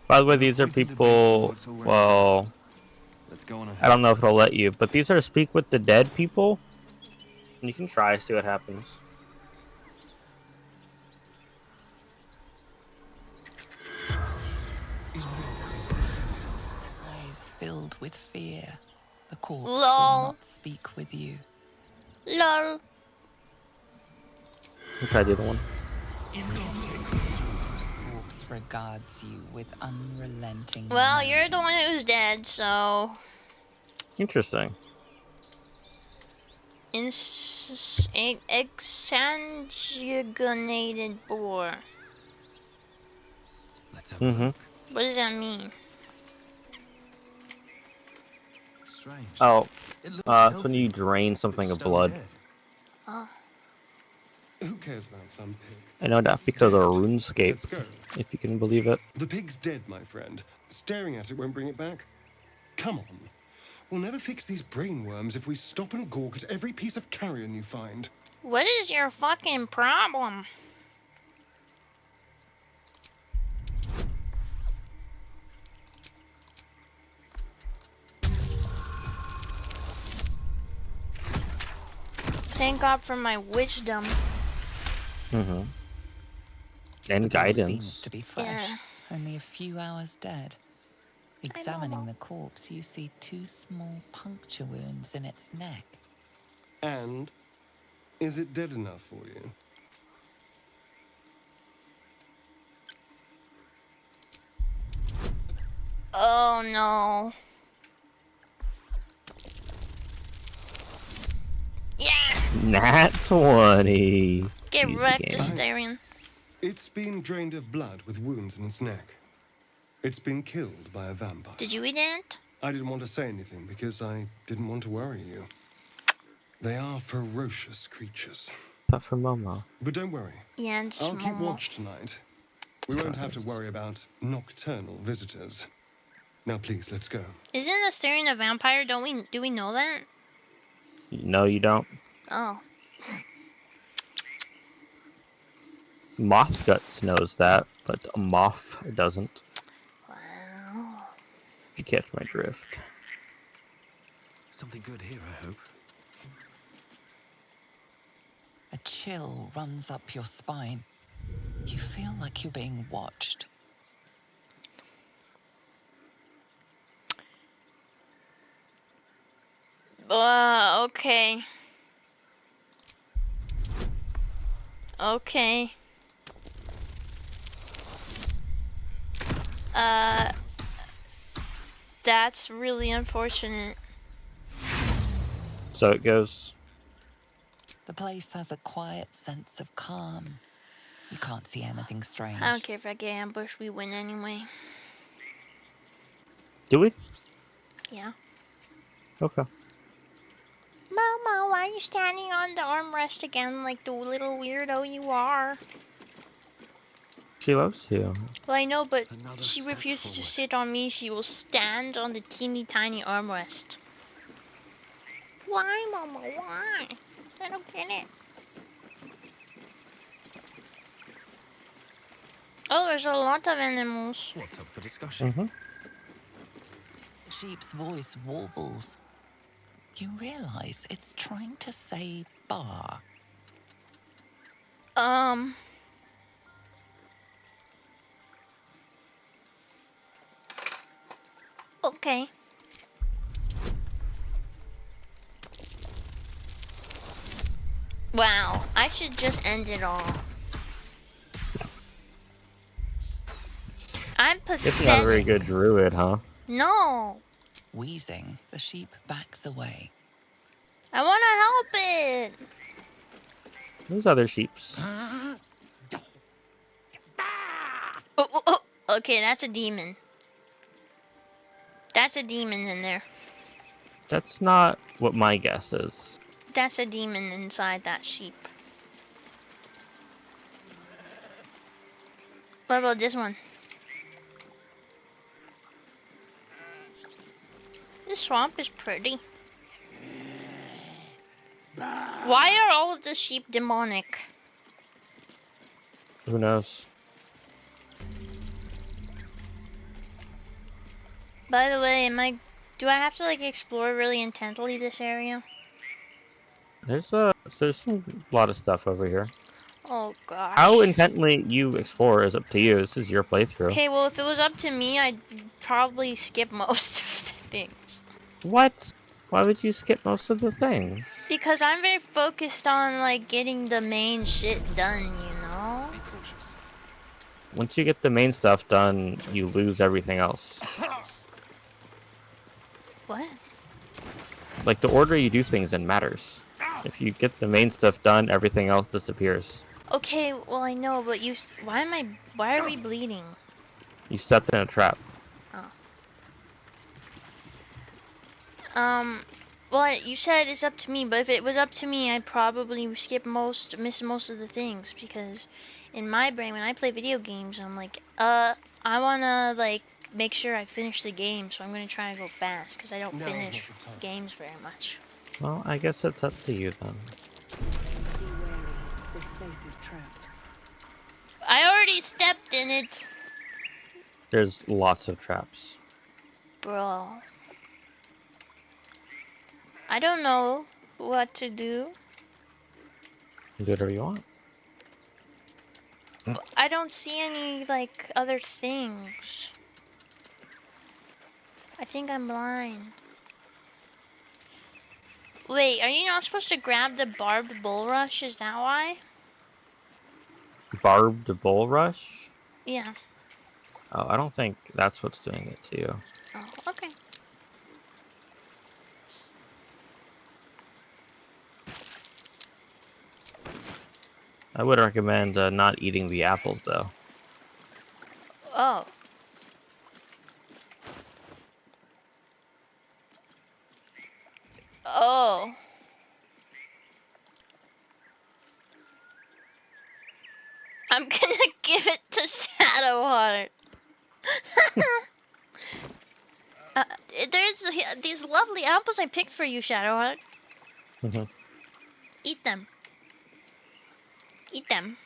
By the way, these are people. Well, Let's go on ahead. I don't know if it'll let you, but these are speak with the dead people. And you can try, see what happens. Eyes filled with fear. The corpse will Lol. not speak with you. Lol. I'll try the other one. Corpse regards you with unrelenting. Well, you're the one who's dead, so... Interesting. Exsanguinated boar. Mm-hmm. What does that mean? Strange. Oh, it's when you drain something of blood. Oh. Who cares about some pig? I know that because of Let's RuneScape, go. if you can believe it. The pig's dead, my friend. Staring at it won't bring it back. Come on. We'll never fix these brain worms if we stop and gawk at every piece of carrion you find. What is your fucking problem? Thank God for my wisdom. Mm-hmm. And The boar guidance. seems to be fresh. Yeah. Only a few hours dead. Examining the corpse, you see 2 small puncture wounds in its neck. And is it dead enough for you? Oh no. Yeah! Nat 20. Get Easy wrecked, game. Astarion. It's been drained of blood with wounds in its neck. It's been killed by a vampire. Did you eat it? I didn't want to say anything because I didn't want to worry you. They are ferocious creatures. Not for Momo. But don't worry. Yeah, it's I'll keep Momo. watch tonight. We won't have to worry about nocturnal visitors. Now please, let's go. Isn't Astarion a vampire? Do we know that? No, you don't. Oh. Moth Guts knows that, but a moth doesn't. Wow. If you catch my drift. Something good here, I hope. A chill runs up your spine. You feel like you're being watched. Okay. Okay. That's really unfortunate. So it goes. The place has a quiet sense of calm. You can't see anything strange. I don't care if I get ambushed, we win anyway. Do we? Yeah. Okay. Momo, why are you standing on the armrest again like the little weirdo you are? She loves you. Well, I know, but she refuses to sit on me. She will stand on the teeny tiny armrest. Why, Momo? Why? I don't get it. Oh, there's a lot of animals. What's up for discussion? Mm-hmm. Sheep's voice warbles. You realize it's trying to say bar. Okay. Wow, I should just end it all. I'm It's not a very pathetic. good druid, huh? No. Wheezing, the sheep backs away. I want to help it. There's other sheeps. Oh. Okay, that's a demon. That's a demon in there. That's not what my guess is. That's a demon inside that sheep. What about this one? This swamp is pretty. Why are all of the sheep demonic? Who knows? By the way, do I have to like explore really intently this area? There's a lot of stuff over here. Oh gosh. How intently you explore is up to you. This is your playthrough. Okay, well if it was up to me, I'd probably skip most of the things. What? Why would you skip most of the things? Because I'm very focused on like getting the main shit done, you know? Once you get the main stuff done, you lose everything else. What? Like, the order you do things in matters. If you get the main stuff done, everything else disappears. Okay, well I know, but why are we bleeding? You stepped in a trap. Oh. Well, you said it's up to me, but if it was up to me, I'd probably miss most of the things, because in my brain, when I play video games, I'm like, I wanna, like, make sure I finish the game, so I'm gonna try to go fast, because I don't finish games very much. Well, I guess it's up to you, then. Be wary. This place is trapped. I already stepped in it. There's lots of traps. Bro. I don't know what to do. Do whatever you want. I don't see any, like, other things. I think I'm blind. Wait, are you not supposed to grab the barbed bulrush? Is that why? Barbed bulrush? Yeah. Oh, I don't think that's what's doing it to you. Oh, okay. I would recommend not eating the apples, though. Oh. Oh. I'm gonna give it to Shadowheart. There's these lovely apples I picked for you, Shadowheart. Mm-hmm. Eat them. Eat them.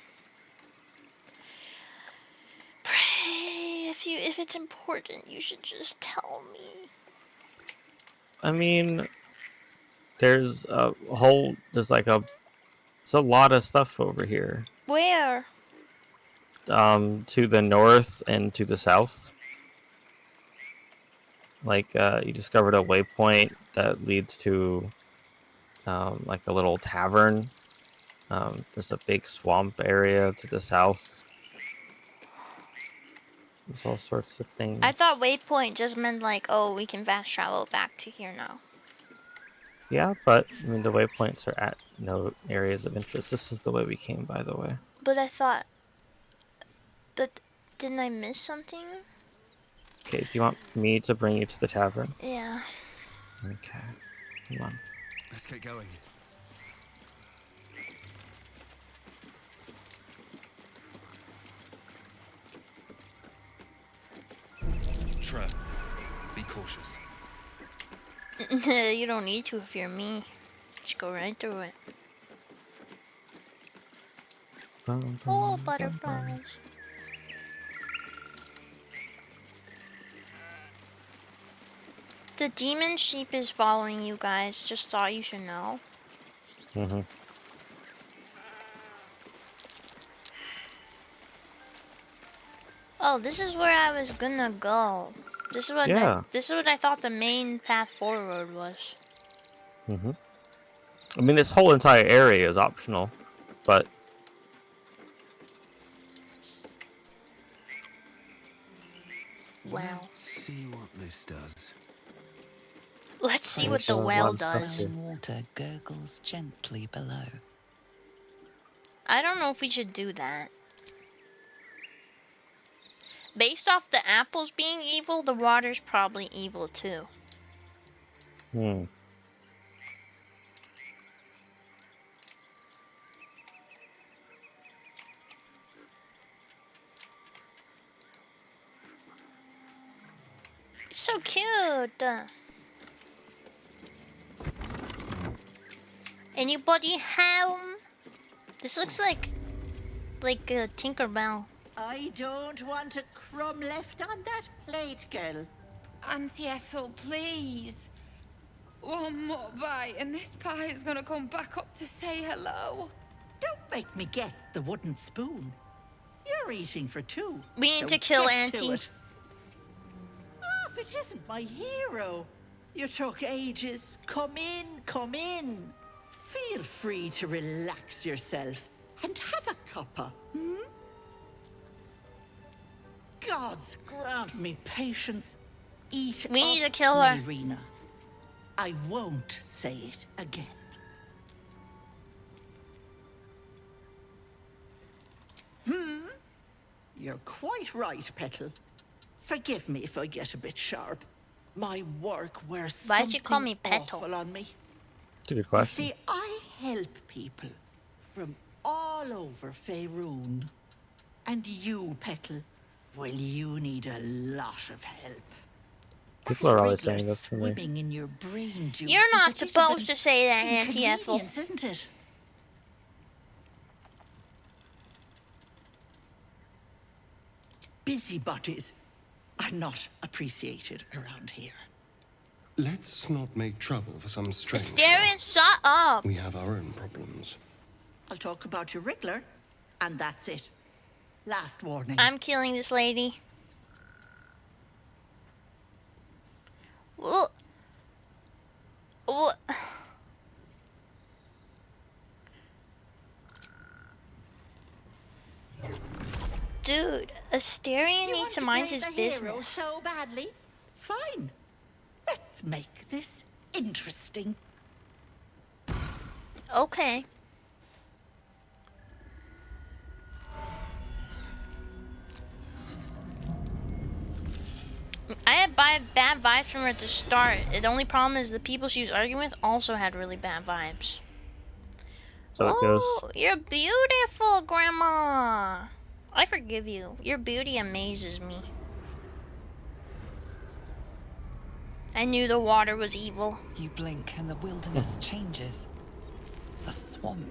Pray, if it's important, you should just tell me. I mean, there's a lot of stuff over here. Where? To the north and to the south. Like, you discovered a waypoint that leads to, like a little tavern. There's a big swamp area to the south. There's all sorts of things. I thought waypoint just meant like, oh, we can fast travel back to here now. Yeah, but I mean, the waypoints are at no areas of interest. This is the way we came, by the way. But didn't I miss something? Okay, do you want me to bring you to the tavern? Yeah. Okay, come on. Let's get going. Trap. Be cautious. You don't need to if you're me. Just go right through it. Oh, butterflies. The demon sheep is following you guys. Just thought you should know. Mm-hmm. Oh, this is where I was gonna go. This is what I thought the main path forward was. Mm-hmm. I mean, this whole entire area is optional, but Well, Let's see what this does. let's see what there's the a well lot of stuff does. here. Flowing water gurgles gently below. I don't know if we should do that. Based off the apples being evil, the water's probably evil too. Hmm. It's so cute. Anybody home? This looks like a Tinkerbell. I don't want a crumb left on that plate, girl. Auntie Ethel, please. One more bite and this pie is gonna come back up to say hello. Don't make me get the wooden spoon. You're eating for two. We need so to kill get Auntie. to it. Oh, if it isn't my hero. You took ages. Come in, come in. Feel free to relax yourself and have a cuppa, hmm? Gods grant me patience. Eat We need up, to kill her. Mayrina. I won't say it again. You're quite right, Petal. Forgive me if I get a bit sharp. My work wears Why'd you call me something Petal? awful on me. That's a good You question. see, I help people from all over Faerun. And you, Petal, well, you need a lot of help. People are always Regular saying this to me. swimming in your brain juice You're is not a bit of supposed an to say that, Auntie Ethel. inconvenience, isn't it? Busybodies are not appreciated around here. Let's not make trouble for some stranger. Astarion, shut up. We have our own problems. I'll talk about your wriggler, and that's it. Last warning. I'm killing this lady. What? What? Dude, Astarion needs to mind his Hero business. so badly? Fine. Let's make this interesting. Okay. I had bad vibes from her at the start. The only problem is the people she was arguing with also had really bad vibes. So it goes. Oh, you're beautiful, Grandma. I forgive you. Your beauty amazes me. I knew the water was evil. You blink and the wilderness changes. A swamp,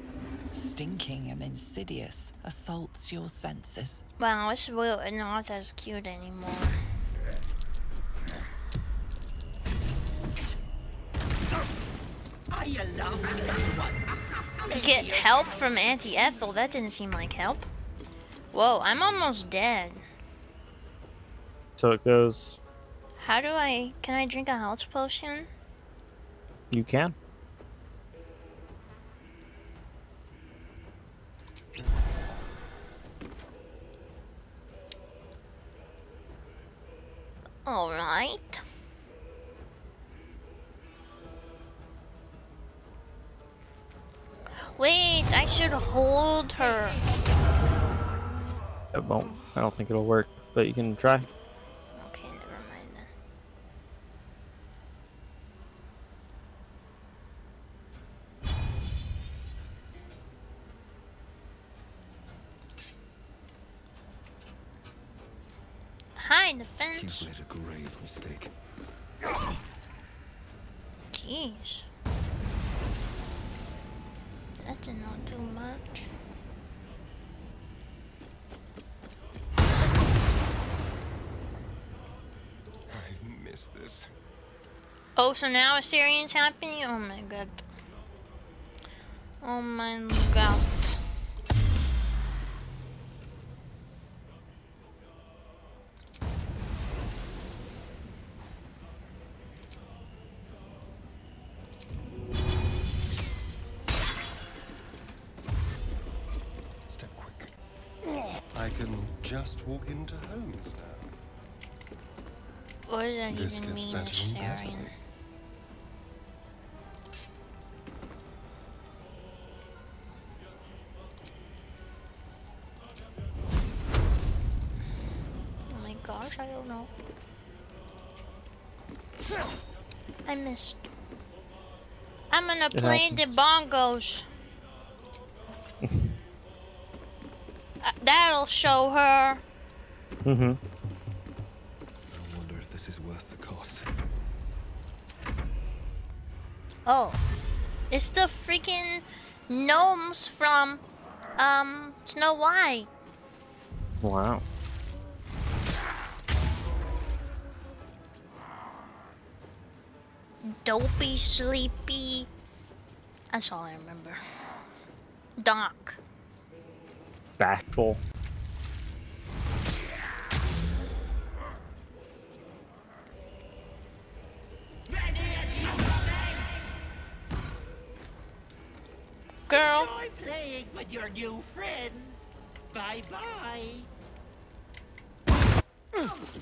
stinking and insidious, assaults your senses. Wow, it's not as cute anymore. Are you lost, little one? Get help from Auntie Ethel? That didn't seem like help. Whoa, I'm almost dead. So it goes. How do can I drink a health potion? You can. Alright. Wait, I should hold her. It won't. I don't think it'll work, but you can try. Okay, never mind then. Hi, defense. You've made a grave mistake. Jeez. That did not do much. I've missed this. Oh, so now Assyrian's happening? Oh my god. Oh my god. just walk into homes now. What does that This even gets mean, better and better. Astarion? Oh my gosh, I don't know. I missed. I'm gonna play the bongos. That'll show her. I wonder if this is worth the cost. Oh, it's the freaking gnomes from Snow White. Wow. Dopey, sleepy. That's all I remember. Doc. Bashful. Girl. Enjoy playing with your new friends. Bye-bye.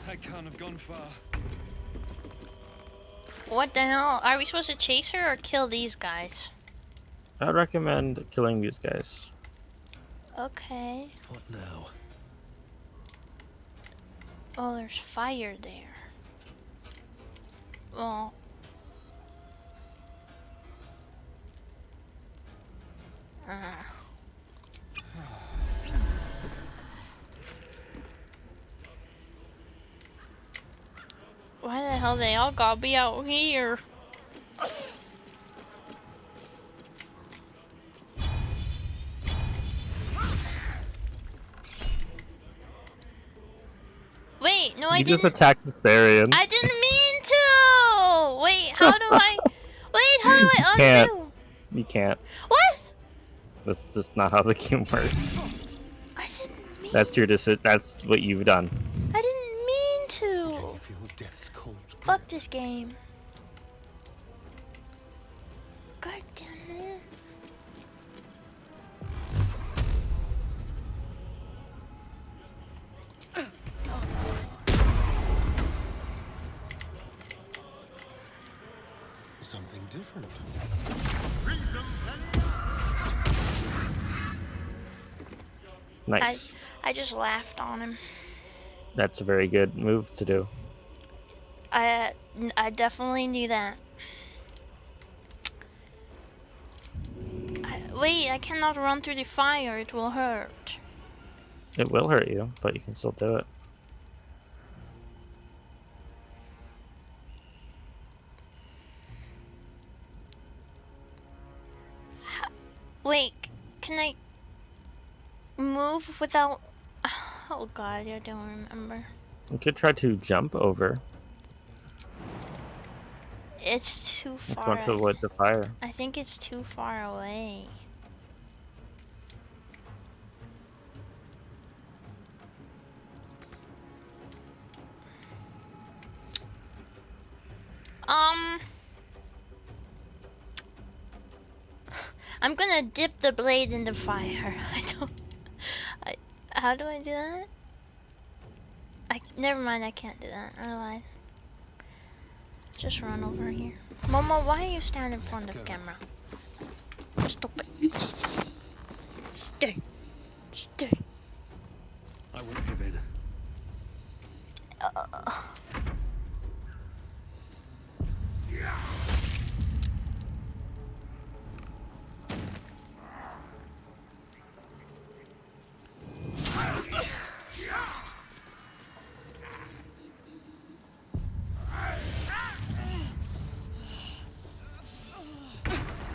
I can't have gone far. What the hell? Are we supposed to chase her or kill these guys? I'd recommend killing these guys. Okay. What now? Oh, there's fire there. Well. Why the hell they all gotta be out here? Wait, no, I You didn't. just attacked the Astarion. I didn't mean to. Wait, how do I? Wait, how do I Can't. undo? You can't. What? That's just not how the game works. I didn't mean. That's your decision. That's what you've done. I didn't mean to. Feel death's cold. Fuck this game. God damn it. Something different. Nice. I just laughed on him. That's a very good move to do. I definitely knew that. Wait, I cannot run through the fire. It will hurt. It will hurt you, but you can still do it. Wait, can I move without... Oh god, I don't remember. You could try to jump over. It's too If you far. want to avoid the fire. I think it's too far away. I'm gonna dip the blade in the fire. How do I do that? Never mind, I can't do that. I lied. Just run over here. Momo, why are you standing in front of the camera? Stupid. Stay. Stay. I won't give in.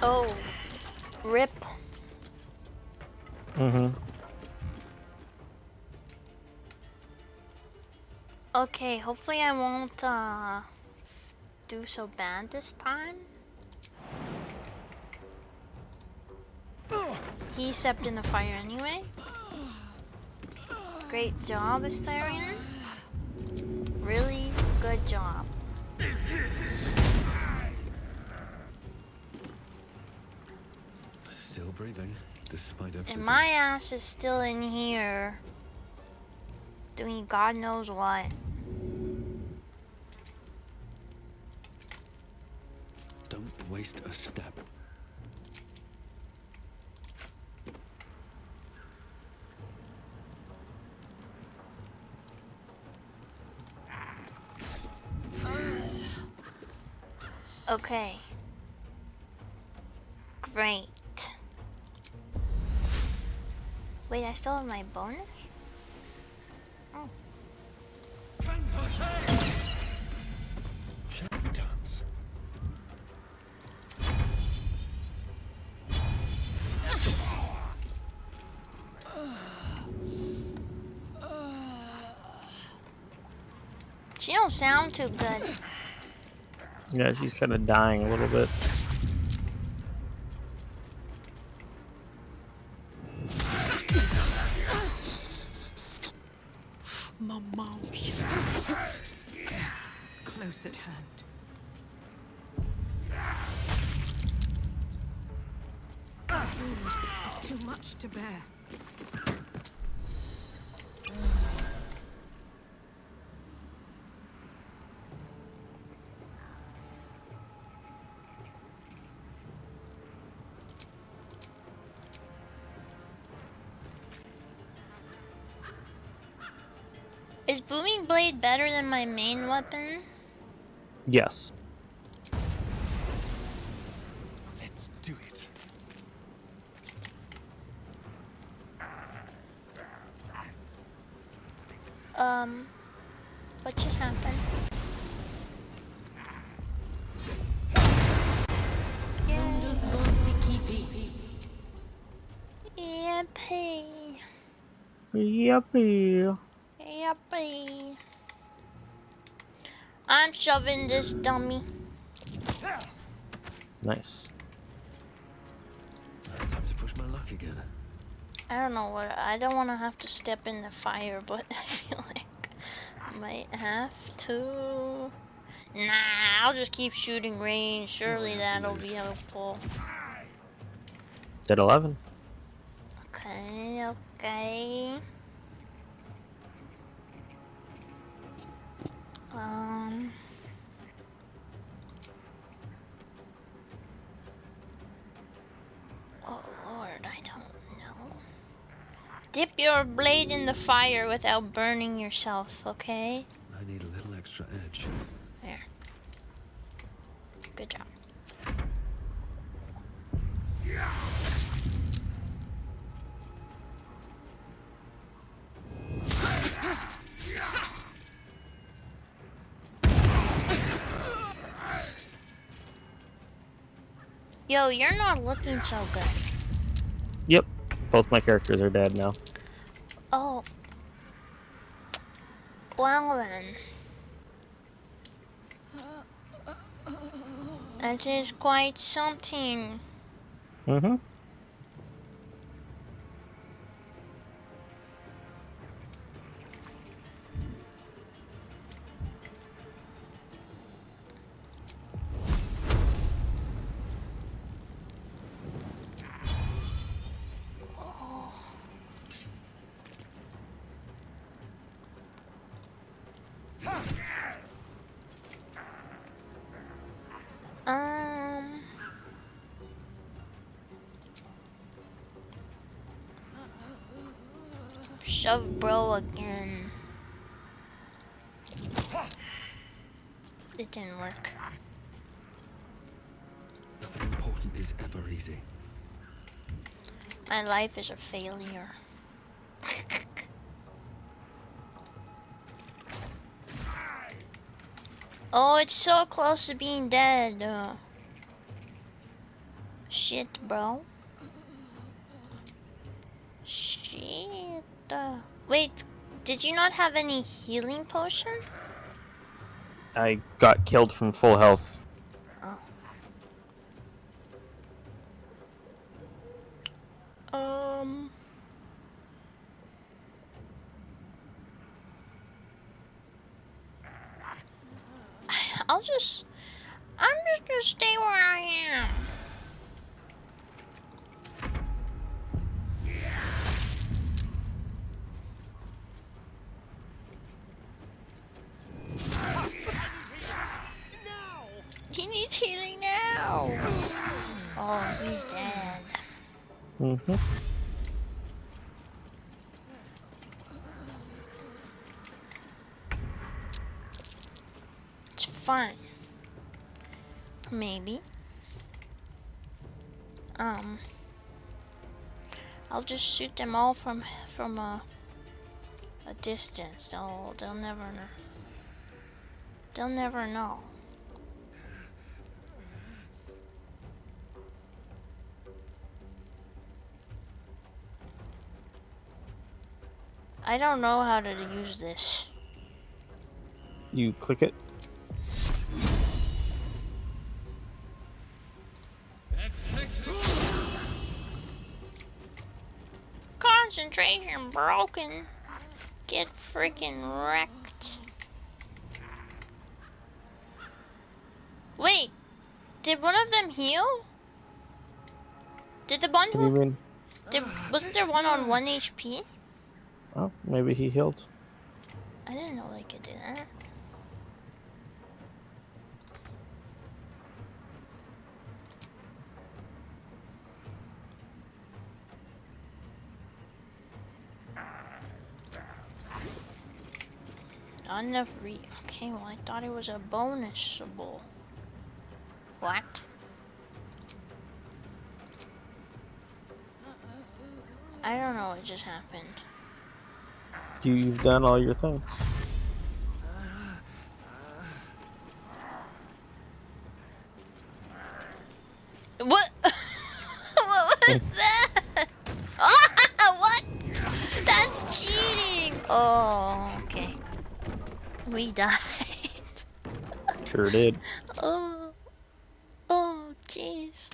Oh. Rip. Okay, hopefully I won't do so bad this time. He stepped in the fire anyway. Great job, Astarion. Really good job. Still breathing, despite everything. And my ass is still in here. doing God knows what. Don't waste a step. Okay. Great. Wait, I still have my bonus? Oh. Dance. She don't sound too good. Yeah, she's kind of dying a little bit. My mouse. Close at hand. Too much to bear. Is Booming Blade better than my main weapon? Yes. Let's do it. What just happened? Yippee. Yuppie. Yuppie. I'm shoving this dummy. Nice. Time to push my luck again. I don't know what. I don't want to have to step in the fire, but I feel like I might have to. Nah, I'll just keep shooting range. Surely that'll be helpful. Did 11. Okay, okay. Oh Lord, I don't know. Dip your blade in the fire without burning yourself, okay? I need a little extra edge. There. Good job. Yo, you're not looking so good. Yep. Both my characters are dead now. Oh. Well then. That is quite something. Mm-hmm. Shove bro again. It didn't work. Nothing important is ever easy. My life is a failure. Oh, it's so close to being dead. Shit, bro. Shit. Wait, did you not have any healing potion? I got killed from full health. Oh. I'm just gonna stay where I am. Mm-hmm. It's fine. Maybe. I'll just shoot them all from a distance. They'll never know. They'll never know. I don't know how to use this. You click it. Concentration broken. Get freaking wrecked. Wait, did one of them heal? Did the one What do you mean? wasn't there one on 1 HP? Oh, maybe he healed. I didn't know they could do that. Not enough okay, well I thought it was a bonusable. What? I don't know what just happened. You've done all your things. What? What was that? Ah, what? That's cheating. Oh, okay. We died. Sure did. Oh, jeez.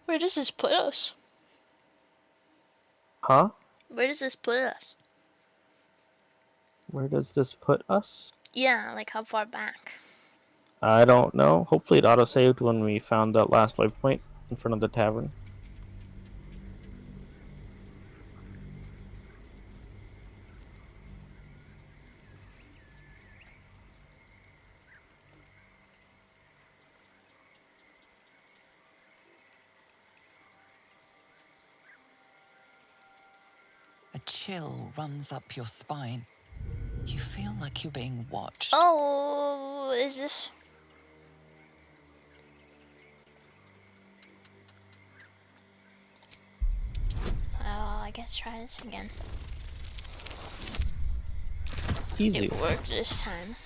Where does this put us? Huh? Where does this put us? Where does this put us? Yeah, like how far back? I don't know. Hopefully it auto-saved when we found that last waypoint in front of the tavern. A chill runs up your spine. You feel like you're being watched. Oh, is this? Oh, I guess try this again. Easy. It worked this time.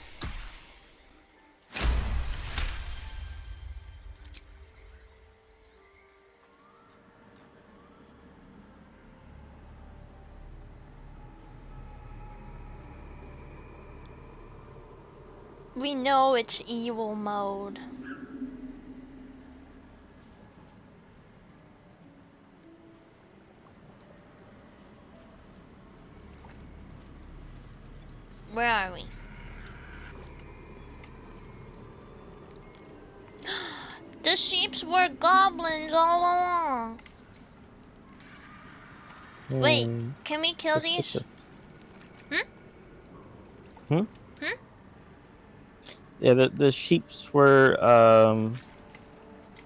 We know it's evil mode. Where are we? The sheeps were goblins all along. Wait, can we kill these? Hmm? Yeah, the sheeps were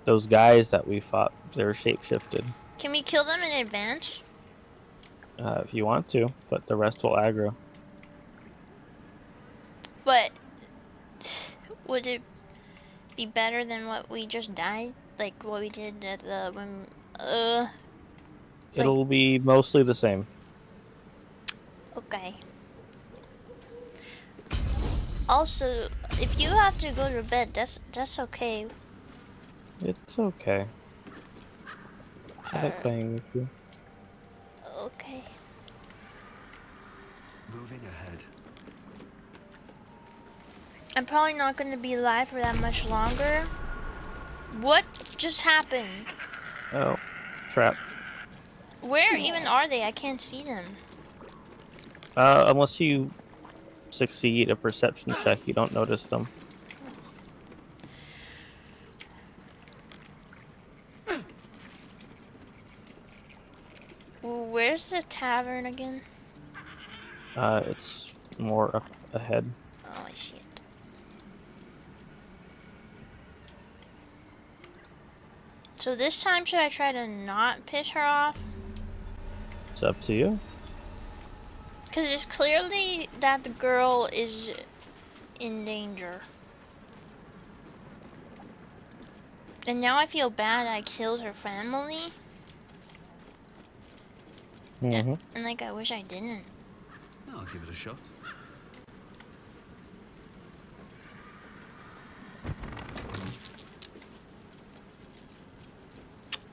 those guys that we fought. They were shapeshifted. Can we kill them in advance? If you want to, but the rest will aggro. But would it be better than what we just died? Like what we did at the when It'll be mostly the same. Okay. Also, if you have to go to bed, that's okay. It's okay. I like playing with you. Okay. Moving ahead. I'm probably not going to be alive for that much longer. What just happened? Oh, trap. Where even are they? I can't see them. Unless you succeed a perception check, you don't notice them. Where's the tavern again? It's more ahead. Oh, I see it. So this time, should I try to not piss her off? It's up to you. Because it's clearly that the girl is in danger. And now I feel bad I killed her family. Mm-hmm. And like, I wish I didn't. I'll give it a shot.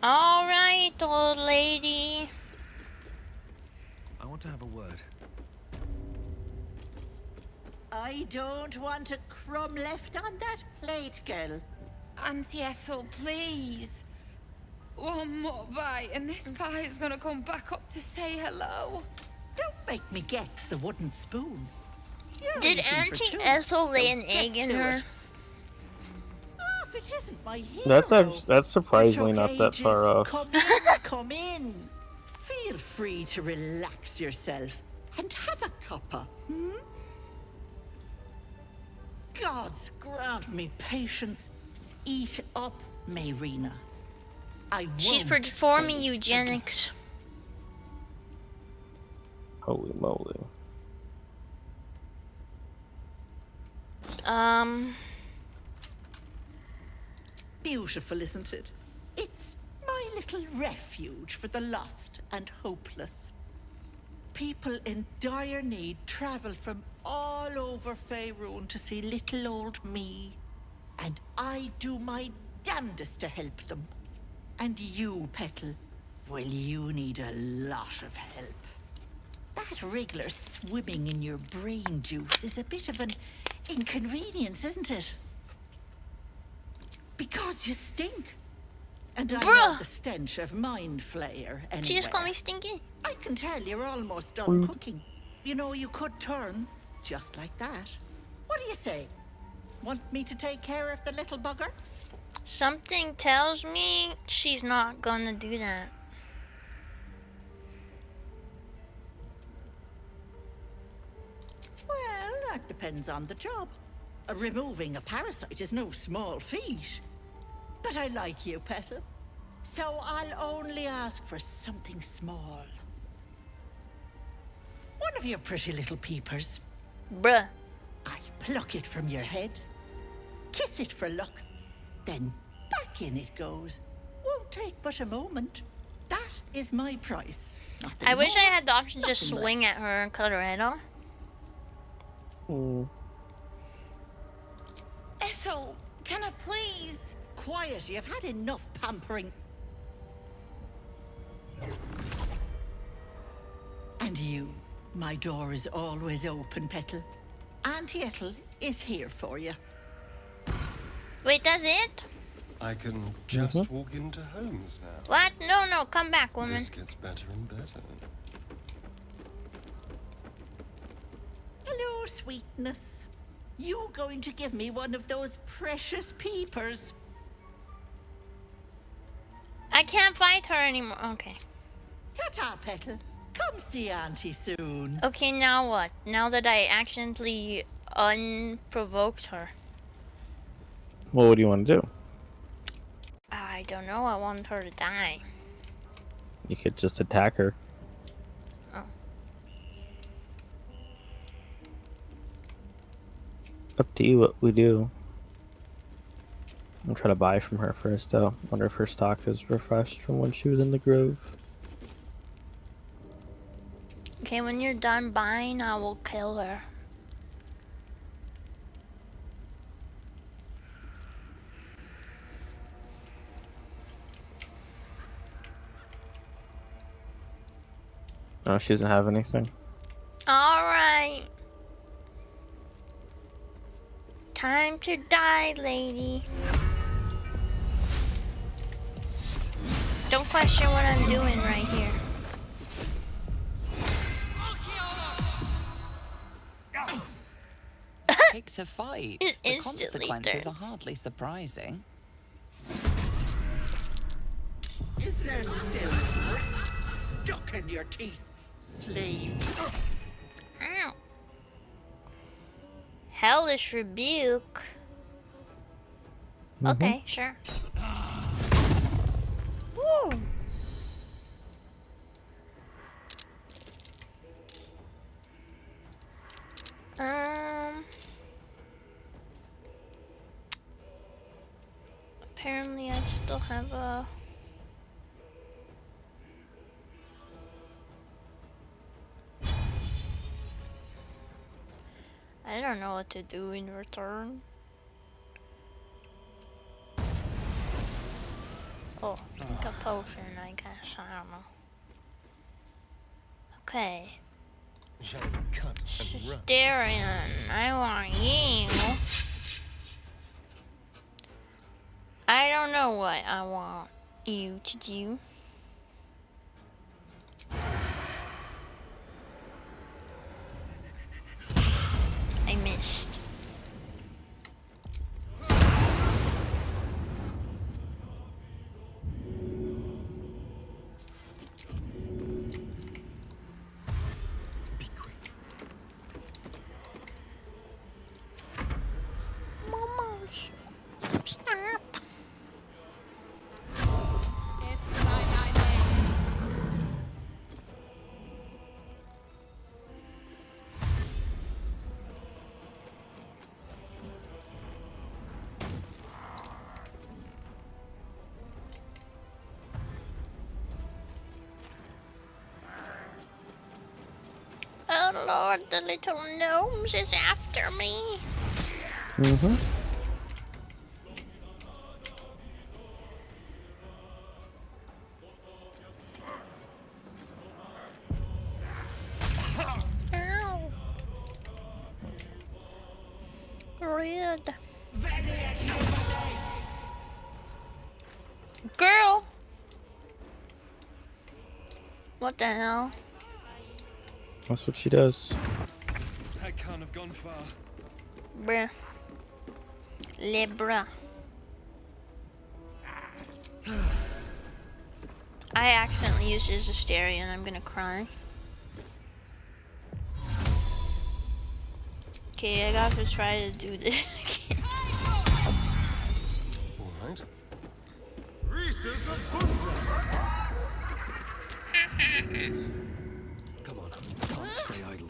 Alright, old lady. I want to have a word. I don't want a crumb left on that plate, girl. Auntie Ethel, please. One more bite, and this pie is gonna come back up to say hello. Don't make me get the wooden spoon. You're Did eating for Auntie two, Ethel lay so an get egg in to her? it. Oh, if it isn't my hero. That's surprisingly It not took that ages. far off. Come in, come in. Feel free to relax yourself and have a cuppa, hmm? Gods grant me patience. Eat up, Mayrina. She's performing eugenics. Holy moly. Beautiful, isn't it? It's my little refuge for the lost and hopeless. People in dire need travel from all over Faerun to see little old me. And I do my damnedest to help them. And you, Petal, well, you need a lot of help. That wriggler swimming in your brain juice is a bit of an inconvenience, isn't it? Because you stink. And I know the stench of Mind Flayer anyway. She just called me stinky. I can tell you're almost done cooking. You know, you could turn just like that. What do you say? Want me to take care of the little bugger? Something tells me she's not gonna do that. Well, that depends on the job. Removing a parasite is no small feat. But I like you, Petal. So I'll only ask for something small. One of your pretty little peepers. Bruh. I'll pluck it from your head, kiss it for luck, then back in it goes. Won't take but a moment. That is my price. Nothing I wish more, I had the option to just nothing swing less. at her and cut her head off. Ethel, can I please? Quiet, you've had enough pampering. And you, my door is always open, Petal. Auntie Ethel is here for you. Wait, that's it? I can just walk into homes now. What? No, no, come back, woman. This gets better and better. Hello, sweetness. You going to give me one of those precious peepers? I can't fight her anymore. Okay. Ta-ta, Petal. Come see Auntie soon. Okay, now what? Now that I accidentally unprovoked her. Well, what do you want to do? I don't know. I want her to die. You could just attack her. Oh. Up to you what we do. I'll try to buy from her first, though. Wonder if her stock is refreshed from when she was in the grove. Okay, when you're done buying, I will kill her. Oh, she doesn't have anything. Alright. Time to die, lady. Don't question what I'm doing right here. Takes a fight. It The instantly consequences are turns. hardly surprising. Is there still stuck in your teeth, slave? Ow. Hellish rebuke. Okay, sure. Woo. Apparently I still have a... I don't know what to do in return. Oh, drink a potion, I guess. I don't know. Okay. Darian, I want you. I don't know what I want you to do. I missed. Momos. Stop. Oh Lord, the little gnomes is after me. Ow. Rude. Girl. What the hell? That's what she does. I can't have gone far. Bruh. Libra. I accidentally used it as a stereo and I'm gonna cry. Okay, I gotta try to do this again. Alright. Come on, can't stay idle.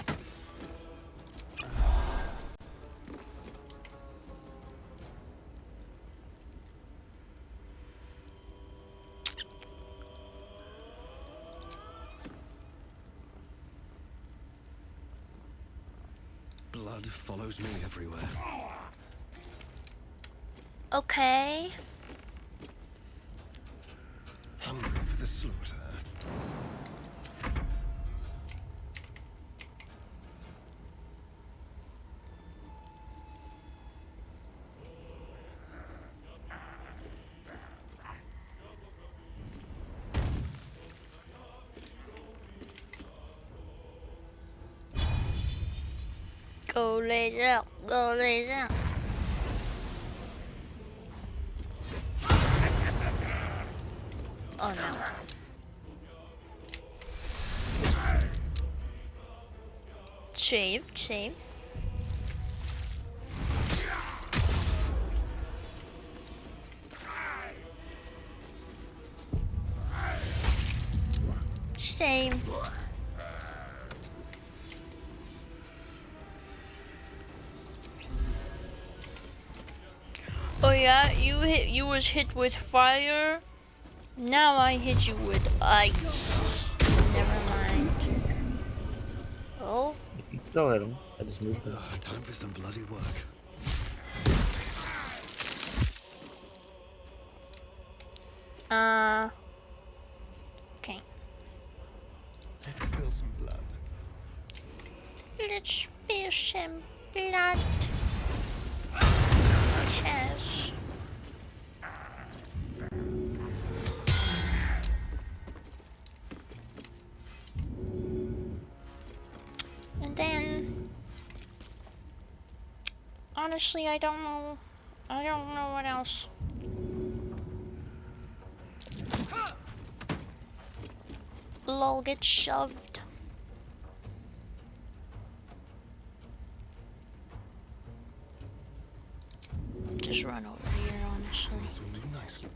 Blood follows me everywhere. Okay. Hungry for the slaughter. Go lay down. Go lay down. Oh no. Shaved, shaved. Same. Oh yeah, you was hit with fire. Now I hit you with ice. Never mind. Oh. You can still hit him. I just moved him. Time for some bloody work. Okay. Let's spill some blood. Let's spill some blood. Yes. And then, honestly, I don't know what else. Lol, get shoved. just run over here, honestly. This will do nicely.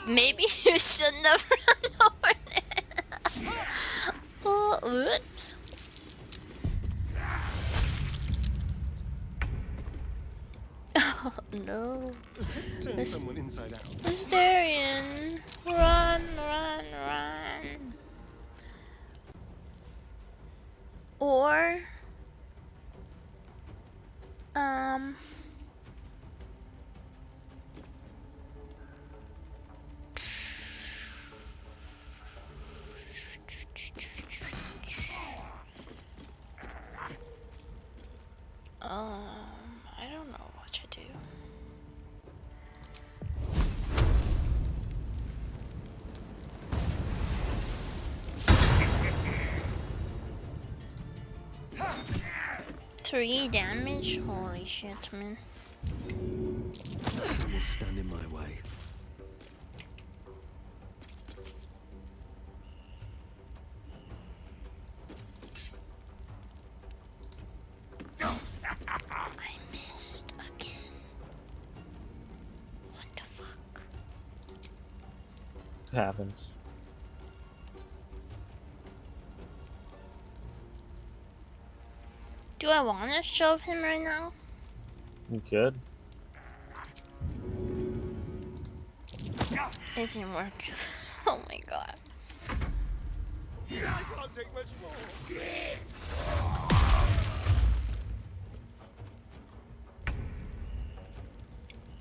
Maybe you shouldn't have run over there. Oh, whoops. Oh no. Let's turn someone inside out. Mysterian. Run, run, run. Or I don't know what to do. Three damage? Holy shit, man. Nothing will stand in my way. I missed again. What the fuck? It happens. Do I want to shove him right now? You could. It didn't work. Oh my god. I can't take much more.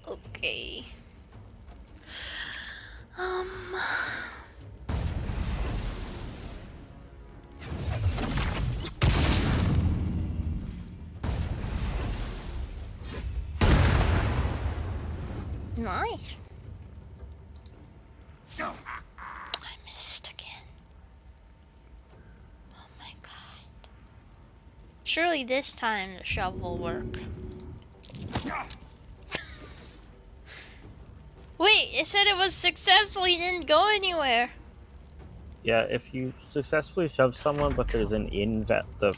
Okay. Nice. I missed again. Oh my god. Surely this time the shove will work. Wait, it said it was successful. He didn't go anywhere. Yeah, if you successfully shove someone, but there's an the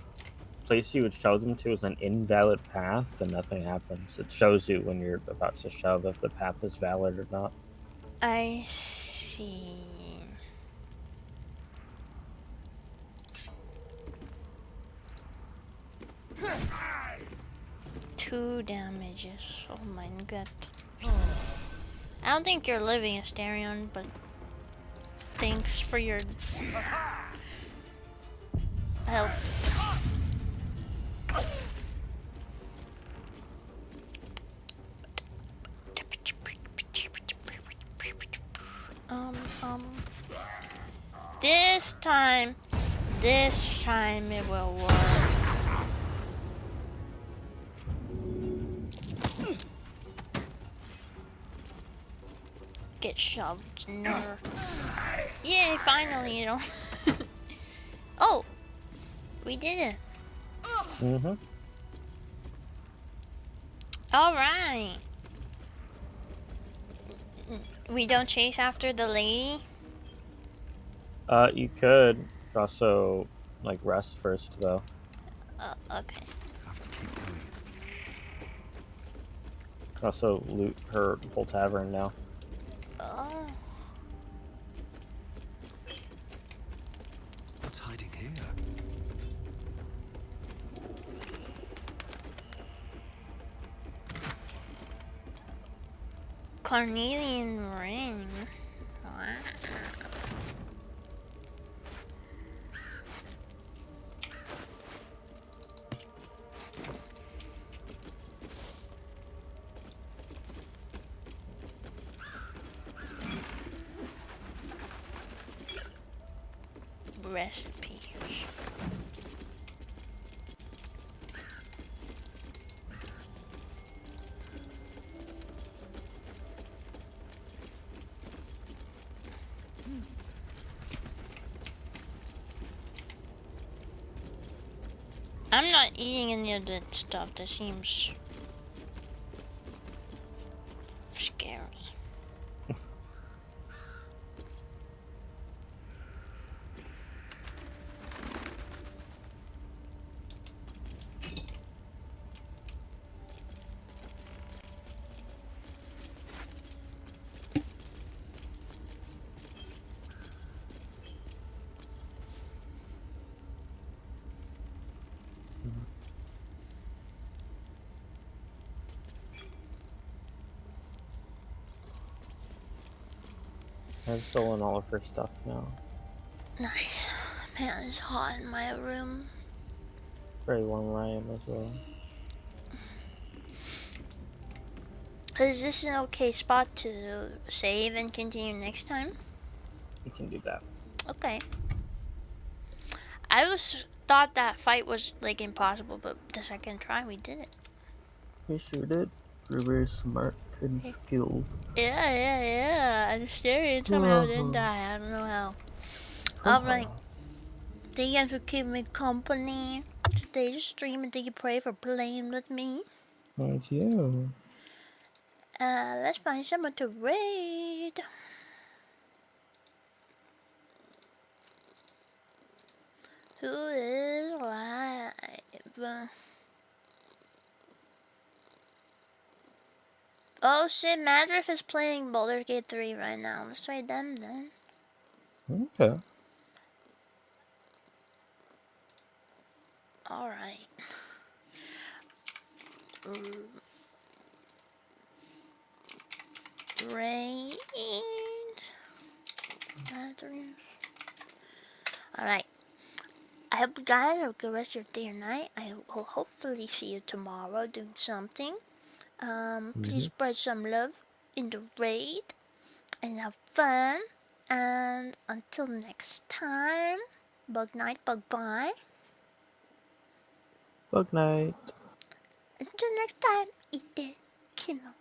place you would shove them to is an invalid path, then nothing happens. It shows you when you're about to shove if the path is valid or not. I see. Two damages. Oh my god. I don't think you're living, Asterion, but thanks for your help. This time it will work. Get shoved, no. Yay, finally, you know. Oh, we did it. Mm-hmm. All right. We don't chase after the lady? You could also, like, rest first, though. Okay. Have to keep going. Also loot her whole tavern now. Oh. What's hiding here? Carnelian ring. Wow. Recipes. I'm not eating any of that stuff. That seems scary. I've stolen all of her stuff now. Nice. Man, it's hot in my room. Very warm where I am as well. Is this an okay spot to save and continue next time? We can do that. Okay. I thought that fight was like impossible, but the second try we did it. We sure did. We're very smart and skilled. Yeah. And Stereo somehow didn't die. I don't know how. Alright. Thank you guys for keeping me company today's stream, and thank you, Prae, for playing with me. Thank you. Let's find someone to raid. Who is live? Oh shit, Madriff is playing Baldur's Gate 3 right now. Let's try them then. Okay. Alright. Raid. Alright. I hope you guys have a good rest of your day or night. I will hopefully see you tomorrow doing something. Please spread some love in the raid and have fun. And until next time, bug night, bug bye. Bug night. Until next time, eat the kimo.